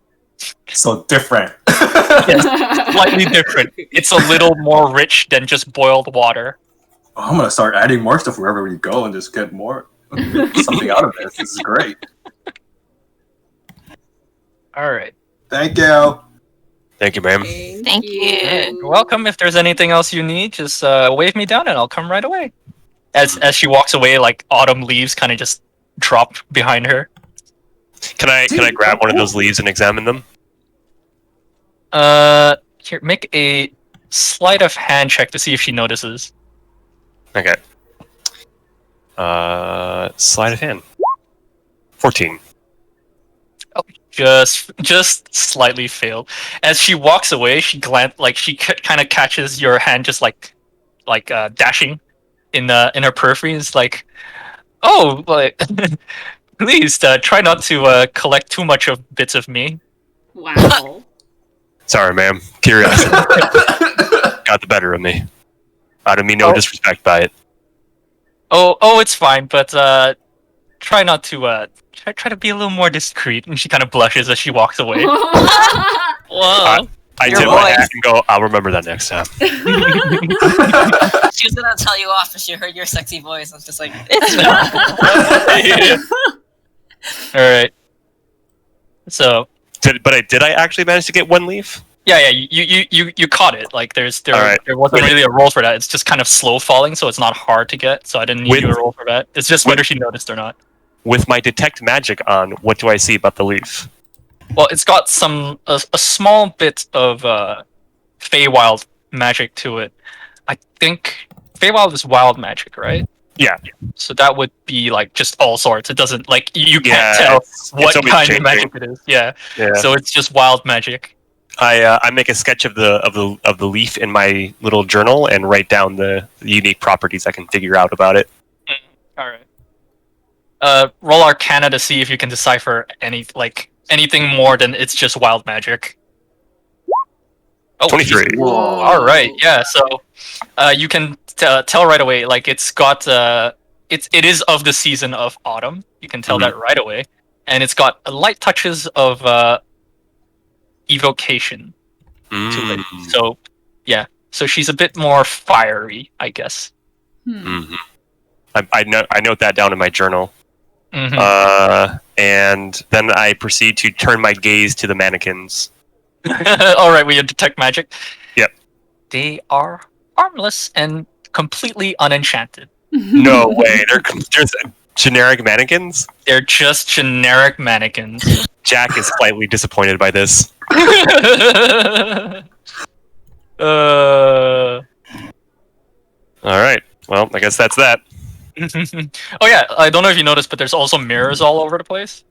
So different. Yes, slightly different. It's a little more rich than just boiled water. Oh, I'm gonna start adding more stuff wherever we go and just get more something out of this. This is great. All right. Thank you. Thank you, ma'am. Thank you. You're welcome. If there's anything else you need, just wave me down and I'll come right away. As she walks away, like autumn leaves kind of just drop behind her. Can I grab one of those leaves and examine them? Here, make a sleight of hand check to see if she notices. Okay. Sleight of hand. 14. Just slightly failed. As she walks away, she kind of catches your hand, just like dashing in her periphery. It's like, oh, but please try not to collect too much of bits of me. Wow. Sorry, ma'am. Curiosity got the better of me. I don't mean no disrespect by it. Oh, it's fine, but try not to try to be a little more discreet. And she kind of blushes as she walks away. Whoa. I Your tip my voice. hat and go, I'll remember that next time. She was gonna tell you off if she heard your sexy voice. I was just like, it's All right. So Did I actually manage to get one leaf? yeah, you caught it. Like there Alright. wasn't really a roll for that. It's just kind of slow falling, so it's not hard to get. So I didn't need you a roll for that. It's just whether she noticed or not. With my detect magic on, what do I see about the leaf? Well, it's got a small bit of Feywild magic to it. I think Feywild is wild magic, right? Yeah. So that would be like just all sorts. It doesn't like you can't Yeah, tell it's what always kind changing. of magic it is. Yeah. Yeah. So it's just wild magic. I make a sketch of the leaf in my little journal and write down the unique properties I can figure out about it. All right. Roll Arcana to see if you can decipher anything more than it's just wild magic. Oh, 23. Whoa. All right, yeah. So, you can tell right away. Like it's got it is of the season of autumn. You can tell that right away, and it's got light touches of evocation to it. So, yeah. So she's a bit more fiery, I guess. Mm-hmm. I note that down in my journal. Mhm. And then I proceed to turn my gaze to the mannequins. All right, we detect magic. Yep. They are harmless and completely unenchanted. No way. They're just generic mannequins? They're just generic mannequins. Jack is slightly disappointed by this. Alright. Well, I guess that's that. Oh yeah, I don't know if you noticed, but there's also mirrors all over the place.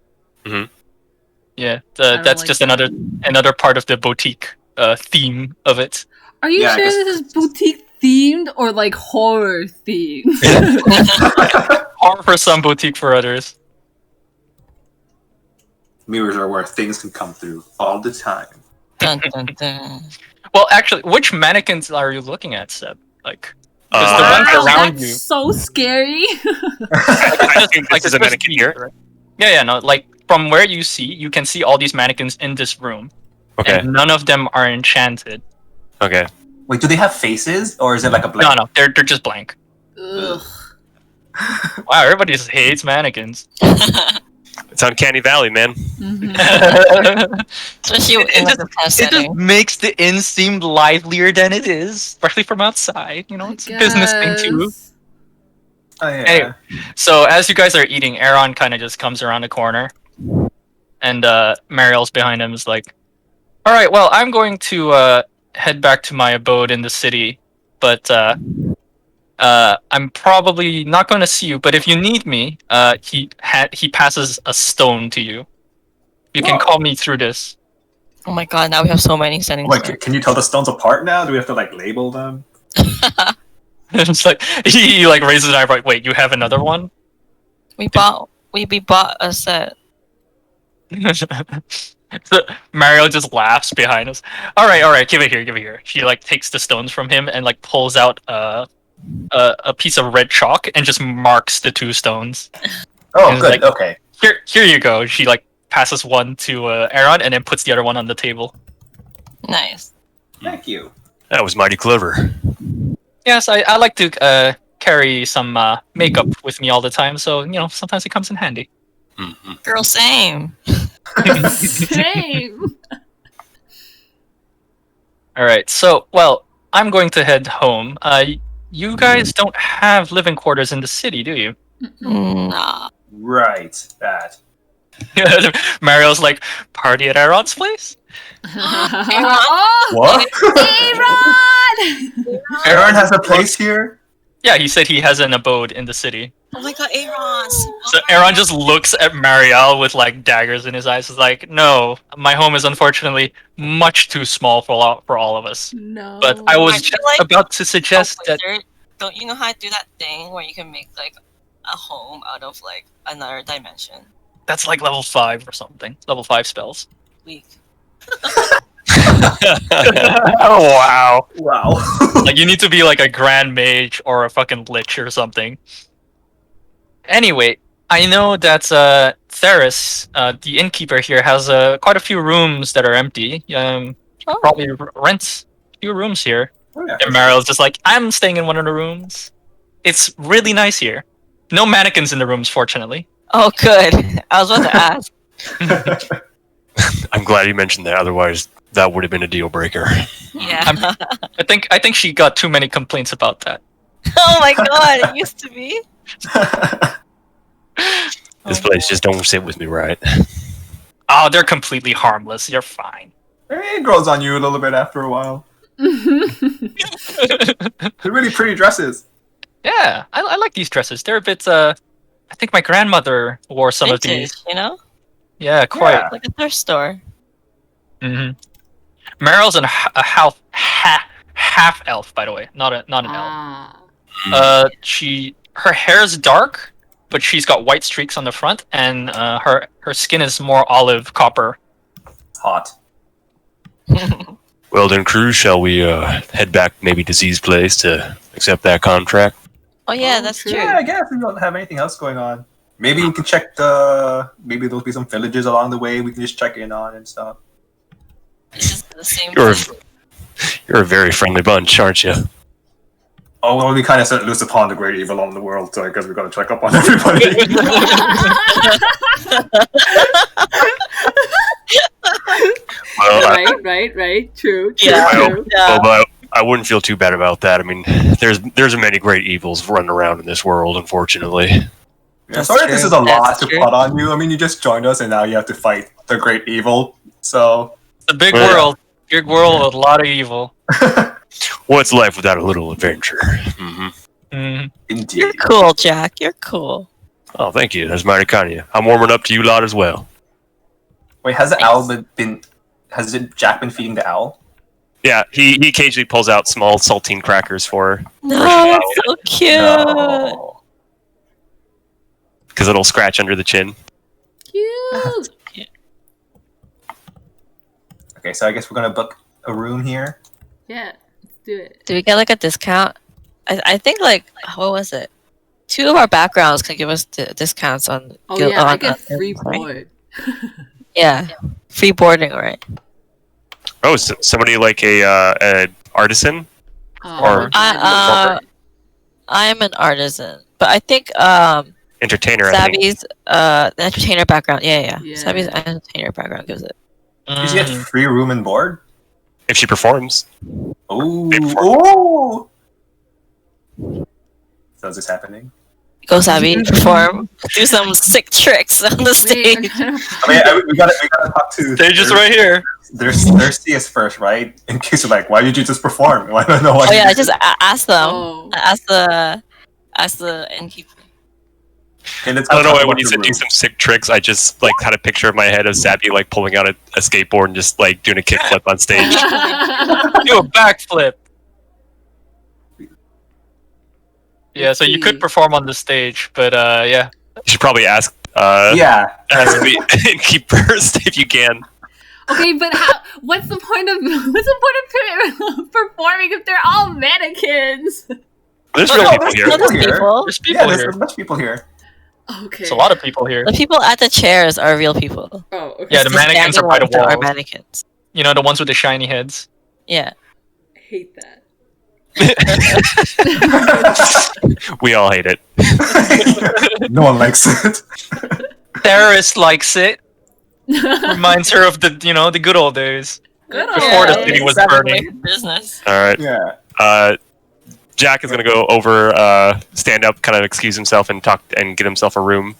Mhm. Yeah, don't that's like just that. another part of the boutique theme of it. Are you Yeah, I sure guess- this is boutique themed or like horror themed? Horror for some, boutique for others. Mirrors are where things can come through all the time. dun, dun, dun. Well, actually, which mannequins are you looking at, Seb? Like, because the Wow, ones around that's you. so scary. I think this is a especially mannequin these, here. right? Yeah, no, like from where you see, you can see all these mannequins in this room, Okay. and none of them are enchanted. Okay. Wait, do they have faces or is it like a blank? No, they're just blank. Ugh. Wow, everybody just hates mannequins. It's Uncanny Valley, man. Mhm. Especially in like, this kind of setting. makes the inn seem livelier than it is, especially from outside. You know, it's a business thing too. Guess. Oh, yeah. Anyway. So as you guys are eating, Aaron kind of just comes around the corner, and Mariel's behind him is like, "All right, well, I'm going to head back to my abode in the city, but I'm probably not going to see you. But if you need me, he passes a stone to you. You can Whoa. call me through this." Oh my god, now we have so many settings. Wait, can you tell the stones apart now? Do we have to like label them? It's like he like raises an eyebrow. Wait, you have another one? we bought a set. So Mario just laughs behind us. All right, give it here. She like takes the stones from him and like pulls out a piece of red chalk and just marks the two stones. Oh, And it's good. like- Okay. Here you go. She like passes one to Aaron and then puts the other one on the table. Nice. Thank you. That was mighty clever. Yes, I like to carry some makeup with me all the time, so sometimes it comes in handy. Mhm. Girl, same. Same. All right, so I'm going to head home. You guys don't have living quarters in the city, do you? Nah. Right, that. Mario's like, party at Aaron's place? Oh, What? Aaron! Aaron has a place here? Yeah, he said he has an abode in the city. Oh my god, Aaron's. So Aaron just looks at Marielle with like daggers in his eyes. He's like, "No, my home is unfortunately much too small for all of us." No. But I was Aren't you, just like, about to suggest that. Wizard, don't you know how to do that thing where you can make like a home out of like another dimension? That's like level 5 or something. Level 5 spells. Weak. Oh wow! Wow. Like you need to be like a grand mage or a fucking lich or something. Anyway, I know that Theris, the innkeeper here, has quite a few rooms that are empty. Probably rents a few rooms here. Oh, yeah. And Mario's just like, I'm staying in one of the rooms. It's really nice here. No mannequins in the rooms, fortunately. Oh, good. I was about to ask. I'm glad you mentioned that. Otherwise, that would have been a deal breaker. Yeah. I think she got too many complaints about that. Oh my god, it used to be. This place just don't sit with me right. Oh, they're completely harmless. You're fine. It grows on you a little bit after a while. They're really pretty dresses. Yeah, I like these dresses. They're a bit. I think my grandmother wore some of Vintage, these. you know? Yeah, quite. Yeah. Like a thrift store. Mm-hmm. Meryl's a half elf, by the way, not an elf. Ah. Her hair's dark, but she's got white streaks on the front, and her skin is more olive copper. Hot. Well then, crew, shall we head back maybe to Z's place to accept that contract? Oh yeah, Oh, that's true. true. Yeah, I guess we don't have anything else going on. Maybe we can check maybe there'll be some villages along the way we can just check in on and stuff. It's just the same You're thing. you're a very friendly bunch, aren't you? Oh, well, we kind of set loose upon the great evil on the world, so I guess we gotta check up on everybody. Well, Right. True. Yeah. True. Yeah. Boba, I wouldn't feel too bad about that. I mean, there's many great evils running around in this world, unfortunately. Yeah, That's sorry if this true. is a lot That's to true. put on you. I mean, you just joined us and now you have to fight the great evil, so... It's a big Yeah. world with a lot of evil. What's life without a little adventure? Hmm. Mm. Indeed. You're cool, Jack. You're cool. Oh, thank you. That's mighty kind of you. I'm warming up to you lot as well. Wait, has the owl been... Has Jack been feeding the owl? Yeah, he occasionally pulls out small saltine crackers for her No, that's so cute. No. because it'll scratch under the chin. Cute. Okay, so I guess we're gonna book a room here. Yeah. Let's do it. Do we get like a discount? I think like what was it? 2 of our backgrounds can give us discounts on. Oh guild- yeah, I on- get on- free right? board. Yeah, free boarding, right? Oh, so somebody like a artisan? Or- I am an artisan, but I think Entertainer, I think. Sabi's the entertainer background. Yeah. Yeah. Sabi's entertainer background gives it. You just get free room and board? If she performs. Ooh. Maybe Ooh. So is this happening? Go Sabi, perform, do some sick tricks on the Wait, stage. I mean, we gotta talk to... They're just right here. There's Thirsty first, right? In case you're like, why did you just perform? Why don't know why Oh you yeah, just- just ask them. Oh. Ask the innkeeper. Okay, let's I go don't know talk why when about you the said do room. some sick tricks, I just like had a picture in my head of Sabi like pulling out a skateboard and just like doing a kickflip on stage. Do a backflip. Yeah, so you could perform on the stage, but yeah. You should probably ask Yeah. ask the innkeepers if you can. Okay, but what's the point of performing if they're all mannequins? There's Oh, real no, people there's here. not- people. There's Yeah, people there's here. a bunch of people here. Okay. There's a lot of people here. The people at the chairs are real people. Oh, okay. Yeah, the The mannequins standing are by the ones are walls. mannequins. You know, the ones with the shiny heads. Yeah. I hate that. We all hate it. No one likes it. Theris likes it. Reminds her of the the good old days. Good Before the old city was Grabbing burning. away from business. All right. Yeah. Jack is gonna go over, stand up, kind of excuse himself, and talk and get himself a room.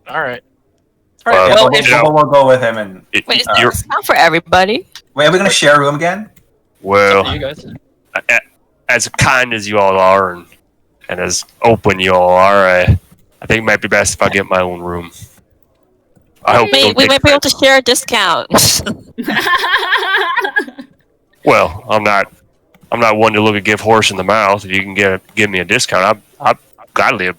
All right. Well, Boba, if- Boba will go with him and. Wait, is You're- this not for everybody? Wait, are we gonna share a room again? well, You guys. as kind as you all are, and as open you all are, I think it might be best if I get my own room. I hope you don't We take might be able offense. to share a discount. Well, I'm not one to look a gift horse in the mouth. If you can give me a discount, I'll gladly Yeah,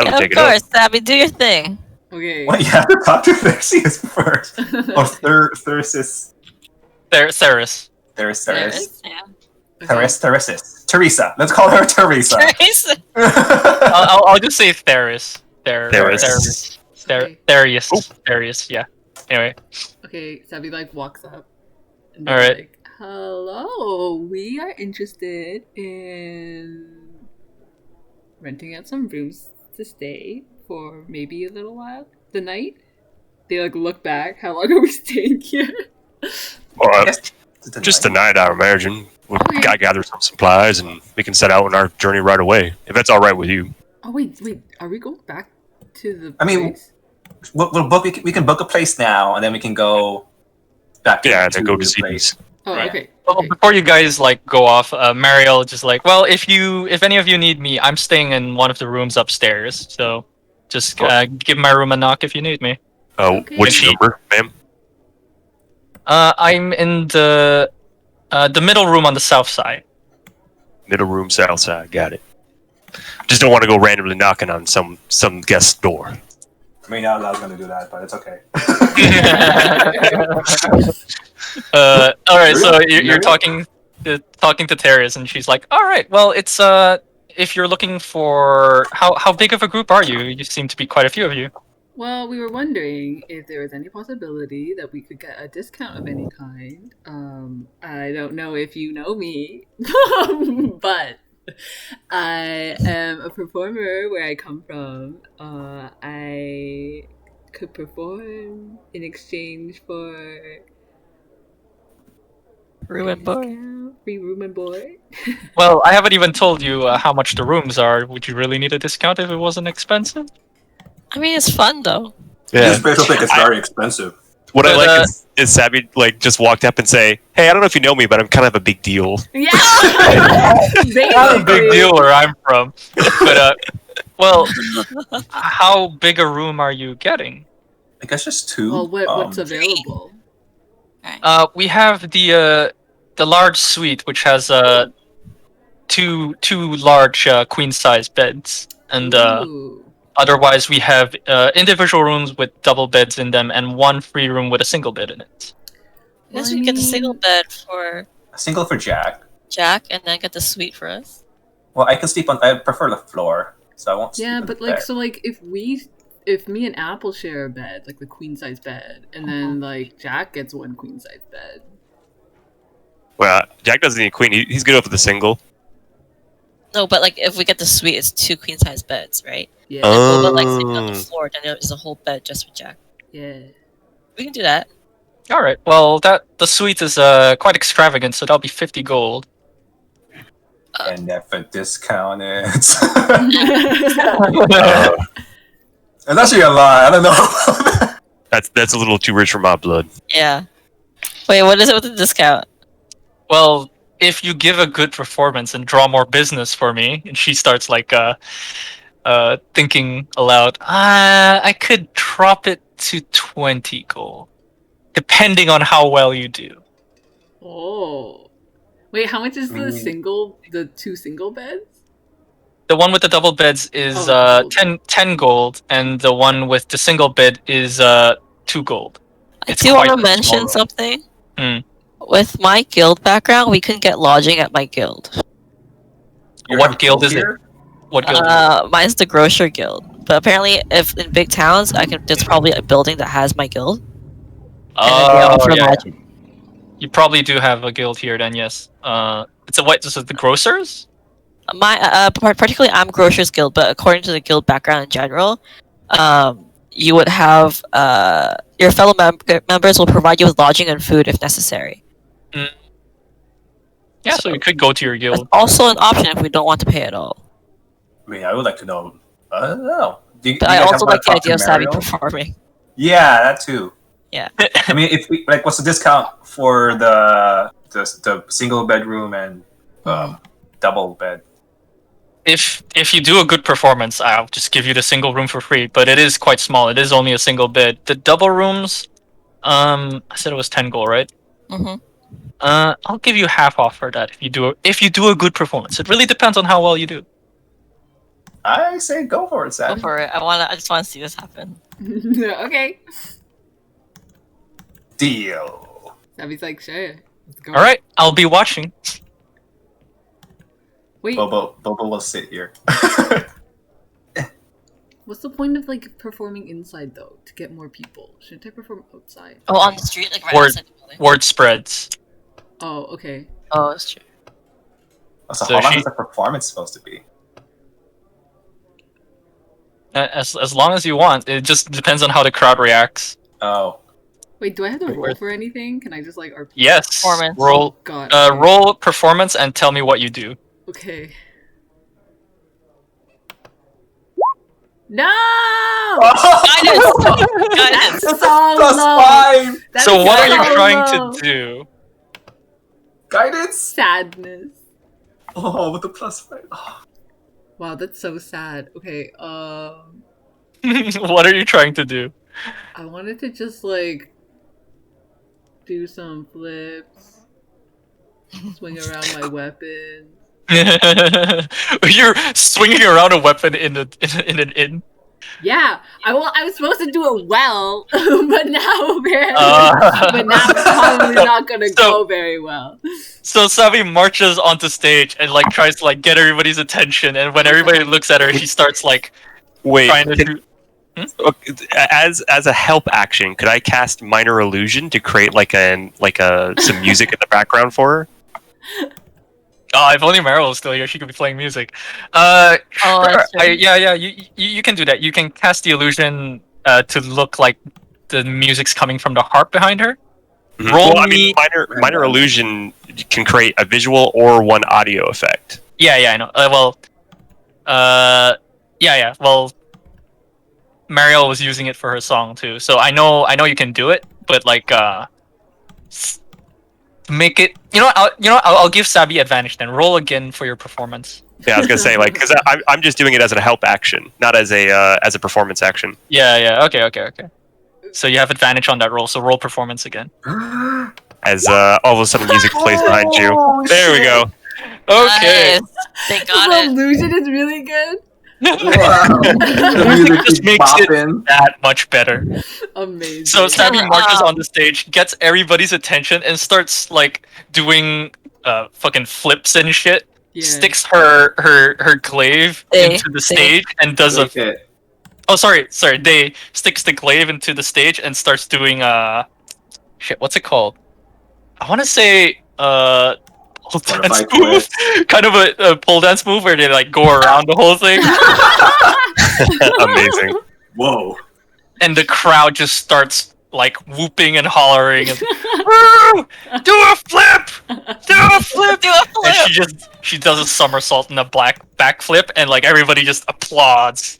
take of it up. course, Sabi, do your thing. Okay. Well, you have to talk to Theseus first. Or Theresis. Theris. Theris. Yeah. Theresis. Teresa. Let's call her Teresa. Teresa. I'll just say Theris. Theris. Okay. Therius. Oh. Therius. Yeah. Anyway. Okay, Sabi like walks up. And All they're right. Like, hello, we are interested in renting out some rooms to stay for maybe a little while. The night. They like look back. How long are we staying here? Well, Yes. just tonight, I imagine. We Okay. gotta gather some supplies, and we can set out on our journey right away. If that's all right with you. Oh wait. Are we going back to the? I mean, place? We'll book. We can book a place now, and then we can go back. Yeah, to to go the to see place. these. Oh, yeah. okay. Well, okay. before you guys like go off, Mariel just like, well, if any of you need me, I'm staying in one of the rooms upstairs. So just give my room a knock if you need me. Okay. Which number, ma'am? I'm in the middle room on the south side. Middle room, south side. Got it. Just don't want to go randomly knocking on some guest's door. I mean, I was going to do that, but it's okay. All right, so you're Really? talking to Terrius, and she's like, "All right, well, it's if you're looking for how big of a group are you? You seem to be quite a few of you." Well, we were wondering if there was any possibility that we could get a discount of any kind. I don't know if you know me, but I am a performer where I come from. I could perform in exchange for Room and board. free room and board. Well, I haven't even told you how much the rooms are. Would you really need a discount if it wasn't expensive? I mean, it's fun though. This place looks like it's very expensive. What I But, like is Sabi just walked up and say, "Hey, I don't know if you know me, but I'm kind of a big deal." Yeah, Not a big deal where I'm from, but well, how big a room are you getting? I guess just two. Well, what's available? We have the large suite, which has two large queen size beds, and Ooh. otherwise we have individual rooms with double beds in them, and one free room with a single bed in it. I guess we can get the single bed for A single for Jack. Jack, and then get the suite for us. Well, I can sleep on. I prefer the floor, so I won't. Sleep Yeah, on but the like, bed. so like, if me and Apple share a bed, like the queen size bed, and then like Jack gets one queen size bed. Well, Jack doesn't need a queen. He's good with the single. No, but like if we get the suite, it's 2 queen size beds, right? Yeah, Oh. But like sleeping on the floor, then there's a whole bed just for Jack. yeah. We can do that. All right. Well, the suite is quite extravagant, so that'll be 50 gold. And never discount it. Uh, It's actually a lie. I don't know. that's a little too rich for my blood. Yeah. Wait, what is it with the discount? Well, if you give a good performance and draw more business for me, and she starts like thinking aloud, I could drop it to 20 gold, depending on how well you do. Oh. Wait, how much is the 2 single beds? The one with the double beds is Oh, 10 gold, and the one with the single bed is 2 gold. I It's do want quite to a mention small room. something. Mm. With my guild background, we couldn't get lodging at my guild. What guild is it? What guild? Mine's the grocer guild. But apparently, if in big towns, there's probably a building that has my guild. And then they offer yeah. lodging. You probably do have a guild here then, yes. It's a what? This is the grocers. Particularly I'm Grocer's Guild, but according to the guild background in general, you would have your fellow members will provide you with lodging and food if necessary. Yeah, so you could go to your That's guild. also an option if we don't want to pay at all. I mean, I would like to know. I don't know. Do But you I guys also wanna like the talk idea to of Sabi Mariel? performing. Yeah, that too. Yeah. I mean, if we, like, what's the discount for the single bedroom and double bed? If you do a good performance, I'll just give you the single room for free. But it is quite small. It is only a single bed. The double rooms, I said it was 10 gold, right? Mm-hmm. I'll give you half off for that if you do a good performance. It really depends on how well you do. I say go for it, Go Sam. for it. I just want to see this happen. Okay. Deal. Sabi's like, sure. Let's go. All right, I'll be watching. Wait, Boba will sit here. what's the point of like performing inside though? To get more people? Shouldn't I perform outside? Oh, on the street, like right Word. outside the building. Word spreads. Oh, okay. Oh, that's true. So So how long she- is the performance supposed to be? As long as you want. It just depends on how the crowd reacts. Oh, Wait, do I have to roll Word. for anything? Can I just like RP? Yes. Performance. Roll. God. Okay. Roll performance and tell me what you do. Okay. No! Guidance! Guidance! So plus low. 5 That's So what are you so trying low. to do? guidance. Sadness. Oh, with the plus 5. Oh. Wow, that's so sad. Okay, What are you trying to do? I wanted to just like do some flips, swing around my weapon. You're swinging around a weapon in an inn. Yeah, I was supposed to do it well, but now apparently, Uh, but now it's probably not gonna so- go very well. So Sabi marches onto stage and like tries to like get everybody's attention, and when everybody looks at her, she starts like Wait, trying to do. okay, as a help action, could I cast minor illusion to create like some music in the background for her? Oh, if only Meryl was still here, she could be playing music. Oh, Sure. that's true. Yeah. You can do that. You can cast the illusion to look like the music's coming from the harp behind her. Mhm. Roll Well, I me- mean, minor illusion can create a visual or one audio effect. Yeah, I know. Yeah. Well, Mariel was using it for her song too, so I know you can do it. But like, make it. I'll give Sabi advantage then. Roll again for your performance. Yeah, I was gonna say like because I'm just doing it as a help action, not as a performance action. Yeah. Okay. So you have advantage on that roll. So roll performance again. As all of a sudden music plays behind you. Oh, There we go. Okay. Nice. They got The it. illusion is really good. Wow. The music just makes it bopping. that much better. Amazing. So Sabi Wow. marches on the stage, gets everybody's attention, and starts like doing fucking flips and shit. Yeah. Sticks her glaive into the stage and does a. Okay. Oh, sorry. They sticks the glaive into the stage and starts doing shit. What's it called? I want to say pole dance Butterfly move, kind of a pole dance move where they like go around the whole thing, Amazing. Whoa. and the crowd just starts like whooping and hollering. And, "Woo! Do a flip! Do a flip! Do a And flip. she does a somersault and a backflip, and like everybody just applauds.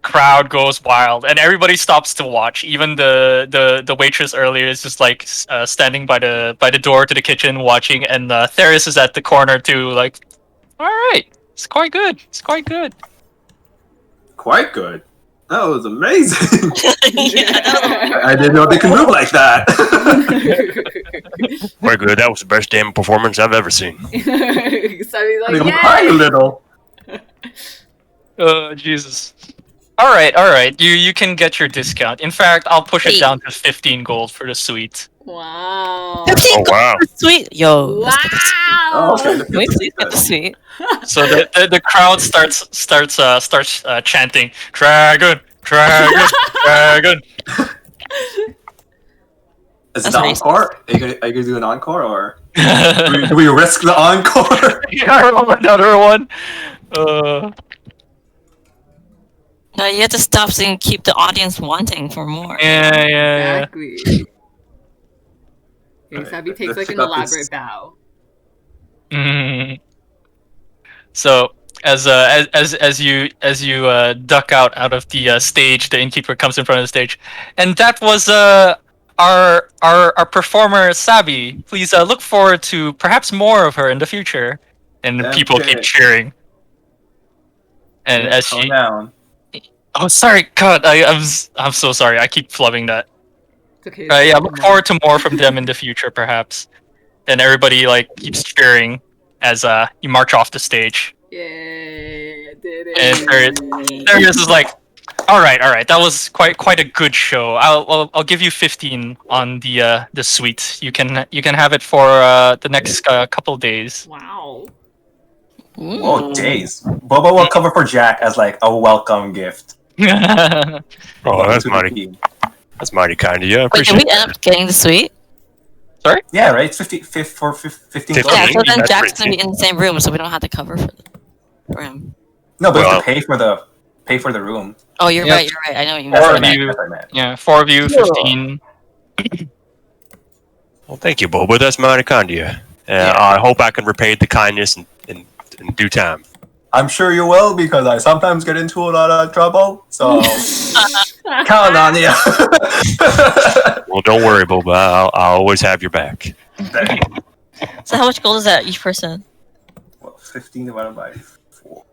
Crowd goes wild, and everybody stops to watch. Even the waitress earlier is just like standing by the door to the kitchen watching, and Theris is at the corner too. Like, all right, it's quite good. It's quite good. Quite good. That was amazing. Yeah, that I didn't know they could move like that. Quite good. That was the best damn performance I've ever seen. Sabi's I like, think I'm crying a yay! little. Oh Jesus. All right. You can get your discount. In fact, I'll push it Hey. down to 15 gold for the suite. Wow. was Oh wow. sweet. Yo. let's get the suite. Oh, okay. Can we please get the suite? So the crowd starts chanting dragon, dragon, dragon. Is it That's the racist. encore? Are you gonna do an encore or? Do we risk the encore? Yeah, roll another one. No, you have to stop so you can keep the audience wanting for more. Yeah. Exactly. Okay, Sabi takes like an elaborate bow. Mm. So as you duck out of the stage, the innkeeper comes in front of the stage, and that was our performer Sabi. Please look forward to perhaps more of her in the future. And Yeah, people keep okay. cheering. And as calm she, down. oh sorry, God, I'm so sorry. I keep flubbing that. It's okay. Yeah, look forward to more from them in the future, perhaps. And everybody keeps cheering as you march off the stage. Yay! I did it. And Darius is like, all right, that was quite a good show. I'll give you 15 on the suite. You can have it for the next couple days. Wow. Oh, days. Boba will cover for Jack as like a welcome gift. Oh, that's To the mighty. team. That's mighty kind of you. I Wait, did appreciate we end up getting the suite? Yeah, right. It's 15 for 15 15. gold. Yeah, so then That's Jack's pretty gonna be in the same room, so we don't have to cover for him. No, but you Well- have to pay for the room. Oh, you're Yep. right. You're right. I know what you That's Or what I mean. meant. you- That's what I meant. Yeah, 4 of you, 15. Well, thank you, Boba. That's mighty kind of you. I hope I can repay the kindness in due time. I'm sure you will because I sometimes get into a lot of trouble. So count on you. Well, don't worry, Boba. I'll always have your back. So how much gold is that each person? Well, 15 divided by 4.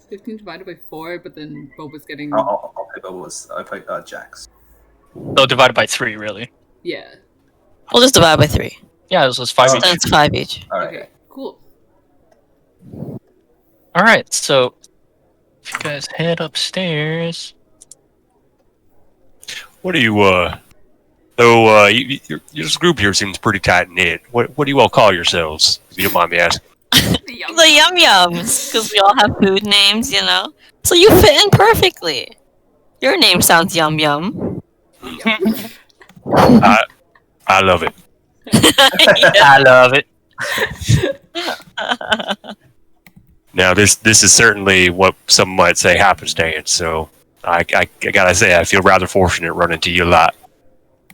15 divided by 4, but then Boba's getting. I'll pay Boba's. I'll pay Jack's. So divided by 3, really. Yeah. We'll just divide by 3. Yeah, this was 5 Oh. each. Then it's 5 each. All right. Okay. Cool. All right, so if you guys head upstairs. What do you, your group here seems pretty tight knit. What do you all call yourselves? If you don't mind me asking. The YumYums, because we all have food names, you know. So you fit in perfectly. Your name sounds Yum Yum. I love it. I love it. Now, this is certainly what some might say happenstance. So I gotta say, I feel rather fortunate running into you a lot.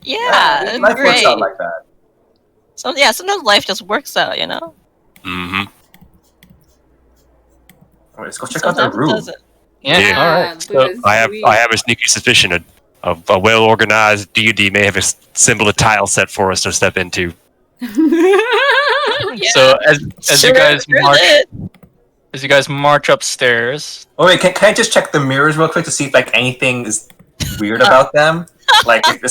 Yeah, Life works great. out like that. So yeah, sometimes life just works out, you know. Mm-hmm. All right, let's go check out the Sometimes it room. doesn't. Yeah. All right. So, Luna's I sweet. have a sneaky suspicion of a well-organized D&D may have a similar tile set for us to step into. Yeah. so as you guys sure march did. as you guys march upstairs. Oh wait, can I just check the mirrors real quick to see if like anything is weird about them? Like if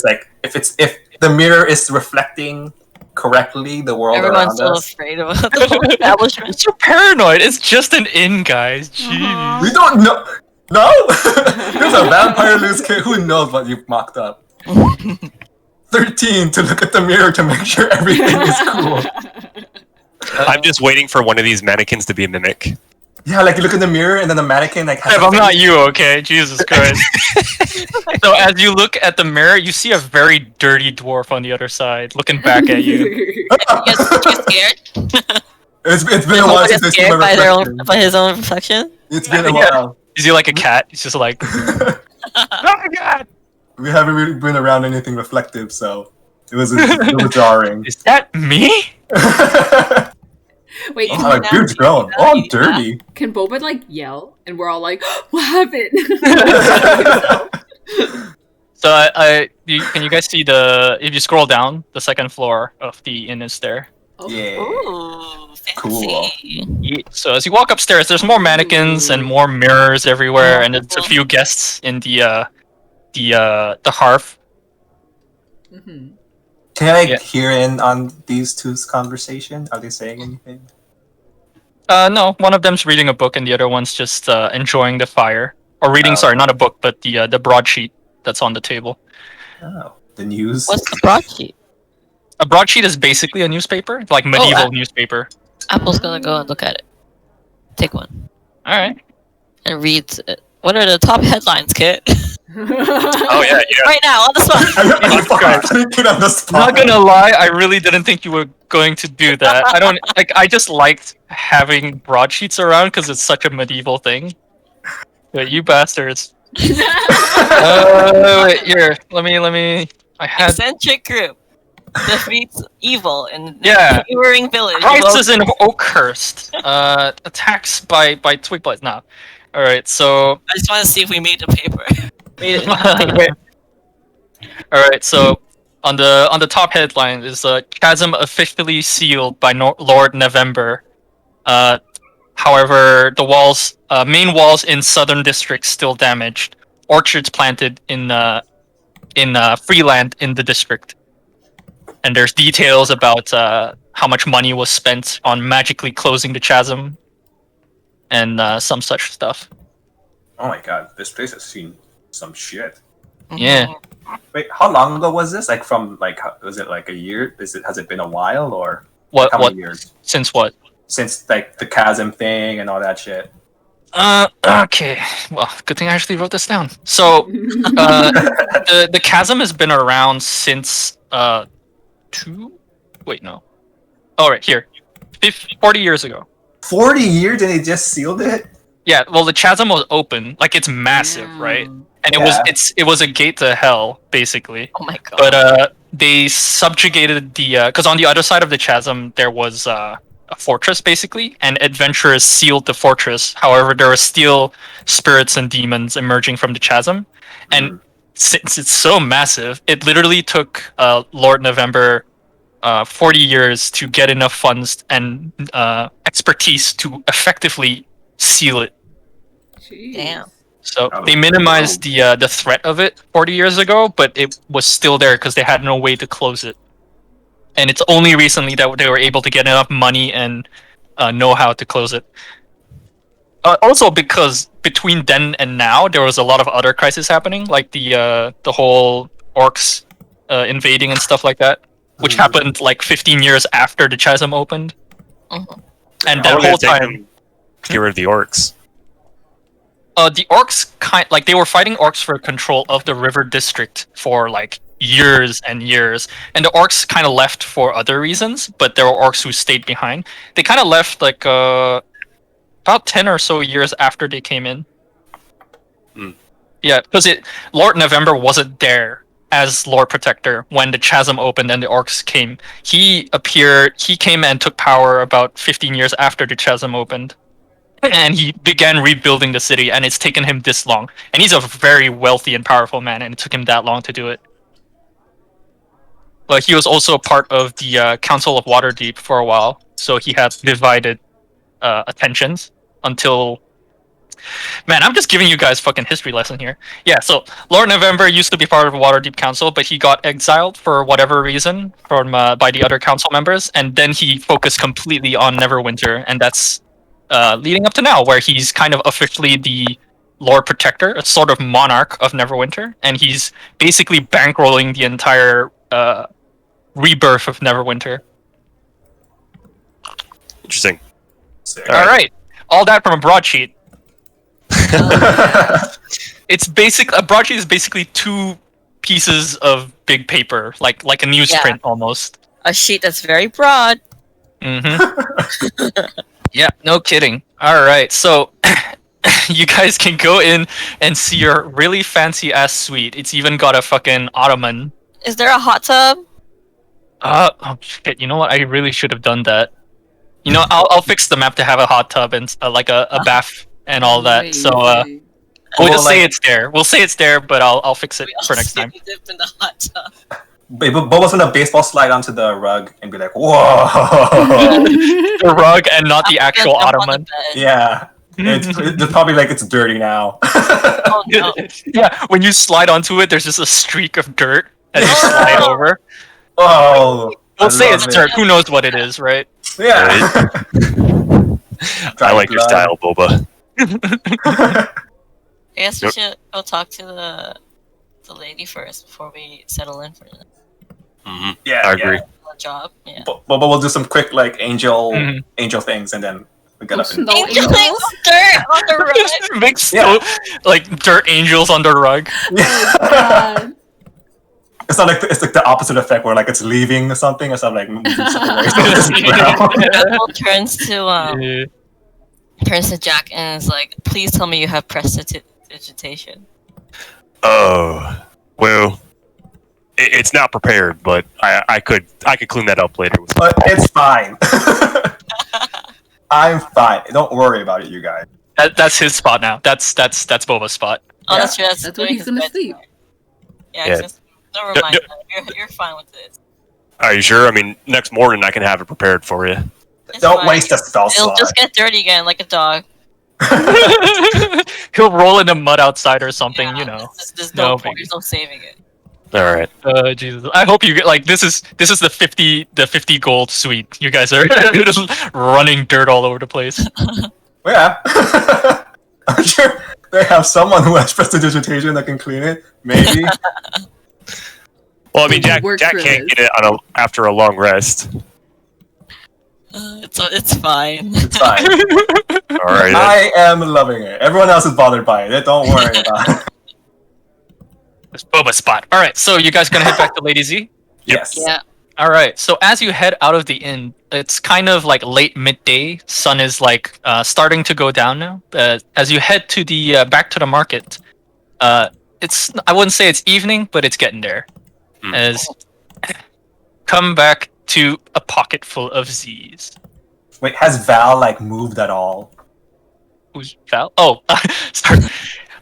the mirror is reflecting correctly the world Everyone's so around us. afraid of the whole establishment. It's so paranoid. It's just an inn, guys. Jeez. Uh-huh. We don't know. No, there's a vampire loose kid. Who knows what you've mocked up? 13 to look at the mirror to make sure everything is cool. I'm just waiting for one of these mannequins to be a mimic. Yeah, like you look in the mirror and then the mannequin like has If a I'm not face. you, okay? Jesus Christ. So as you look at the mirror, you see a very dirty dwarf on the other side, looking back at you. You scared? It's been a Someone while gets since I seen scared my by reflection. by his own reflection. It's been a Yeah. while. Is he like a cat? He's just like, oh my god! We haven't really been around anything reflective, so it was a little jarring. Is that me? Wait, Oh, You my know, beard's you grown. know, Oh, I'm you know. dirty. can Boba like yell and we're all like, what happened? So can you guys see if you scroll down, the second floor of the inn is there. Yeah. Ooh, fancy. Cool. So as you walk upstairs, there's more mannequins and more mirrors everywhere, and there's a few guests in the hearth. Mhm. Can I Yeah. hear in on these two's conversation? Are they saying anything? No, one of them's reading a book, and the other one's just enjoying the fire, or reading. Oh. Sorry, not a book, but the broadsheet that's on the table. Oh, the news. What's the broadsheet? A broadsheet is basically a newspaper, like medieval newspaper. Apple's gonna go and look at it. Take one All right. and read it. What are the top headlines, Kit? Oh yeah, yeah. Right now, on the spot. You fucking put on the spot. Not gonna lie, I really didn't think you were going to do that. I don't like. I just liked having broadsheets around because it's such a medieval thing. But you bastards. Wait, here. Let me. I had. Eccentric group defeats evil in Yeah. neighboring village. Christ is in Oakhurst. Attacks by twig blades. Nah. All right. So. I just want to see if we made the paper. Made it. Wait. All right. So. On the top headline is chasm officially sealed by Lord November. However, the walls, main walls in southern districts still damaged. Orchards planted in free land in the district, and there's details about how much money was spent on magically closing the chasm, and some such stuff. Oh my god, this place has seen some shit. Yeah. Wait, how long ago was this? Like from was it like a year? Has it been a while or What? how What? many years? Since what? Since like the chasm thing and all that shit. Okay. Well, good thing I actually wrote this down. So, the chasm has been around since two. Wait, no. Oh, right here, 40 years ago. 40 years and they just sealed it? Yeah. Well, the chasm was open, like it's massive, right? And it was a gate to hell, basically. Oh my god. But they subjugated the because on the other side of the chasm there was a fortress basically, and adventurers sealed the fortress. However, there were still spirits and demons emerging from the chasm, and since it's so massive, it literally took Lord November 40 years to get enough funds and expertise to effectively seal it. Jeez. Damn. So they minimized the threat of it 40 years ago, but it was still there because they had no way to close it. And it's only recently that they were able to get enough money and know-how to close it. Also, because between then and now, there was a lot of other crises happening, like the whole orcs invading and stuff like that, which happened like 15 years after the chasm opened. Mhm. And How that long did whole it take time, them to get rid of the orcs? the orcs they were fighting orcs for control of the river district for like years and years, and the orcs kind of left for other reasons, but there were orcs who stayed behind. They kind of left like about 10 or so years after they came in. Yeah, because Lord November wasn't there as Lord Protector when the chasm opened and the orcs came. He came and took power about 15 years after the chasm opened. And he began rebuilding the city, and it's taken him this long. And he's a very wealthy and powerful man, and it took him that long to do it. But he was also part of the Council of Waterdeep for a while, so he had divided attentions until... Man, I'm just giving you guys fucking history lesson here. Yeah, so Lord November used to be part of Waterdeep Council, but he got exiled for whatever reason from by the other council members, and then he focused completely on Neverwinter, and that's leading up to now, where he's kind of officially the Lord Protector, a sort of monarch of Neverwinter, and he's basically bankrolling the entire rebirth of Neverwinter. Interesting. All right, all that from a broadsheet. It's a broadsheet is basically two pieces of big paper, like a newsprint almost. A sheet that's very broad. Mm-hmm. Yeah, no kidding. All right, so you guys can go in and see your really fancy ass suite. It's even got a fucking ottoman. Is there a hot tub? Oh shit! You know what? I really should have done that. You know, I'll fix the map to have a hot tub and like a bath and all that. So we'll just say it's there. We'll say it's there, but I'll fix it for next time. Dip in the hot tub. Boba's gonna baseball slide onto the rug and be like, "Whoa!" The rug and not the actual Jump on the ottoman. bed. Yeah, it's probably like it's dirty now. Oh no. Yeah, when you slide onto it, there's just a streak of dirt as you slide over. Oh, We'll say it's dirt. Who knows what it is, right? Yeah. I like your style, Boba. I guess we should go talk to the lady first before we settle in for the Yeah, I agree. job. Yeah. But we'll do some quick like angel things and then We get up and Snow Angels angels? of dirt on the rug. Big like dirt angels on the rug. Oh god. It's not like it's like the opposite effect where like it's leaving or something or something like moving something away from the ground. Apple Yeah. turns to Jack and is like, "Please tell me you have prestidigitation." Oh, well, it's not prepared, but I could clean that up later. But it's fine. I'm fine. Don't worry about it, you guys. That's his spot now. That's Boba's spot. Oh, Yeah. that's true. That's where he's gonna sleep. Yeah, Yeah. never D- mind. d- You're fine with this. Are you sure? I mean, next morning I can have it prepared for you. It's Don't fine. waste a spell It'll slot. just get dirty again, like a dog. He'll roll in the mud outside or something, Yeah, you know. There's No no biggie. point. There's no saving it. All right. Jesus. I hope you get like this is the 50 gold suite. You guys are just running dirt all over the place. Yeah. I'm sure they have someone who has prestidigitation that can clean it. Maybe. Well, I mean, Jack Work can't for get this. it after a long rest. It's fine. It's fine. All right. I am loving it. Everyone else is bothered by it. Don't worry about it. It's Boba's spot. All right, so you guys gonna head back to Lady Z? Yes. Yeah. All right. So as you head out of the inn, it's kind of like late midday. Sun is like starting to go down now. As you head to the back to the market, it's I wouldn't say it's evening, but it's getting there. Hmm. As come back to a pocket full of Z's. Wait, has Val like moved at all? Who's Val? Oh, sorry.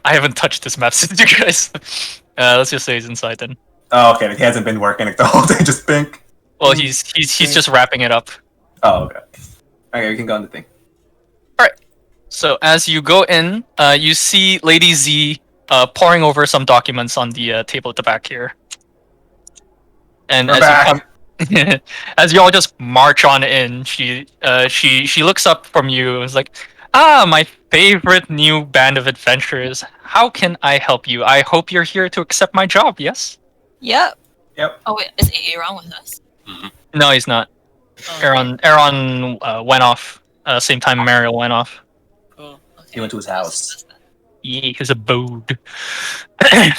I haven't touched this map since you guys. Let's just say he's inside then. Oh, okay. He hasn't been working like the whole day. Just pink. Well, he's just wrapping it up. Oh, okay. Okay, we can go on the thing. So as you go in, you see Lady Z pouring over some documents on the table at the back here. And We're as back. you come, as you all just march on in, she looks up from you and is like, "Ah, my favorite new band of adventurers. How can I help you? I hope you're here to accept my job. Yes? Yep. Yep. Oh wait, is Aaron with us? No, he's not. Oh, Aaron went off. Same time Mariel went off. cool. Okay. He went to his house. Yeah, his abode.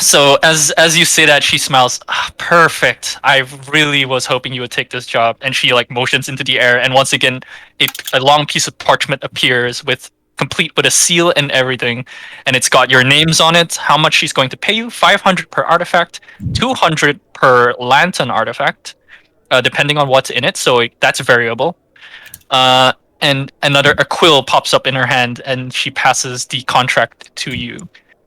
So as you say that, she smiles. "Ah, perfect. I really was hoping you would take this job." And she like motions into the air, and once again, a long piece of parchment appears complete with a seal and everything, and it's got your names on it. How much she's going to pay you? 500 per artifact, 200 per lantern artifact, depending on what's in it. So that's variable. And a quill pops up in her hand, and she passes the contract to you.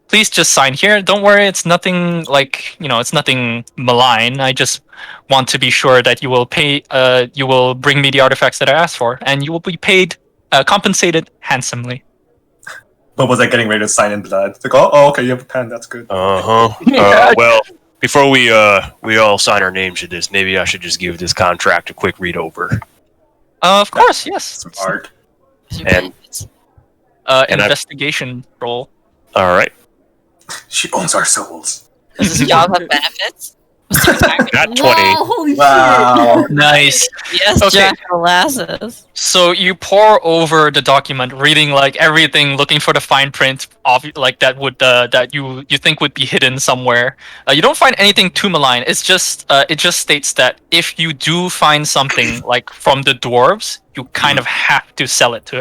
Please just sign here. Don't worry, it's nothing like, it's nothing malign. I just want to be sure that you will pay. You will bring me the artifacts that I asked for, and you will be paid, compensated handsomely. But was like getting ready to sign in blood. It's like, oh, okay, you have a pen. That's good. Well, before we all sign our names to this, maybe I should just give this contract a quick read over. Of course, yes. Some art. And- and I- Investigation roll. All right. She owns our souls. Does this job have benefits? What's the retirement? Not 20. Whoa, holy Wow. Nice. Yes, Okay. Jack Molasses. So you pour over the document, reading like everything, looking for the fine print, like that would that you think would be hidden somewhere. You don't find anything too malign. It just states that if you do find something like from the dwarves, you kind of have to sell it to.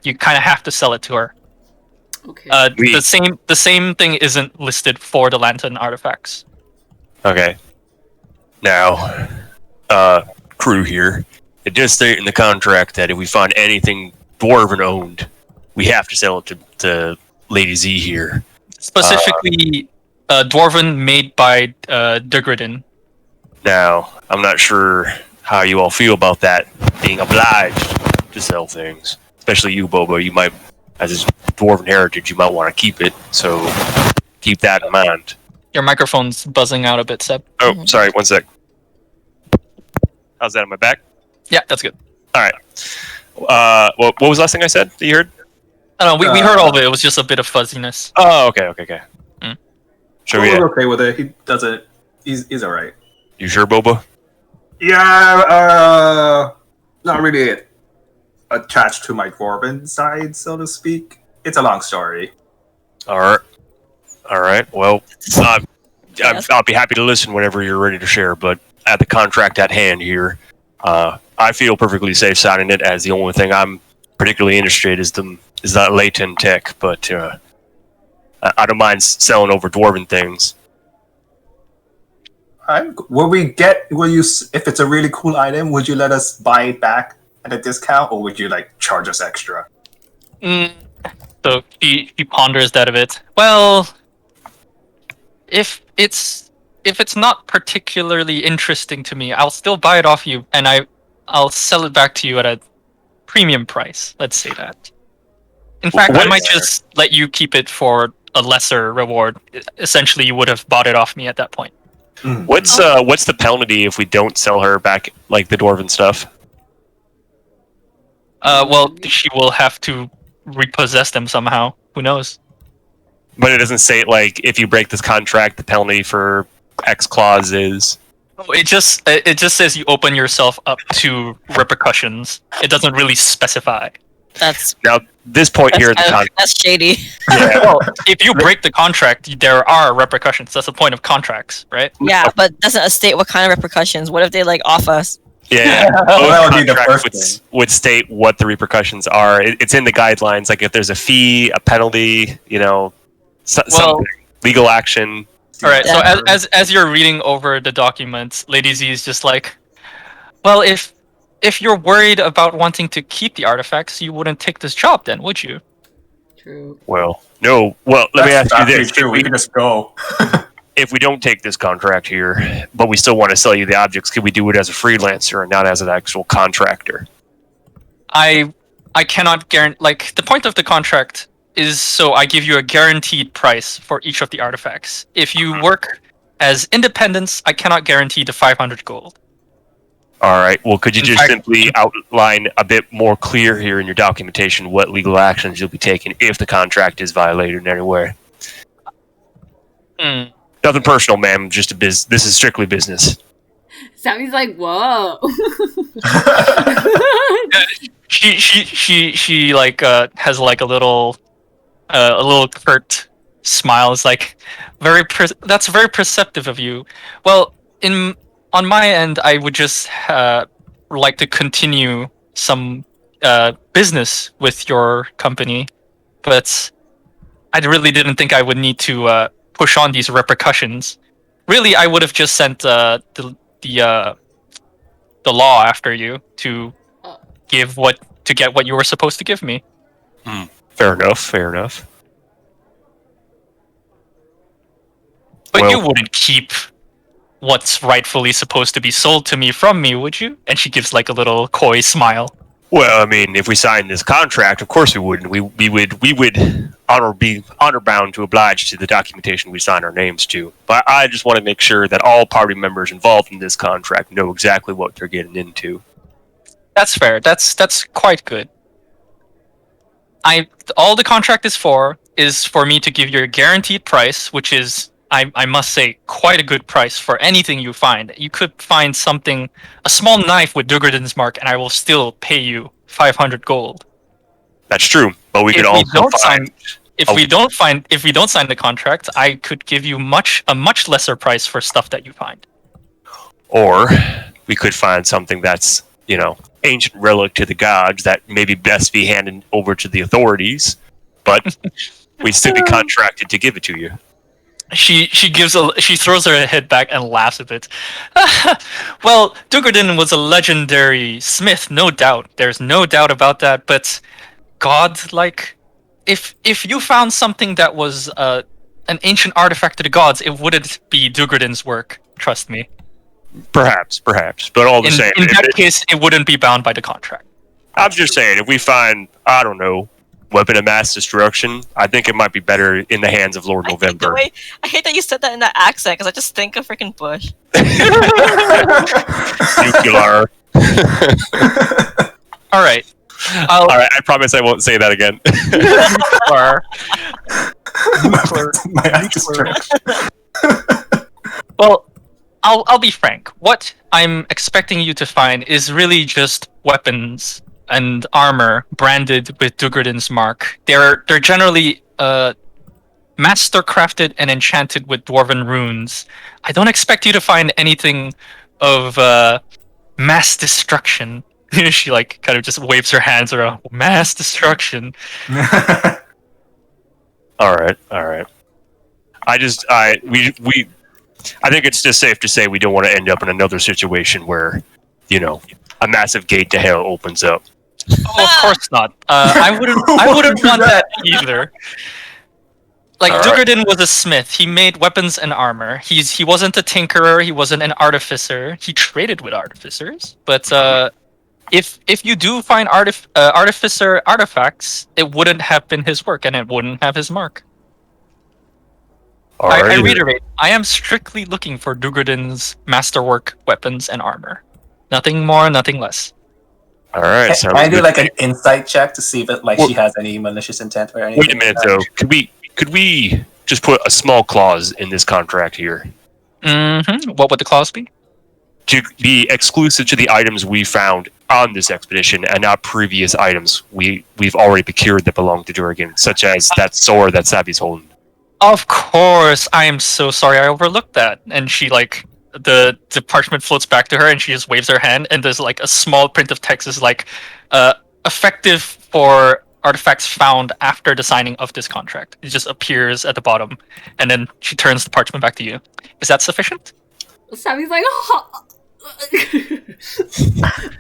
You kind of have to sell it to her. Okay. The same thing isn't listed for the lantern artifacts. Okay. Now, crew here. It does state in the contract that if we find anything dwarven owned, we have to sell it to Lady Z here. Specifically, dwarven made by Degradin. Now, I'm not sure how you all feel about that being obliged to sell things. Especially you, Boba. You might, as his dwarven heritage, you might want to keep it. So keep that in mind. Your microphone's buzzing out a bit, Seb. Oh, sorry. One sec. How's that on my back? Yeah, that's good. All right. What was the last thing I said that you heard? I don't know, we heard all of it. It was just a bit of fuzziness. Oh, okay. Sure, We're yeah. okay with it. He does it. He's alright. You sure, Boba? Yeah, not really it. attached to my dwarven side, so to speak. It's a long story. All right. Well, I'll be happy to listen whenever you're ready to share. But at the contract at hand here, I feel perfectly safe signing it. As the only thing I'm particularly interested is that latent tech. But I don't mind selling over dwarven things. If it's a really cool item, would you let us buy it back at a discount, or would you like charge us extra? So she ponders that a bit. Well, if it's not particularly interesting to me, I'll still buy it off you, and I'll sell it back to you at a premium price. Let's say that. In fact, I might just let you keep it for a lesser reward. Essentially, you would have bought it off me at that point. What's the penalty if we don't sell her back, like the dwarven stuff? Well, she will have to repossess them somehow. Who knows? But it doesn't say, like, if you break this contract, the penalty for X clause is... Oh, it just says you open yourself up to repercussions. It doesn't really specify. That's Now, this point here in the contract... that's shady. Yeah, Well, if you break the contract, there are repercussions. That's the point of contracts, right? Yeah, but doesn't it state what kind of repercussions? What if they like off us? yeah. That would be the Contract first thing. would state what the repercussions are. It's in the guidelines, like if there's a fee, a penalty, something. Legal action. All right. Yeah. So as you're reading over the documents, Lady Z is just like, well, if you're worried about wanting to keep the artifacts, you wouldn't take this job, then, would you? True. Well, no. Well, let me ask you That's this. true. We can just go. If we don't take this contract here, but we still want to sell you the objects, could we do it as a freelancer and not as an actual contractor? I cannot guarantee. Like, the point of the contract is so I give you a guaranteed price for each of the artifacts. If you work as independents, I cannot guarantee the 500 gold. All right. Well, could you In just fact- simply outline a bit more clear here in your documentation what legal actions you'll be taking if the contract is violated in any way? Hmm. Nothing personal, ma'am. Just this is strictly business. Sammy's like, whoa. She like has like a little curt smile. It's like that's very perceptive of you. Well, on my end, I would just like to continue some business with your company, but I really didn't think I would need to push on these repercussions. Really, I would have just sent the law after you to get what you were supposed to give me. Fair enough. But Well- you wouldn't keep what's rightfully supposed to be sold to me from me, would you? And she gives like a little coy smile. Well, I mean, if we signed this contract, of course we wouldn't. We would be honor bound to oblige to the documentation we sign our names to. But I just want to make sure that all party members involved in this contract know exactly what they're getting into. That's fair. That's quite good. All the contract is for me to give you a guaranteed price, which is I must say quite a good price for anything you find. You could find something, a small knife with Dugardin's mark, and I will still pay you 500 gold. That's true, but we could also find. If we don't sign the contract, I could give you a much lesser price for stuff that you find. Or we could find something that's, ancient relic to the gods that maybe best be handed over to the authorities, but we'd still be contracted to give it to you. She throws her head back and laughs a bit. Well, Dugardin was a legendary smith, no doubt. There's no doubt about that. But God, like, if you found something that was an ancient artifact to the gods, it wouldn't be Dugardin's work. Trust me. Perhaps, but all the same. In that case, it wouldn't be bound by the contract. I'm just saying, if we find, I don't know, weapon of mass destruction, I think it might be better in the hands of Lord November. I hate that you said that in that accent because I just think of freaking Bush. Nuclear. All right. All right, I promise I won't say that again. Well, I'll be frank. What I'm expecting you to find is really just weapons and armor branded with Dugardin's mark. They're generally master crafted and enchanted with dwarven runes. I don't expect you to find anything of mass destruction. She like kind of just waves her hands around. Mass destruction. All right. I think it's just safe to say we don't want to end up in another situation where, a massive gate to hell opens up. Oh, of course not. I wouldn't want that either. Like, All Dugardin was a smith. He made weapons and armor. He wasn't a tinkerer. He wasn't an artificer. He traded with artificers. But if you do find artificer artifacts, it wouldn't have been his work, and it wouldn't have his mark. I Alrighty. reiterate, I am strictly looking for Dugardin's masterwork weapons and armor. Nothing more, nothing less. All right. Can I do like an insight check to see if she has any malicious intent or anything? Wait a minute, though. Could we just put a small clause in this contract here Mm-hmm. What would the clause be? to be exclusive to the items we found on this expedition and not previous items we've already procured that belong to Durgan, such as that sword that Sabi's holding? Of course, I am so sorry I overlooked that. And she like the parchment floats back to her, and she just waves her hand, and there's like a small print of text is like, effective for artifacts found after the signing of this contract. It just appears at the bottom, and then she turns the parchment back to you. Is that sufficient? Sammy's like, oh.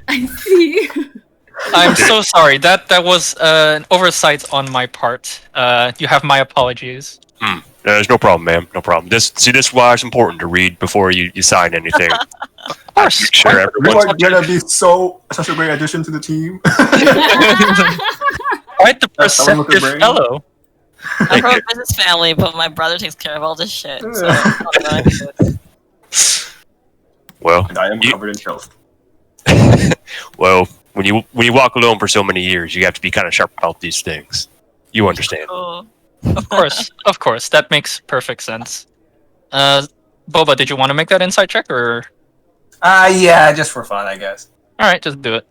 I see. I'm so sorry. That was an oversight on my part. You have my apologies. There's no problem, ma'am. No problem. This is why it's important to read before you sign anything. Of course. Sure, You everyone's are gonna be such a great addition to the team. Quite the That's someone with a perceptive brain. fellow. I'm from a business family, but my brother takes care of all this shit. So I don't know anything. Well, And I am covered in filth. well, when you walk alone for so many years, you have to be kind of sharp about these things. You understand? Oh. Of course. That makes perfect sense. Boba, did you want to make that insight check, or? Yeah, just for fun, I guess. Alright, just do it.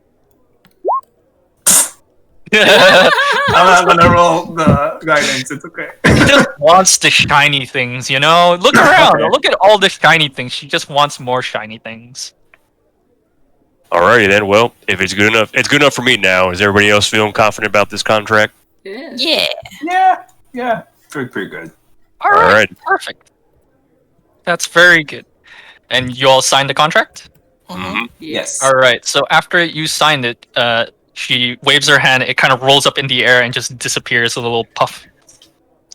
I'm not gonna roll the guidance, it's okay. She just wants the shiny things, you know? Look around. Okay. Look at all the shiny things. She just wants more shiny things. Alrighty then. Well, if it's good enough, it's good enough for me now. Is everybody else feeling confident about this contract? Yeah. Yeah. Yeah, pretty good. Alright, perfect. That's very good. And you all signed the contract? Mhm. Yes. Alright, so after you signed it, she waves her hand, it kind of rolls up in the air and just disappears, a little puff,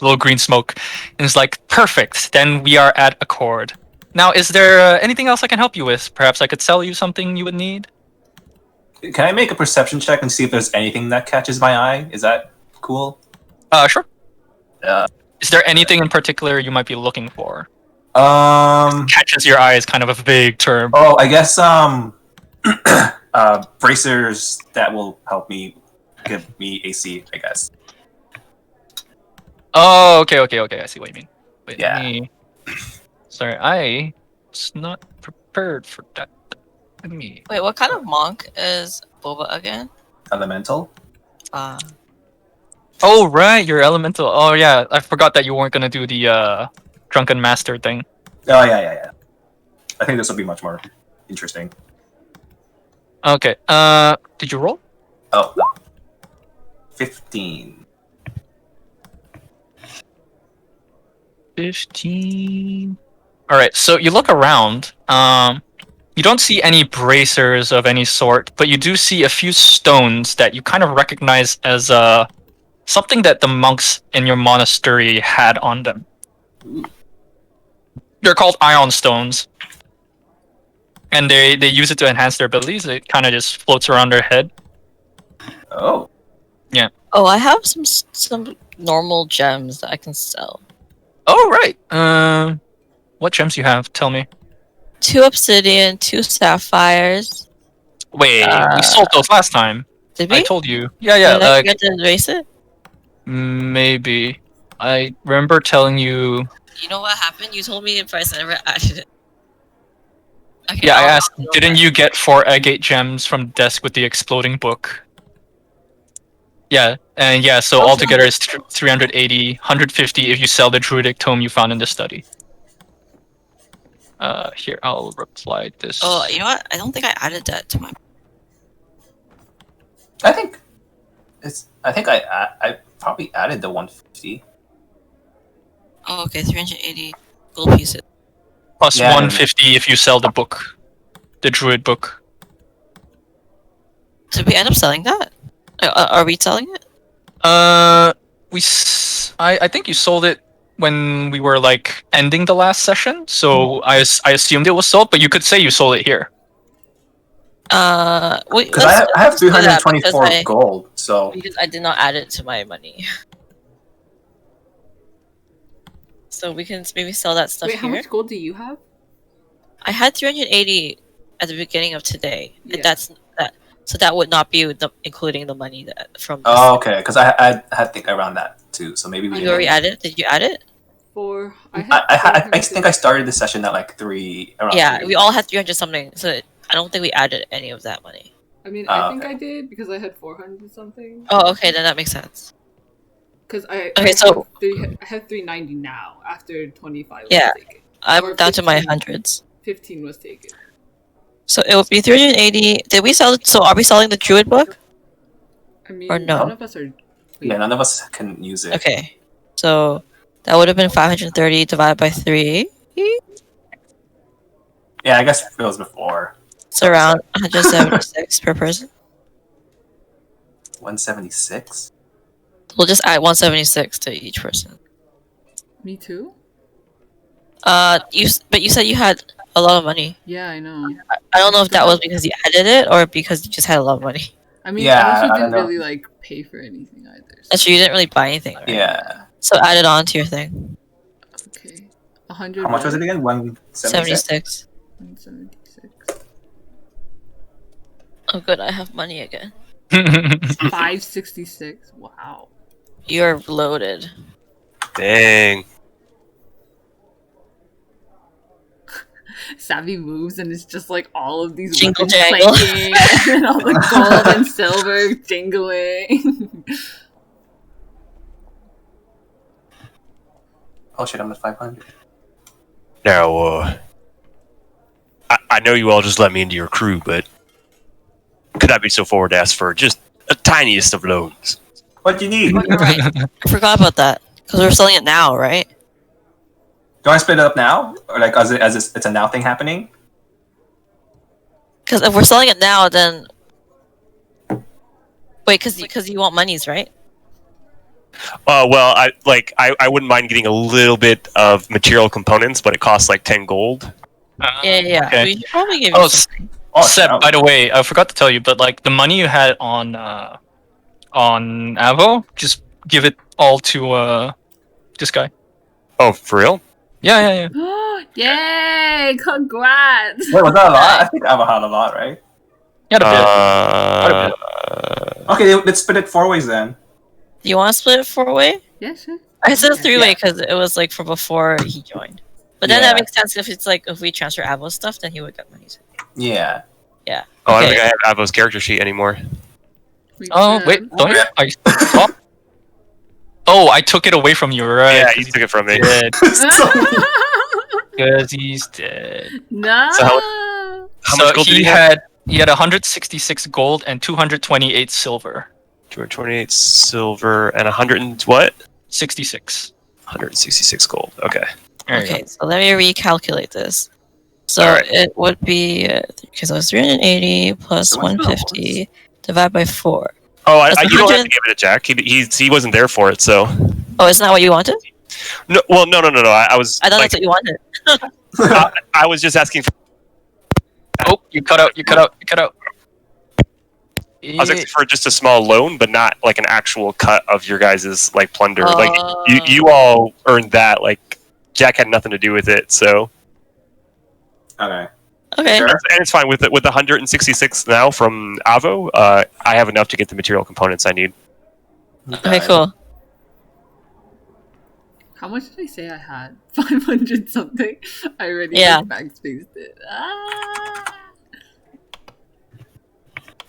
a little green smoke. And it's like, perfect, then we are at accord. Now, is there anything else I can help you with? Perhaps I could sell you something you would need? Can I make a perception check and see if there's anything that catches my eye? Is that cool? Sure. Is there anything in particular you might be looking for? Catches your eye is kind of a vague term. Oh, I guess bracers that will help me give me AC, I guess. Oh, okay, I see what you mean. Wait, Yeah. let me... Sorry, I was not prepared for that. Let me... Wait, what kind of monk is Boba again? Elemental. Oh, right, you're elemental. Oh, yeah, I forgot that you weren't gonna do the drunken master thing. Oh yeah. I think this will be much more interesting. Okay, did you roll? Oh, no. 15. 15. Alright, so you look around. You don't see any bracers of any sort, but you do see a few stones that you kind of recognize as something that the monks in your monastery had on them. They're called ion stones. And they use it to enhance their abilities. It kind of just floats around their head. Oh. Oh, I have some normal gems that I can sell. Oh, right. What gems you have? Tell me. 2 obsidian, 2 sapphires. Wait, we sold those last time. Did we? I told you. Yeah, Did I yeah. forget to erase it? Maybe. I remember telling you. You know what happened? You told me the price, I never added it. Okay, Yeah, I I'll asked. go Didn't back. you get 4 agate gems from the desk with the exploding book? Yeah, and yeah, so altogether it's 380, 150 if you sell the druidic tome you found in the study. Here, I'll reply this. Oh, you know what? I don't think I added that to my. I think I probably added the 150. Oh, okay, 380 gold pieces. Plus Yeah, 150 if you sell the book. The druid book. Did we end up selling that? Are we selling it? I think you sold it when we were like ending the last session, so I assumed it was sold, but you could say you sold it here. Because I have 324 gold, so because I did not add it to my money. So we can maybe sell that stuff Wait, here. how much gold do you have? I had 380 at the beginning of today. Yeah. And that's that. So that would not be including the money that from. This. Oh, okay. Because I had think around that too. So maybe we. You already added? Did you add it? I think I started the session at like 3. Around Yeah, 3. we all had 300 something. So I don't think we added any of that money. I mean, I think okay. I did because I had 400 something. Oh, okay, then that makes sense. Because Okay, I have 390 now after 25 Yeah. was taken. I'm Or down to my 15. hundreds. 15 was taken. So it would be 380. Did we sell? So are we selling the druid book? I mean, Or no? none of us are. Yeah, none of us can use it. Okay, so that would have been 530 divided by 3. Yeah, I guess it was before. It's around 176 per person. 176. We'll just add 176 to each person. Me too? But you said you had a lot of money. Yeah, I know. I don't know if that was because you added it or because you just had a lot of money. I mean, Yeah, I also I didn't don't know. really like pay for anything either. So. Actually, you didn't really buy anything, right? Yeah. So add it on to your thing. Okay. 100. How much was it again? 176. 76. 176. Oh, good. I have money again. 566. Wow. You're loaded. Dang. Sabi moves and it's just like all of these Jingle weapons jangle. clanking and all the gold and silver jingling. Oh shit, I'm at 500. Now, I know you all just let me into your crew, but could I be so forward to ask for just the tiniest of loans? What do you need? Oh, you're right. I forgot about that. Because we're selling it now, right? Do I split it up now, or like as it's a now thing happening? Because if we're selling it now, then wait, because you want monies, right? Well, I wouldn't mind getting a little bit of material components, but it costs like 10 gold. Yeah. Okay. We should probably give Oh, you something. Seb, no. by the way, I forgot to tell you, but like the money you had on Avo, just give it all to this guy. Oh, for real? Yeah. Yay! Congrats! Wait, was that a lot? I think I've had a lot, right? You had a bit. Okay, let's split it 4 ways then. Do you want to split it 4-way? Yeah, sure. I said Okay. 3-way because it was like for before he joined. But then Yeah. that makes sense if it's like if we transfer Avo stuff, then he would get money. Yeah. Yeah. Oh, I don't Okay. think I have Avo's character sheet anymore. Oh wait, don't you? Oh, I took it away from you, right? Yeah, you took it from me. Dead. Oh. Because he's dead. No! So How So much gold did he he have? had 166 gold and 228 silver. 228 silver and 100 and what? 66. 166 gold. Okay. There you Okay, so let me recalculate this. So Alright. it would be because it was 380 plus So what's the 150 divided by 4. Oh, That's you don't have 100 to give it to Jack. He wasn't there for it, so. Oh, isn't that what you wanted? No, well, no. I was. I thought like, that's what you wanted. I was just asking. Oh, you cut out. I was asking for just a small loan, but not like an actual cut of your guys' like plunder. Like you all earned that. Like Jack had nothing to do with it, so. Okay. Okay. Sure. And it's fine with the 166 now from Avo. I have enough to get the material components I need. Okay, cool. How much did I say I had? 500 something? I already like, backspaced it. Ah!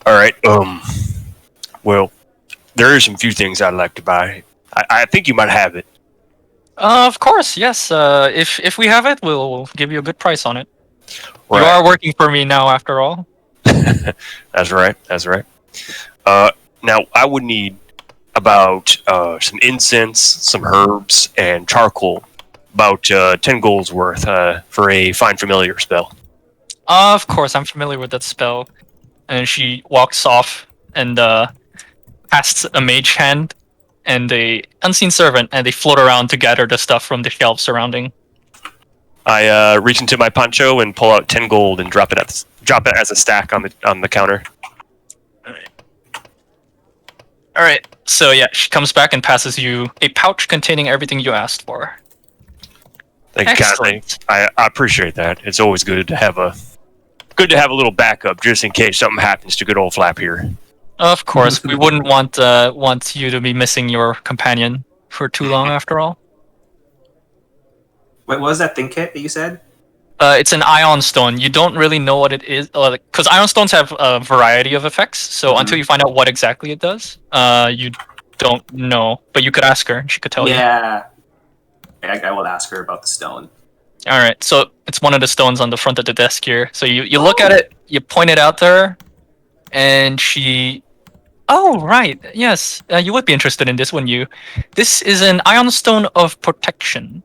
All right. Well, there are some few things I'd like to buy. I think you might have it. Of course, yes. If we have it, we'll give you a good price on it. You Right. are working for me now, after all. That's right. That's right. Now I would need about some incense, some herbs, and charcoal. About 10 gold's worth for a find familiar spell. Of course, I'm familiar with that spell. And she walks off and casts a mage hand and a unseen servant, and they float around to gather the stuff from the shelves surrounding. I reach into my poncho and pull out 10 gold and drop it as a stack on the counter. All right. So yeah, she comes back and passes you a pouch containing everything you asked for. Thank you kindly. I appreciate that. It's always good to have a little backup just in case something happens to good old Flap here. Of course, we wouldn't want you to be missing your companion for too long. After all, Wait, what was that thing kit that you said? it's an ion stone. You don't really know what it is, because ion stones have a variety of effects. So until you find out what exactly it does, you don't know. But you could ask her; and she could tell you. Yeah. I will ask her about the stone. All right, so it's one of the stones on the front of the desk here. So you look at it, you point it out to her, and she... Oh, right, yes. You would be interested in this, wouldn't you? This is an ion stone of protection.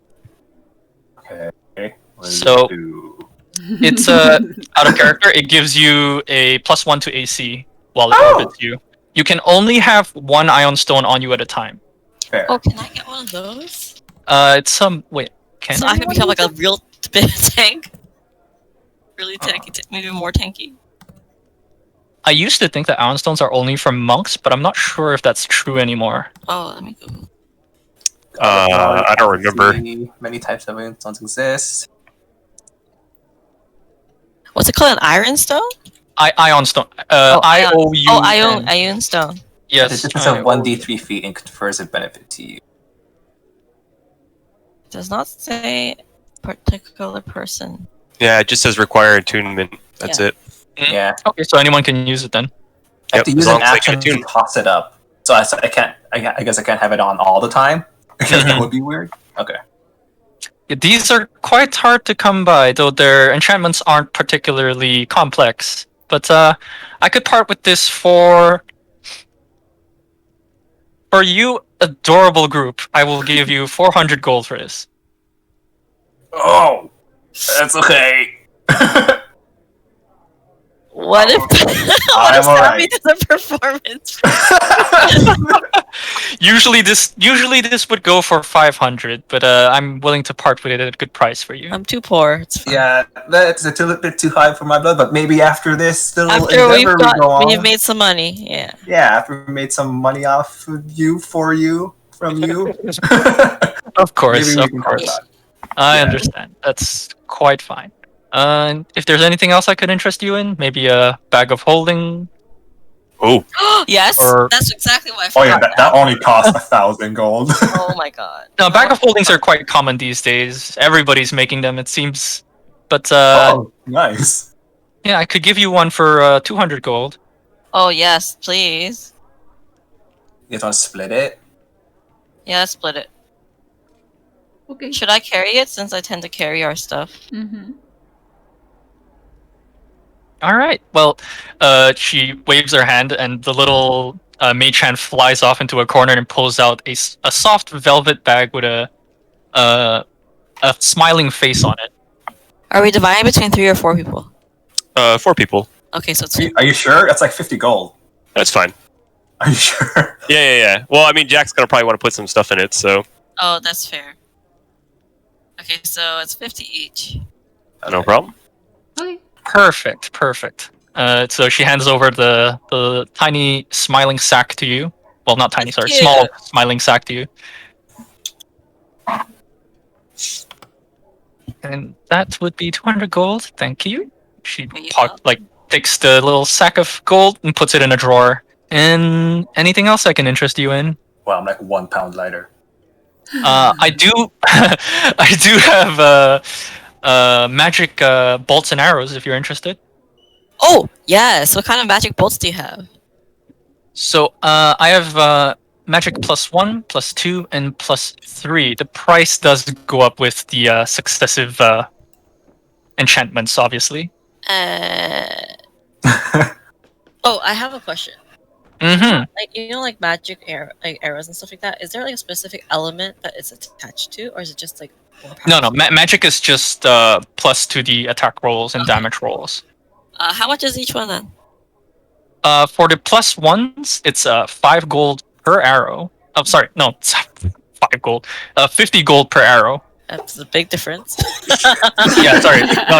Okay. What does So- it do? It's out of character. It gives you a +1 to AC while it orbits you. You can only have one ion stone on you at a time. Fair. Oh, can I get one of those? It's some... Wait, can So I can become like a real bit tank? Really tanky, maybe more tanky? I used to think that ion stones are only for monks, but I'm not sure if that's true anymore. Oh, let me go. I don't remember. Many types of stones exist. What's it called? An iron stone? Ion stone. ion. I-O-U-N. Oh, ion stone. Yes. This is a 1d3 feat and confers a benefit to you. Does not say particular person. Yeah, it just says require attunement. That's Yeah. it. Yeah. Okay, so anyone can use it then. I have to Yep, use as an long as I action get to attuned. toss it up. So I can't. I guess I can't have it on all the time because that would be weird. Okay. Yeah, these are quite hard to come by, though their enchantments aren't particularly complex. But I could part with this for you, adorable group. I will give you 400 gold for this. Oh, that's okay. What if what if Sabi does a performance? Usually this would go for 500, but I'm willing to part with it at a good price for you. I'm too poor. It's fine. Yeah, that's a little bit too high for my blood, but maybe after this little After endeavor we go on. we've made some money, yeah. Yeah, after we made some money off of you, from you. Of course, Maybe we of can course. talk about it. I understand. That's quite fine. If there's anything else I could interest you in, maybe a bag of holding. Oh, Yes, Or- that's exactly what I Oh forgot. yeah, that only costs 1,000 gold. Oh my god. No, bag of holdings are quite common these days. Everybody's making them, it seems. But Oh, nice. yeah, I could give you one for 200 gold. Oh yes, please. You just want to split it? Yeah, split it. Okay. Should I carry it since I tend to carry our stuff? Mm-hmm. All right. Well, she waves her hand, and the little mage hand flies off into a corner and pulls out a soft velvet bag with a smiling face on it. Are we dividing between 3 or 4 people? 4 people. Okay, so it's Are you sure? That's like 50 gold. That's fine. Are you sure? Yeah. Well, I mean, Jack's gonna probably want to put some stuff in it, so Oh, that's fair. Okay, so it's 50 each. no problem. Okay. Perfect. So she hands over the tiny smiling sack to you. Well, not tiny, sorry, Cute. small smiling sack to you. And that would be 200 gold. Thank you. She There you go. takes the little sack of gold and puts it in a drawer. And anything else I can interest you in? Well, I'm like 1 pound lighter. I do have magic bolts and arrows if you're interested. Oh, yes. What kind of magic bolts do you have? So I have magic +1, +2, and +3. The price does go up with the successive enchantments, obviously. Oh, I have a question. Mm-hmm. Like like magic arrows and stuff like that. Is there like a specific element that it's attached to, or is it just like more No, powerful? magic is just plus to the attack rolls and Okay. damage rolls. How much is each one then? For the +1s, it's 5 gold per arrow. Oh, sorry, no, it's 5 gold. 50 gold per arrow. That's a big difference. Yeah, sorry. No,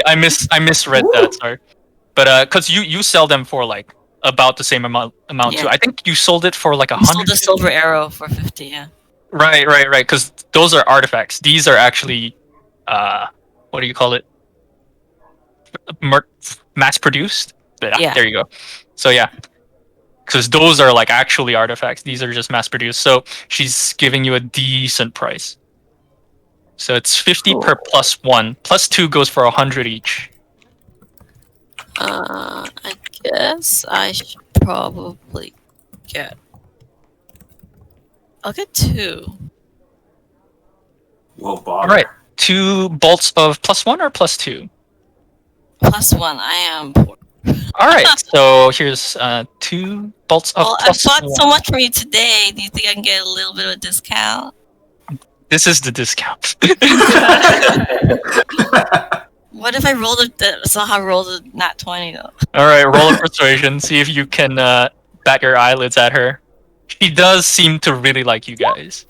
I misread that. Sorry, but because you sell them for like about the same amount Yeah. too. I think you sold it for like You sold 100. the silver arrow for 50. Yeah. Right. Because those are artifacts. These are actually, what do you call it? Mass produced. Yeah. There you go. So yeah, because those are like actually artifacts. These are just mass produced. So she's giving you a decent price. So it's 50 per +1. +2 goes for 100 each. I guess I should probably get. I'll get 2. Whoa, Bob. All right, 2 bolts of +1 or +2. +1. I am poor. All right, so here's 2 bolts of Well, I bought +1. so much for you today. Do you think I can get a little bit of a discount? This is the discount. What if I somehow rolled a nat 20 though? All right, roll a persuasion. See if you can bat your eyelids at her. She does seem to really like you guys.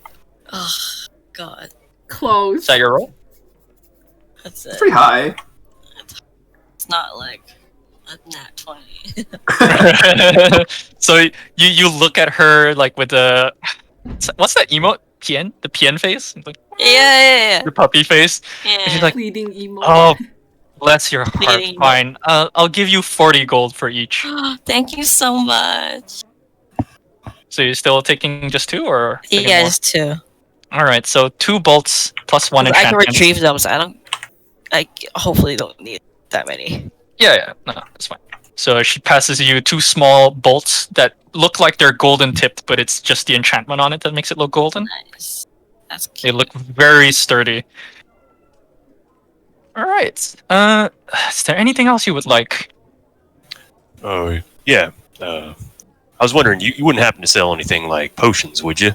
Oh God, Close. Is that your roll? that's It's it. pretty high. It's not like a nat 20. So you look at her like with the what's that emote? Pien? The Pien face? Like yeah. the puppy face. Yeah. And she's like, Pleading emo. oh, bless your heart. Pleading. Fine. I'll give you 40 gold for each. Thank you so much. So you're still taking just 2 or? taking Yeah, more? just 2. All right. So 2 bolts +1 I can enchantment. retrieve them, so I hopefully don't need that many. Yeah. No, that's fine. So she passes you 2 small bolts that look like they're golden tipped, but it's just the enchantment on it that makes it look golden. Nice. That's They cute. look very sturdy. All right. Is there anything else you would like? Oh, yeah. I was wondering, you wouldn't happen to sell anything like potions, would you?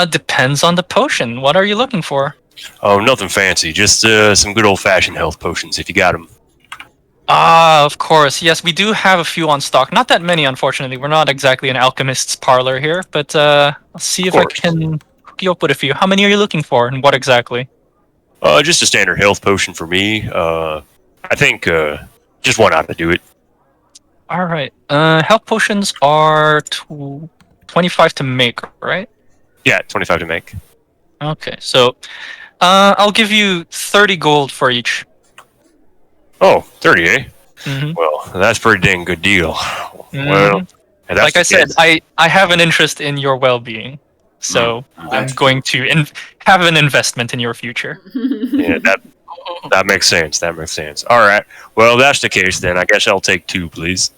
Depends on the potion. What are you looking for? Oh, nothing fancy. Just some good old-fashioned health potions, if you got them. Ah, of course. Yes, we do have a few on stock. Not that many, unfortunately. We're not exactly an alchemist's parlor here, but I'll see if I course. can hook you up with a few. How many are you looking for, and what exactly? Just a standard health potion for me. I think just one ought to do it. All right. Health potions are 25 to make, right? Yeah, 25 to make. Okay, so I'll give you 30 gold for each. Oh, 30, eh? Mm-hmm. Well, that's a pretty dang good deal. Mhm. Well, and that's Like I the said, case. I have an interest in your well-being, so I'm going to have an investment in your future. Yeah, that makes sense. That makes sense. All right. Well, if that's the case, then I guess I'll take 2, please.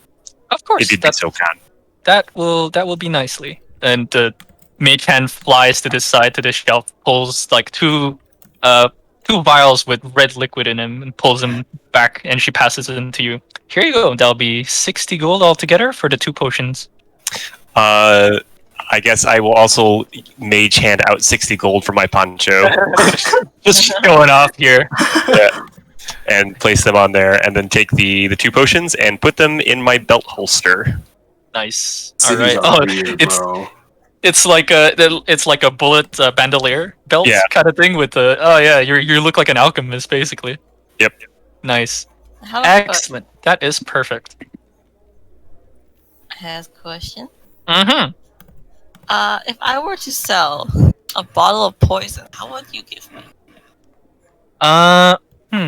Of course, If you'd be so kind. that will be nicely. And the mage hand flies to this side to this shelf, pulls like two vials with red liquid in them, and pulls them back, and she passes it to you. Here you go. That'll be 60 gold altogether for the 2 potions. I guess I will also mage hand out 60 gold for my poncho. Just showing off here. Yeah. And place them on there, and then take the 2 potions and put them in my belt holster. Nice. All Cities right. are Oh, weird, it's bro. it's like a bullet bandolier belt Yeah. kind of thing with the. Oh yeah, you look like an alchemist basically. Yep. Nice. How about Excellent. That is perfect. has a question? Mm-hmm. If I were to sell a bottle of poison, how would you give me?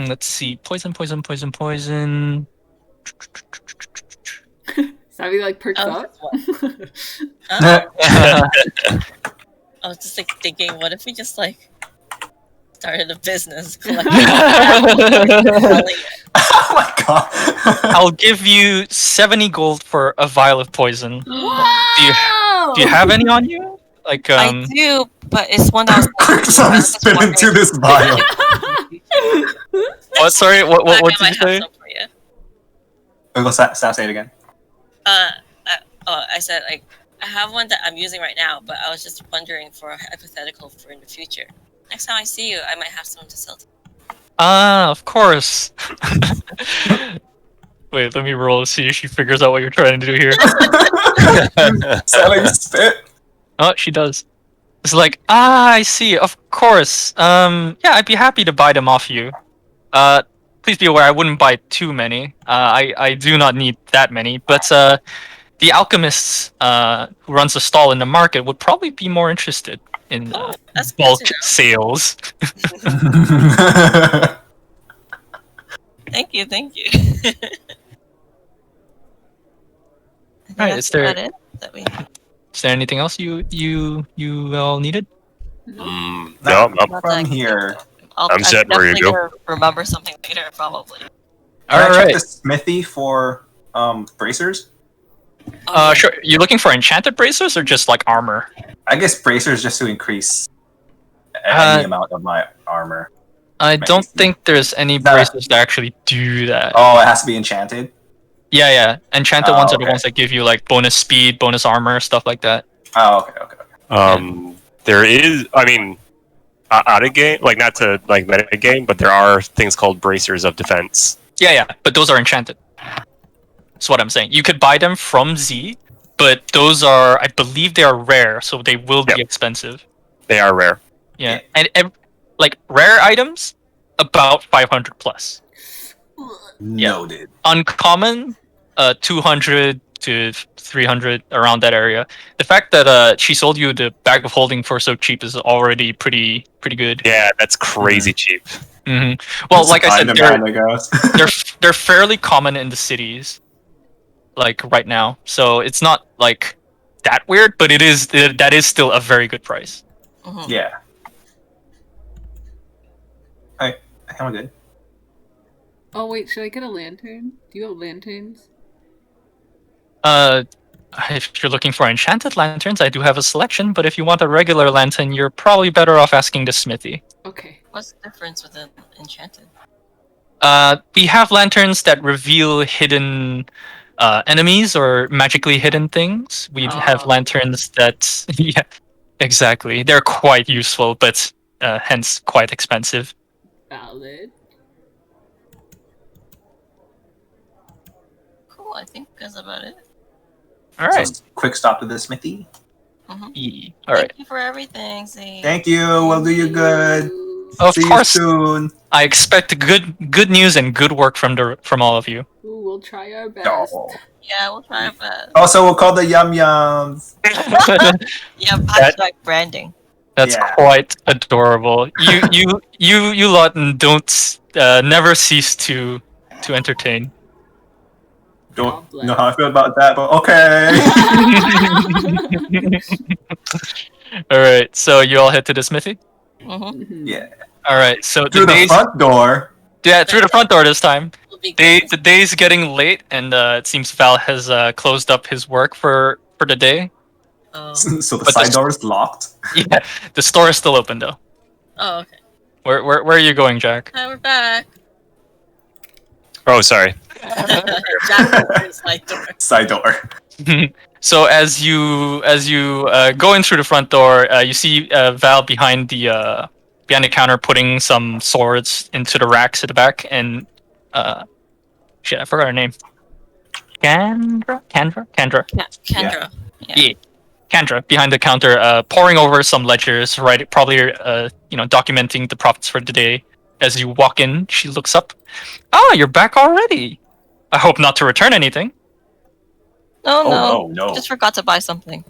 Let's see. Poison. Sabi like perks Oh, up. I was just like thinking, what if we just like started a business? Oh my god. I'll give you 70 gold for a vial of poison. Wow! Do you have any on you? Like I do, but it's one that was. Quick's I on was just spit wondering- into this vial. what? Sorry, what I did might you say? have some for you. Go Sam, say it again. I said like I have one that I'm using right now, but I was just wondering for a hypothetical for in the future. Next time I see you, I might have some to sell. Ah, of course. Wait, let me roll to see if she figures out what you're trying to do here. Selling spit. Oh, she does. It's like, I see, of course. Yeah, I'd be happy to buy them off you. Please be aware, I wouldn't buy too many. I do not need that many, but the alchemists who runs a stall in the market would probably be more interested in That's good bulk to know. sales. Thank you. Alright, is there- about it that we Is there anything else you all needed? No, not From that here. I'm set. Where you definitely go? gonna remember something later, probably. Can I check Alright. the smithy for bracers? Sure. You looking for enchanted bracers or just like armor? I guess bracers just to increase any Uh, amount of my armor. I don't Amazing. think there's any Nah. bracers that actually do that. Oh, it has to be enchanted. Yeah. Enchanted Oh, ones are the okay. ones that give you like bonus speed, bonus armor, stuff like that. Oh, okay. There is. I mean, out of game, like not to like meta game, but there are things called bracers of defense. Yeah, but those are enchanted. That's what I'm saying. You could buy them from Z, but those are, I believe, they are rare, so they will be Yep. expensive. They are rare. Yeah, and like rare items, about 500 plus. Noted. Uncommon, 200 to 300 around that area. The fact that she sold you the bag of holding for so cheap is already pretty good. Yeah, that's crazy cheap. hmm Well, like I said, Spider-Man, I guess. they're fairly common in the cities, like right now. So it's not like that weird, but that is still a very good price. Mhm. Yeah. I think I'm good. Oh wait, should I get a lantern? Do you have lanterns? If you're looking for enchanted lanterns, I do have a selection. But if you want a regular lantern, you're probably better off asking the smithy. Okay. What's the difference with an enchanted? We have lanterns that reveal hidden enemies or magically hidden things. We have Oh. lanterns that, yeah, exactly. They're quite useful, but hence quite expensive. Valid. Cool, I think that's about it. All right. So, quick stop to the smithy. All right. Thank you for everything, Z. Thank you. We'll do you good. Of See course, you soon. I expect good news and good work from all of you. Ooh, we'll try our best. Oh. Yeah, we'll try our best. Also, we'll call the YumYums. Yeah, hashtag branding. That's Yeah. quite adorable. You lot don't never cease to entertain. Don't God know how I feel about that, but okay. All right, so you all head to the smithy. Mm-hmm. Yeah. All right, so Through the days, front door. yeah, through the front door this time. We'll be good. The day's getting late, and it seems Val has closed up his work for the day. Oh. So the But side the- door is locked. Yeah, the store is still open though. Oh, okay. Where are you going, Jack? Hi, we're back. Oh, sorry. Jack opens my door. Side door. So as you go in through the front door, you see Val behind the counter putting some swords into the racks at the back, and shit, I forgot her name. Kendra. Yeah, Kendra. Yeah. Kendra behind the counter, pouring over some ledgers, right? Probably, documenting the profits for the day. As you walk in, she looks up. Ah, you're back already. I hope not to return anything. No, Oh, no. Just forgot to buy something.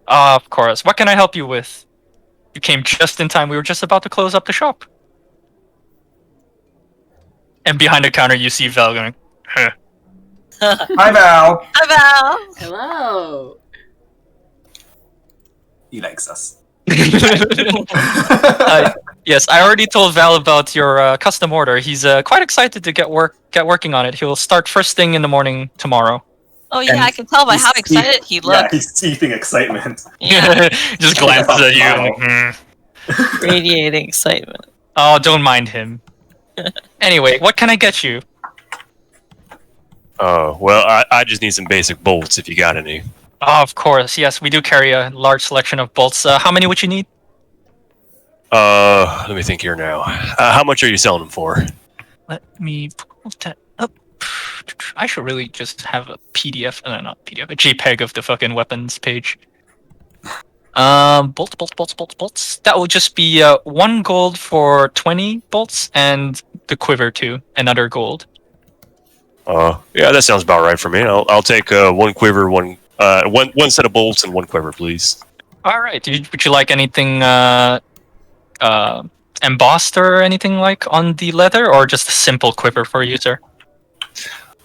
Ah, of course. What can I help you with? You came just in time. We were just about to close up the shop. And behind the counter, you see Val going, huh. Hi, Val. Hi, Val. Hello. He likes us. Yes, I already told Val about your custom order. He's quite excited to get working on it. He'll start first thing in the morning tomorrow. Oh yeah, And I can tell by how He's excited he Yeah, looks. he's seething excitement. Yeah, Just glances at you. Smile. Like, radiating excitement. Oh, don't mind him. Anyway, what can I get you? Oh, well, I just need some basic bolts if you got any. Oh, of course. Yes, we do carry a large selection of bolts. How many would you need? Let me think here now. How much are you selling them for? Let me pull that up. I should really just have a PDF, not PDF, a JPEG of the fucking weapons page. Bolts. That will just be 1 gold for 20 bolts, and the quiver too, another gold. Yeah, that sounds about right for me. I'll take 1 quiver, one set of bolts, and 1 quiver, please. All right. Would you like anything embossed or anything like on the leather, or just a simple quiver for you, sir?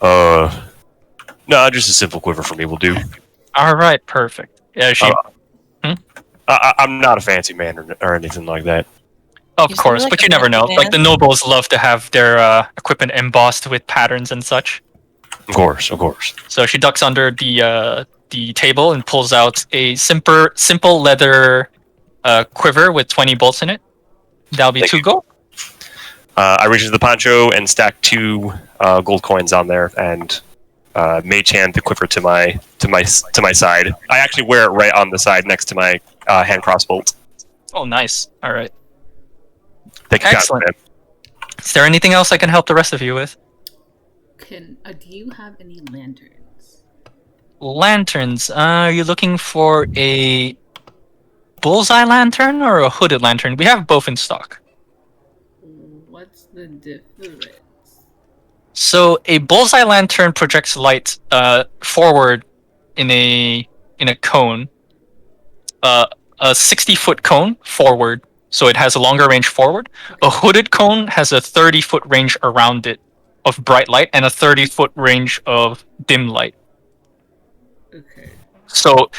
No, just a simple quiver for me will do. All right, perfect. Yeah, I'm not a fancy man or anything like that. of You course, seem like but a you never know. fancy Like the man. nobles love to have their equipment embossed with patterns and such. Of course. So she ducks under the table and pulls out a simple leather quiver with 20 bolts in it. That'll be Thank 2 you. gold. I reach into the poncho and stack 2 gold coins on there, and mage hand the quiver to my side. I actually wear it right on the side next to my hand crossbolt. Oh, nice. All right. Thank you, Excellent. man. Is there anything else I can help the rest of you with? Do you have any lanterns? Lanterns. Are you looking for a bullseye lantern or a hooded lantern? We have both in stock. What's the difference? So a bullseye lantern projects light forward in a cone. A 60-foot cone forward, so it has a longer range forward. A hooded cone has a 30-foot range around it of bright light and a 30-foot range of dim light. Okay. So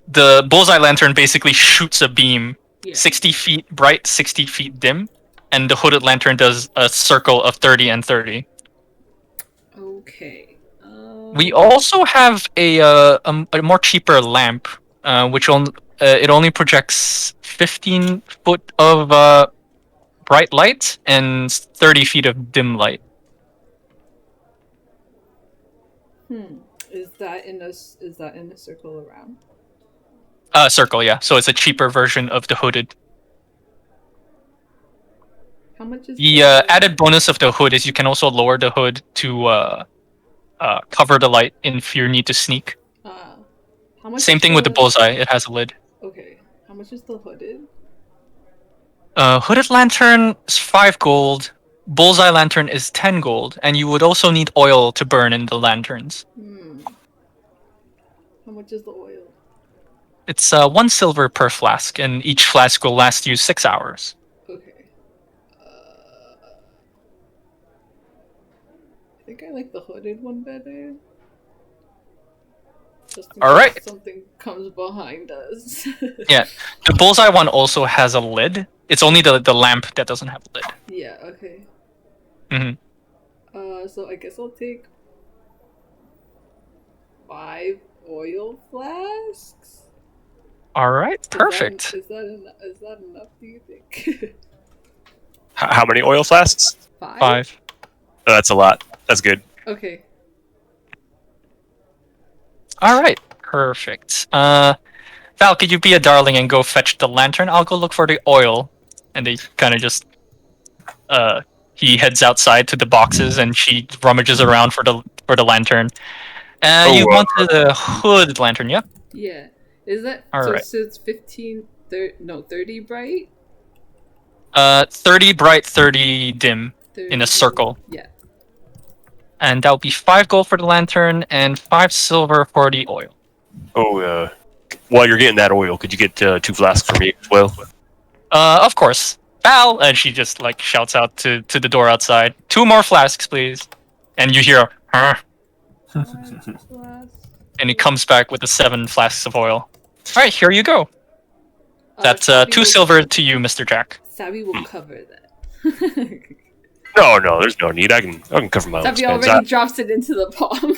the bullseye lantern basically shoots a beam Yeah. 60 feet bright, 60 feet dim, and the hooded lantern does a circle of 30 and 30. Okay. We also have a more cheaper lamp, which it only projects 15 foot of bright light and 30 feet of dim light. Is that in a circle around? Circle, yeah. So it's a cheaper version of the hooded. How much is The added bonus of the hood is you can also lower the hood to cover the light if you need to sneak. How much? Same thing with the bullseye. It has a lid. Okay. How much is the hooded? Hooded lantern is 5 gold. Bullseye lantern is 10 gold, and you would also need oil to burn in the lanterns. How much is the oil? It's 1 silver per flask, and each flask will last you 6 hours. Okay. I think I like the hooded one better. Just in All right. case something comes behind us. Yeah, the bullseye one also has a lid. It's only the lamp that doesn't have a lid. Yeah. Okay. So I guess I'll take 5 oil flasks. All right, perfect. Is that enough? Do you think? How many oil flasks? 5. Oh, that's a lot. That's good. Okay. All right, perfect. Val, could you be a darling and go fetch the lantern? I'll go look for the oil. And they kind of just, he heads outside to the boxes, and she rummages around for the lantern. You want the hood lantern, yeah? Yeah. Is that All so? right. So it's 30 bright. 30 bright, 30 dim 30, in a circle. Yeah. And that would be 5 gold for the lantern and 5 silver for the oil. Oh, while you're getting that oil, could you get 2 flasks for me as well? Of course. Val! And she just like shouts out to the door outside. 2 more flasks, please. And you hear, huh? And he comes back with the 7 flasks of oil. Alright, here you go. That's 2 silver to you, Mr. Jack. Sabi will cover that. No, there's no need. I can cover my own Sabi expense. already drops it into the palm.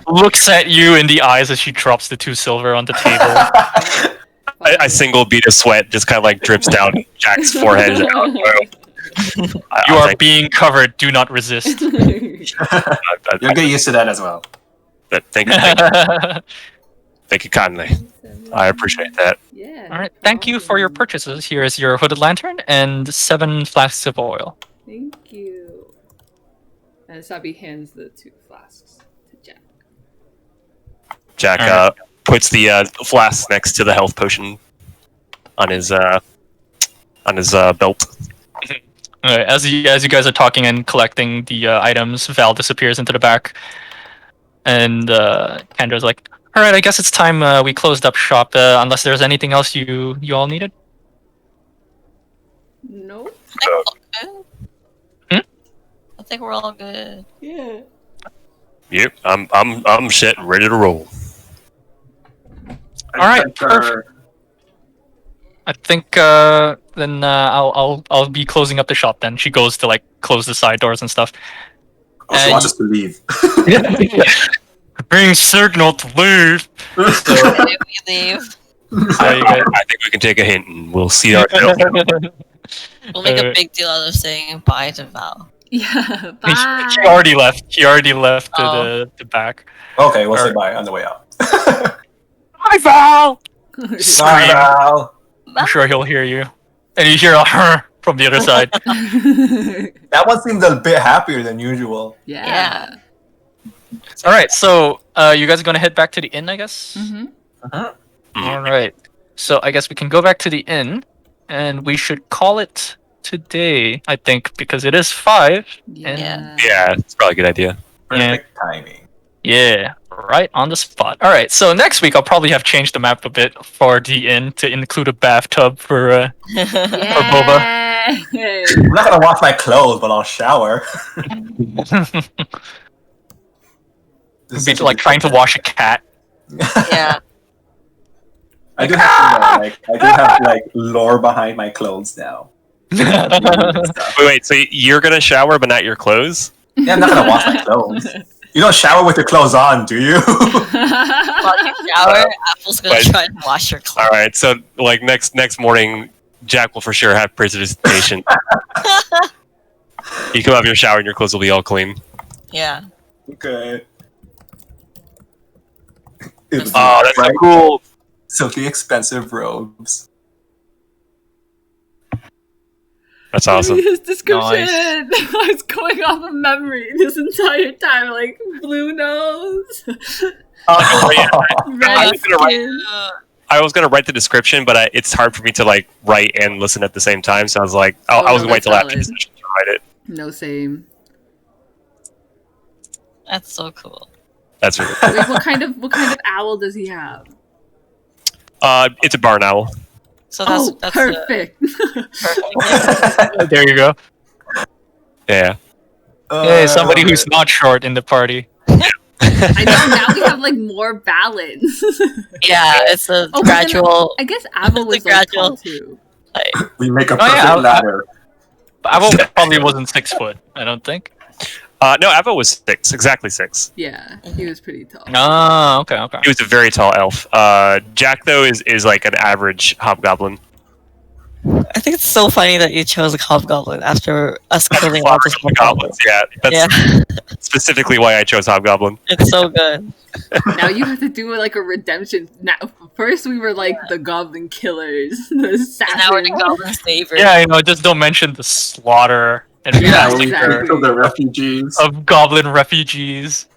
Looks at you in the eyes as she drops the 2 silver on the table. A single bead of sweat just kind of like drips down Jack's forehead. You are being covered. Do not resist. You'll get used to that as well. Thank you. Thank you kindly. I appreciate that. Yeah. All right. Thank you for your awesome. purchases. Here is your hooded lantern and 7 flasks of oil. Thank you. And Sabi hands the 2 flasks to Jack. Jack puts the flask next to the health potion on his belt. All right, as you guys are talking and collecting the items, Val disappears into the back, and Kendra's like, "All right, I guess it's time we closed up shop. Unless there's anything else you all needed." Nope. I think we're all good. Yeah. Yep, I'm set and ready to roll. All right, perfect. I think then I'll be closing up the shop. Then she goes to like close the side doors and stuff. She wants us to leave. Being signal to leave. So, If we leave, I think we can take a hint and we'll see ourselves. we'll make a big deal out of saying bye to Val. Yeah. Bye. She already left. She already left to the back. Okay, we'll say bye on the way out. Hi, Val. Bye, Scream. Val. I'm sure he'll hear you, and you hear a from the other side. That one seemed a bit happier than usual. Yeah. All right, so you guys are gonna head back to the inn, I guess. Mm-hmm. All right, so I guess we can go back to the inn, and we should call it today. I think because it is 5. Yeah. Yeah, it's probably a good idea. Perfect timing. Yeah, right on the spot. All right, so next week I'll probably have changed the map a bit for the inn to include a bathtub for Boba. I'm not gonna wash my clothes, but I'll shower. It'd be like trying to wash a cat. Yeah. I do have like lore behind my clothes now. Wait, so you're gonna shower but not your clothes? Yeah, I'm not gonna wash my clothes. You don't shower with your clothes on, do you? While you shower, Apple's gonna But- try and wash your clothes. Alright, so like next morning, Jack will for sure have precipitation. You come out of your shower and your clothes will be all clean. Yeah. Okay. Oh, that's so cool. Silky, expensive robes. That's awesome. His description. I was going off of memory this entire time. Like blue nose, Yeah. red skin. I was gonna write the description, but it's hard for me to like write and listen at the same time. So I was like, I was gonna wait till after the session to write it. No, same. That's so cool. That's really cool. Wait, what kind of owl does he have? It's a barn owl. So that's perfect. perfect. There you go. Yeah. Hey, somebody who's not short in the party. I know now we have like more balance. Yeah, it's a Oh, but then gradual. I guess Abel was The like gradual- tall too. Like, We make a Oh, perfect yeah, ladder. Avo probably wasn't 6 foot. I don't think. No, Avo was 6, exactly 6. Yeah, he was pretty tall. Oh, okay. He was a very tall elf. Jack though is like an average hobgoblin. I think it's so funny that you chose a hobgoblin after us killing all the Hobgoblins, yeah. That's Yeah, specifically why I chose hobgoblin. it's so good. Now you have to do like a redemption. Now, first we were like the goblin killers, the And now we're assassins. the goblin saver. Yeah, just don't mention the slaughter and Yeah, massacre exactly. Kill the refugees. of goblin refugees.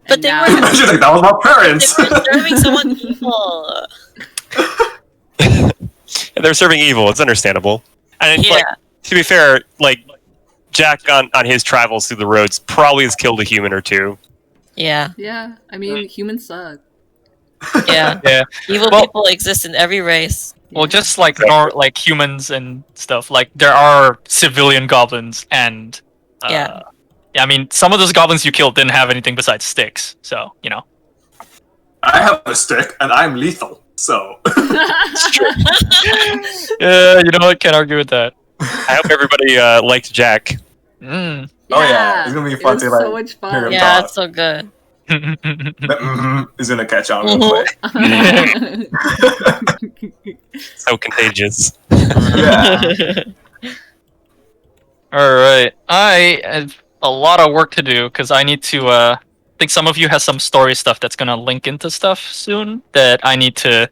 But And they now- were- She's like, that was my parents. They were serving someone evil. They're serving evil. It's understandable. And it's Yeah. like, to be fair, like Jack on his travels through the roads probably has killed a human or two. Yeah, Yeah, I mean humans suck. yeah. Yeah. Evil Well- people exist in every race. Well, just like like humans and stuff, like there are civilian goblins, and Yeah. I mean, some of those goblins you killed didn't have anything besides sticks, so I have a stick and I'm lethal. So Yeah, you know what? Can't argue with that. I hope everybody liked Jack. Mm. Oh, yeah. It's gonna be fun it to, was so like, much hear fun. him Yeah, talk. it's so good. That is gonna catch on real Mhm. quick. So contagious. Yeah. All right, I have a lot of work to do because I need to. I think some of you has some story stuff that's gonna link into stuff soon that I need to,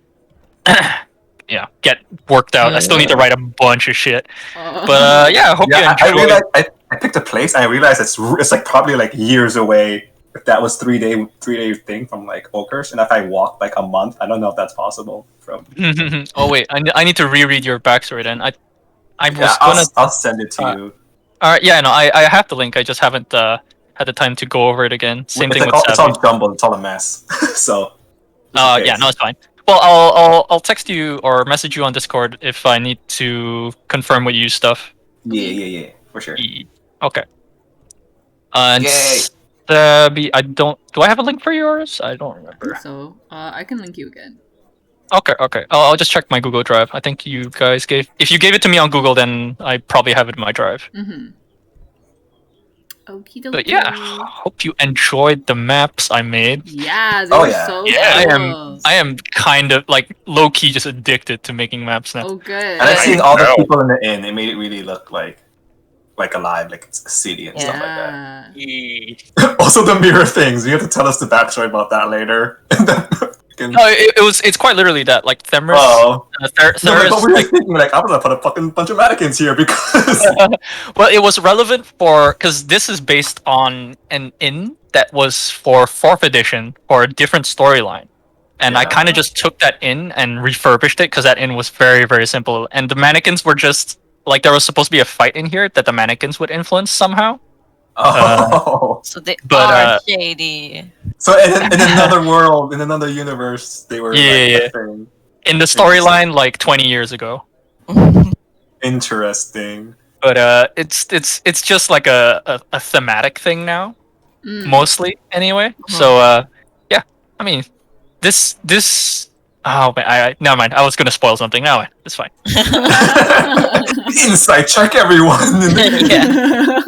get worked out. I still need to write a bunch of shit. But yeah, I hope you Yeah, I enjoy. realized I picked a place and I realized it's like probably like years away. If that was 3 day thing from like Oakhurst, and if I walked like a month, I don't know if that's possible. From Oh wait, I need to reread your backstory then. I was yeah, gonna. I'll send it to uh, you. Alright, yeah, no, I have the link. I just haven't had the time to go over it again. Same It's thing like with it's Sabi. all jumbled. It's all a mess. So. Yeah, no, it's fine. Well, I'll text you or message you on Discord if I need to confirm with you stuff. Yeah, for sure. Okay. And Yay. Sabi, do I have a link for yours? I don't remember. So, I can link you again. Okay. I'll just check my Google Drive. I think you guys gave. If you gave it to me on Google, then I probably have it in my drive. Mm-hmm. Okie dokie. But yeah, hope you enjoyed the maps I made. Yeah, they Oh, were yeah. so Yeah, cool. I am kind of like low key just addicted to making maps now. Oh, good. And I seeing all the know. people in the inn. It made it really look like alive, like it's a city and stuff like that. Yeah. Also, the mirror things. You have to tell us the backstory about that later. And then No, it's quite literally that. Like Themris, oh, no, Theris, but we were like, thinking like I'm gonna put a fucking bunch of mannequins here because well, it was relevant for because this is based on an inn that was for 4th edition for a different storyline, and I Yeah. kind of just took that inn and refurbished it because that inn was very very simple, and the mannequins were just like there was supposed to be a fight in here that the mannequins would influence somehow. oh, So they But, are shady. so in another world, in another universe, they were Yeah. like a thing. In the storyline, like 20 years ago. Interesting. But it's just like a thematic thing now, Mm. mostly anyway. So yeah, I mean this oh man, I never mind. I was gonna spoil something. No, it's fine. Insight check, everyone. Yeah.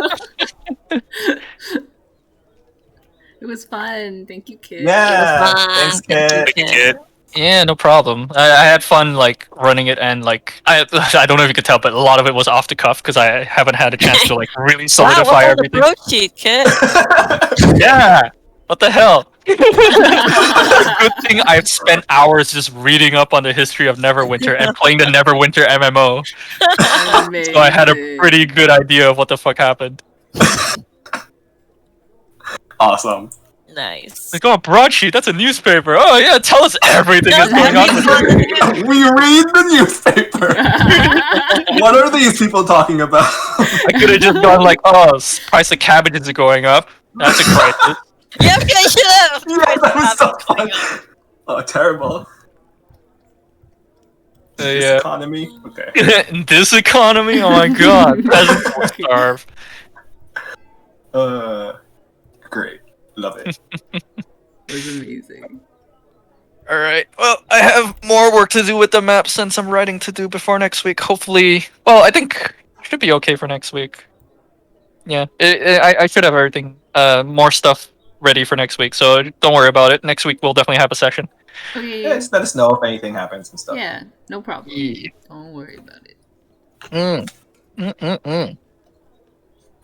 It was fun. Thank you, kid. Yeah. Fun. Thanks, Thank kid. you, Thank you, kid. Yeah, no problem. I had fun like running it and like I don't know if you could tell, but a lot of it was off the cuff because I haven't had a chance to like really Wow, solidify what's on the everything. pro sheet, kid? Yeah. What the hell? Good thing I've spent hours just reading up on the history of Neverwinter and playing the Neverwinter MMO. So I had a Amazing. pretty good idea of what the fuck happened. Awesome. Nice. Like, oh, broadsheet, that's a newspaper. Oh yeah, tell us everything that's going on with it. We read the newspaper. What are these people talking about? I could have just gone like, oh, price of cabbages is going up. That's a crisis. Yeah, okay, shut up. Yeah, that was so fun. Oh, terrible. This Yeah. economy. Okay. In this economy, oh my god, peasants will starve. Great. Love it. It was amazing. All right. Well, I have more work to do with the maps and some writing to do before next week. Hopefully, well, I think it should be okay for next week. Yeah, I should have everything, more stuff ready for next week. So don't worry about it. Next week we'll definitely have a session. Okay. Yeah, just let us know if anything happens and stuff. Yeah, no problem. Yeah. Don't worry about it.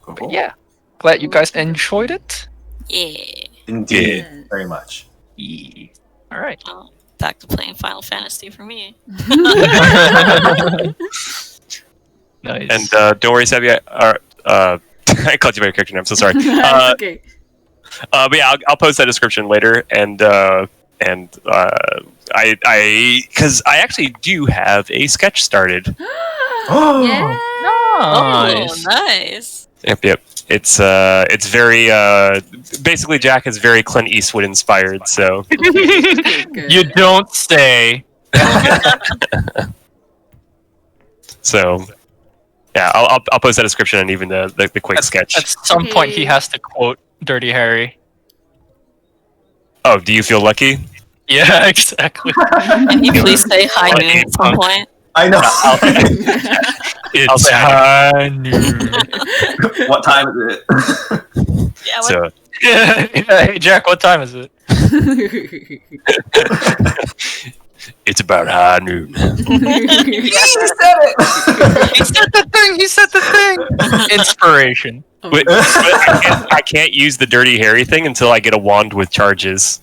Cool. But yeah, glad you guys enjoyed it. Yeah. Indeed. Yes. Very much. Yeah. All right. Well, back to playing Final Fantasy for me. Nice. And don't worry, Sabi. I called you by your character name. I'm so sorry. It's okay. But yeah, I'll post that description later, and I because I actually do have a sketch started. Oh, Yeah. Nice. Oh, nice. Yep. It's very basically Jack is very Clint Eastwood inspired. So Okay, good. You don't say. so yeah, I'll post that description and even the quick sketch. At some point, he Okay. has to quote Dirty Harry. Oh, do you feel lucky? Yeah, exactly. Can you please say high noon at some point? I know. It's say high noon. What time is it? Yeah, So Hey Jack, what time is it? it's about high noon. You said it. He said the thing. He said the thing. Inspiration. But I can't use the Dirty Harry thing until I get a wand with charges.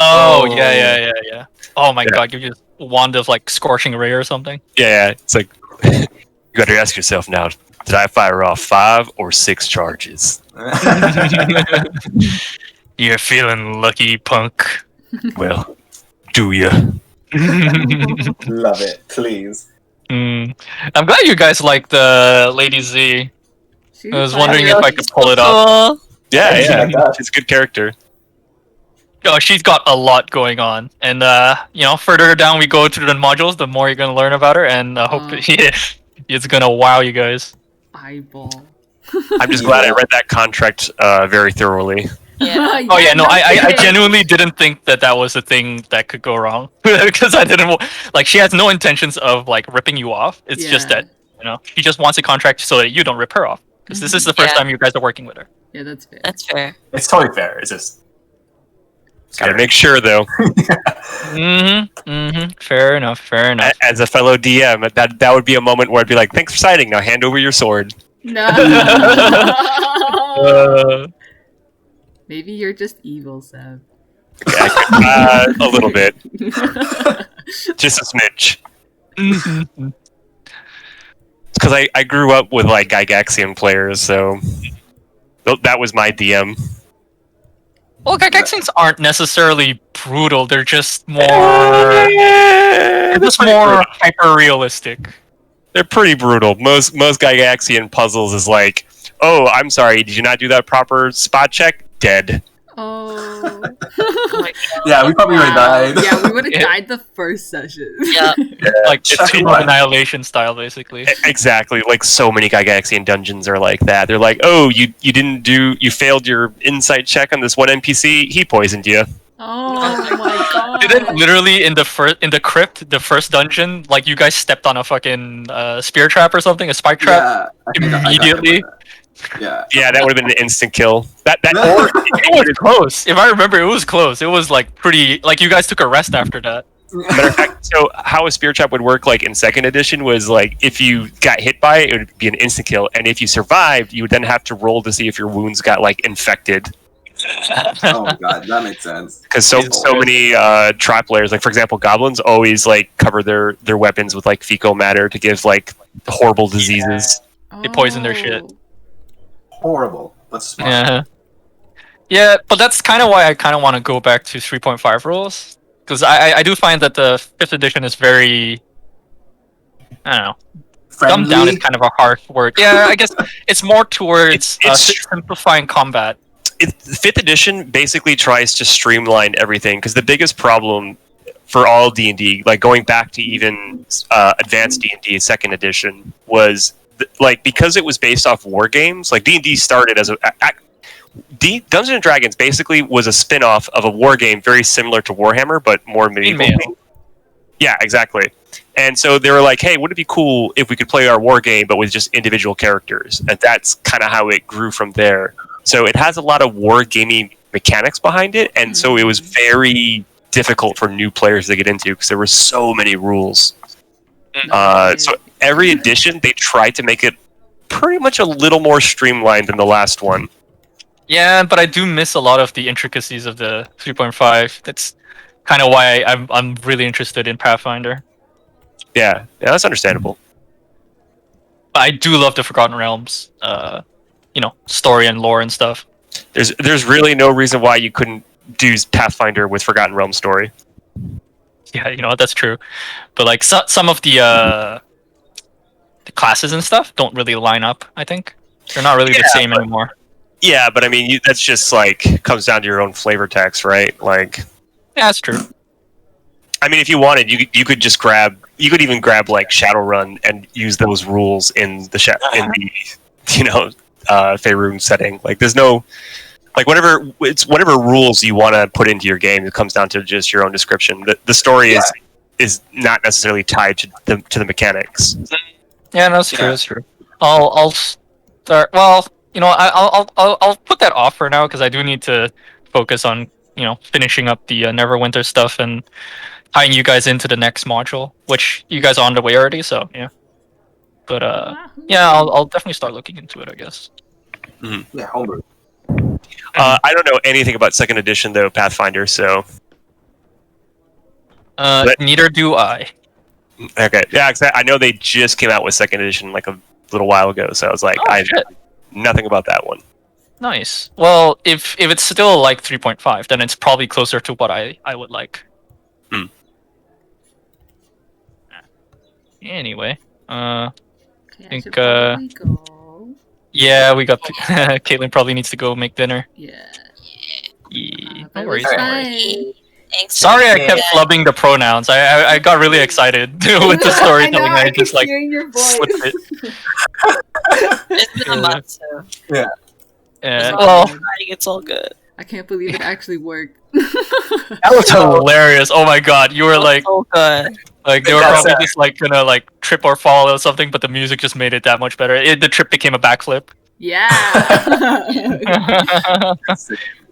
Oh, Oh. yeah. Oh my Yeah. god, give you a wand of like scorching ray or something. Yeah, it's like you got to ask yourself now: did I fire off 5 or 6 charges? You're feeling lucky, punk. Well, do you? Love it, please. I'm glad you guys like the Lady Z. She's I was fine. wondering if I could pull it up. Cool. Yeah, Yeah, yeah. like that. She's a good character. Oh, she's got a lot going on, and further down we go through the modules, the more you're gonna learn about her, and I hope it's gonna wow you guys. Eyeball. I'm just glad I read that contract very thoroughly. Yeah. Oh yeah, no, I that's it. genuinely didn't think that was a thing that could go wrong because I didn't like. She has no intentions of like ripping you off. It's just Yeah. that she just wants a contract so that you don't rip her off. Because this is the first Yeah. time you guys are working with her. Yeah, that's fair. That's fair. It's totally fair. It's just Gotta make sure, though. Fair enough. As a fellow DM, that would be a moment where I'd be like, "Thanks for signing. Now hand over your sword." No. Maybe you're just evil, Seb. A little bit, just a smidge. Because I grew up with like Gygaxian players, so that was my DM. Well, Gygaxians aren't necessarily brutal. They're just more hyper realistic. They're pretty brutal. Most Gygaxian puzzles is like, oh, I'm sorry, did you not do that proper spot check? Dead. Oh. Oh my yeah, we probably would have died. Yeah, we would have Yeah. died the first session. Yeah. Like it's Tomb of Annihilation style, basically. Exactly. Like so many Gygaxian dungeons are like that. They're like, oh, you failed your insight check on this one NPC. He poisoned you. Oh my god. Didn't literally in the crypt, the first dungeon, like you guys stepped on a fucking spear trap or something, a spike trap Yeah, I think I got immediately. that. Yeah. Yeah, that would have been an instant kill. That Or it was close. If I remember, it was close. It was like pretty. Like you guys took a rest after that. matter of fact, so how a spear trap would work like in second edition was like if you got hit by it, it would be an instant kill, and if you survived, you would then have to roll to see if your wounds got like infected. Oh my god, that makes sense. Because so many trap players, like for example, goblins always like cover their weapons with like fecal matter to give like horrible diseases. They poison their shit. Oh. Horrible, but smart. Yeah, but that's kind of why I kind of want to go back to 3.5 rules, because I do find that the 5th edition is very, I don't know, dumbed down is kind of a harsh word. Yeah, I guess it's more towards simplifying combat. The 5th edition basically tries to streamline everything because the biggest problem for all D&D, like going back to even advanced D&D 2nd edition, was like because it was based off war games. Like D&D started as Dungeons and Dragons basically was a spin-off of a war game very similar to Warhammer, but more medieval. Yeah, exactly. And so they were like, hey, wouldn't it be cool if we could play our war game but with just individual characters? And that's kind of how it grew from there. So it has a lot of war gaming mechanics behind it, and so it was very difficult for new players to get into because there were so many rules. So every edition, they tried to make it pretty much a little more streamlined than the last one. Yeah, but I do miss a lot of the intricacies of the 3.5. That's kind of why I'm really interested in Pathfinder. Yeah, that's understandable. I do love the Forgotten Realms, story and lore and stuff. There's really no reason why you couldn't do Pathfinder with Forgotten Realms story. Yeah, that's true. But like some of the classes and stuff don't really line up. I think they're not really the same anymore. Yeah, but I mean, that's just like comes down to your own flavor text, right? Like, yeah, that's true. I mean, if you wanted, you could just even grab like Shadowrun and use those rules in the Faerun setting. Like, there's no, like whatever rules you want to put into your game. It comes down to just your own description. The story is not necessarily tied to the mechanics. Yeah, no, that's true. That's true. I'll start. Well, I'll put that off for now because I do need to focus on finishing up the Neverwinter stuff and tying you guys into the next module, which you guys are on the way already. So yeah. But yeah, I'll definitely start looking into it, I guess. Yeah, homebrew. I don't know anything about second edition though, Pathfinder. So neither do I. okay, yeah, 'cause I know they just came out with second edition like a little while ago. So I was like, I know nothing about that one. Nice. Well, if it's still like 3.5, then it's probably closer to what I would like. Anyway, I think go. yeah, we got Caitlin probably needs to go make dinner. Yeah. Yeah, But no it worries. was No worries. fun. Thanks. Sorry, I kept flubbing the pronouns. I got really excited with the storytelling. I just like hearing your voice. slipped it. It's been a month, so Yeah. it's Well, it's all good. I can't believe it actually worked. that was hilarious. Oh my god, you were like, So good. like they were probably just like gonna like trip or fall or something, but the music just made it that much better. The trip became a backflip. Yeah.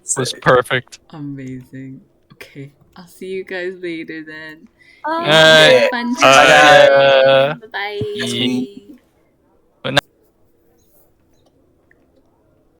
It was perfect. Amazing. Okay. I'll see you guys later then. Bye. Fun Bye. time. Bye.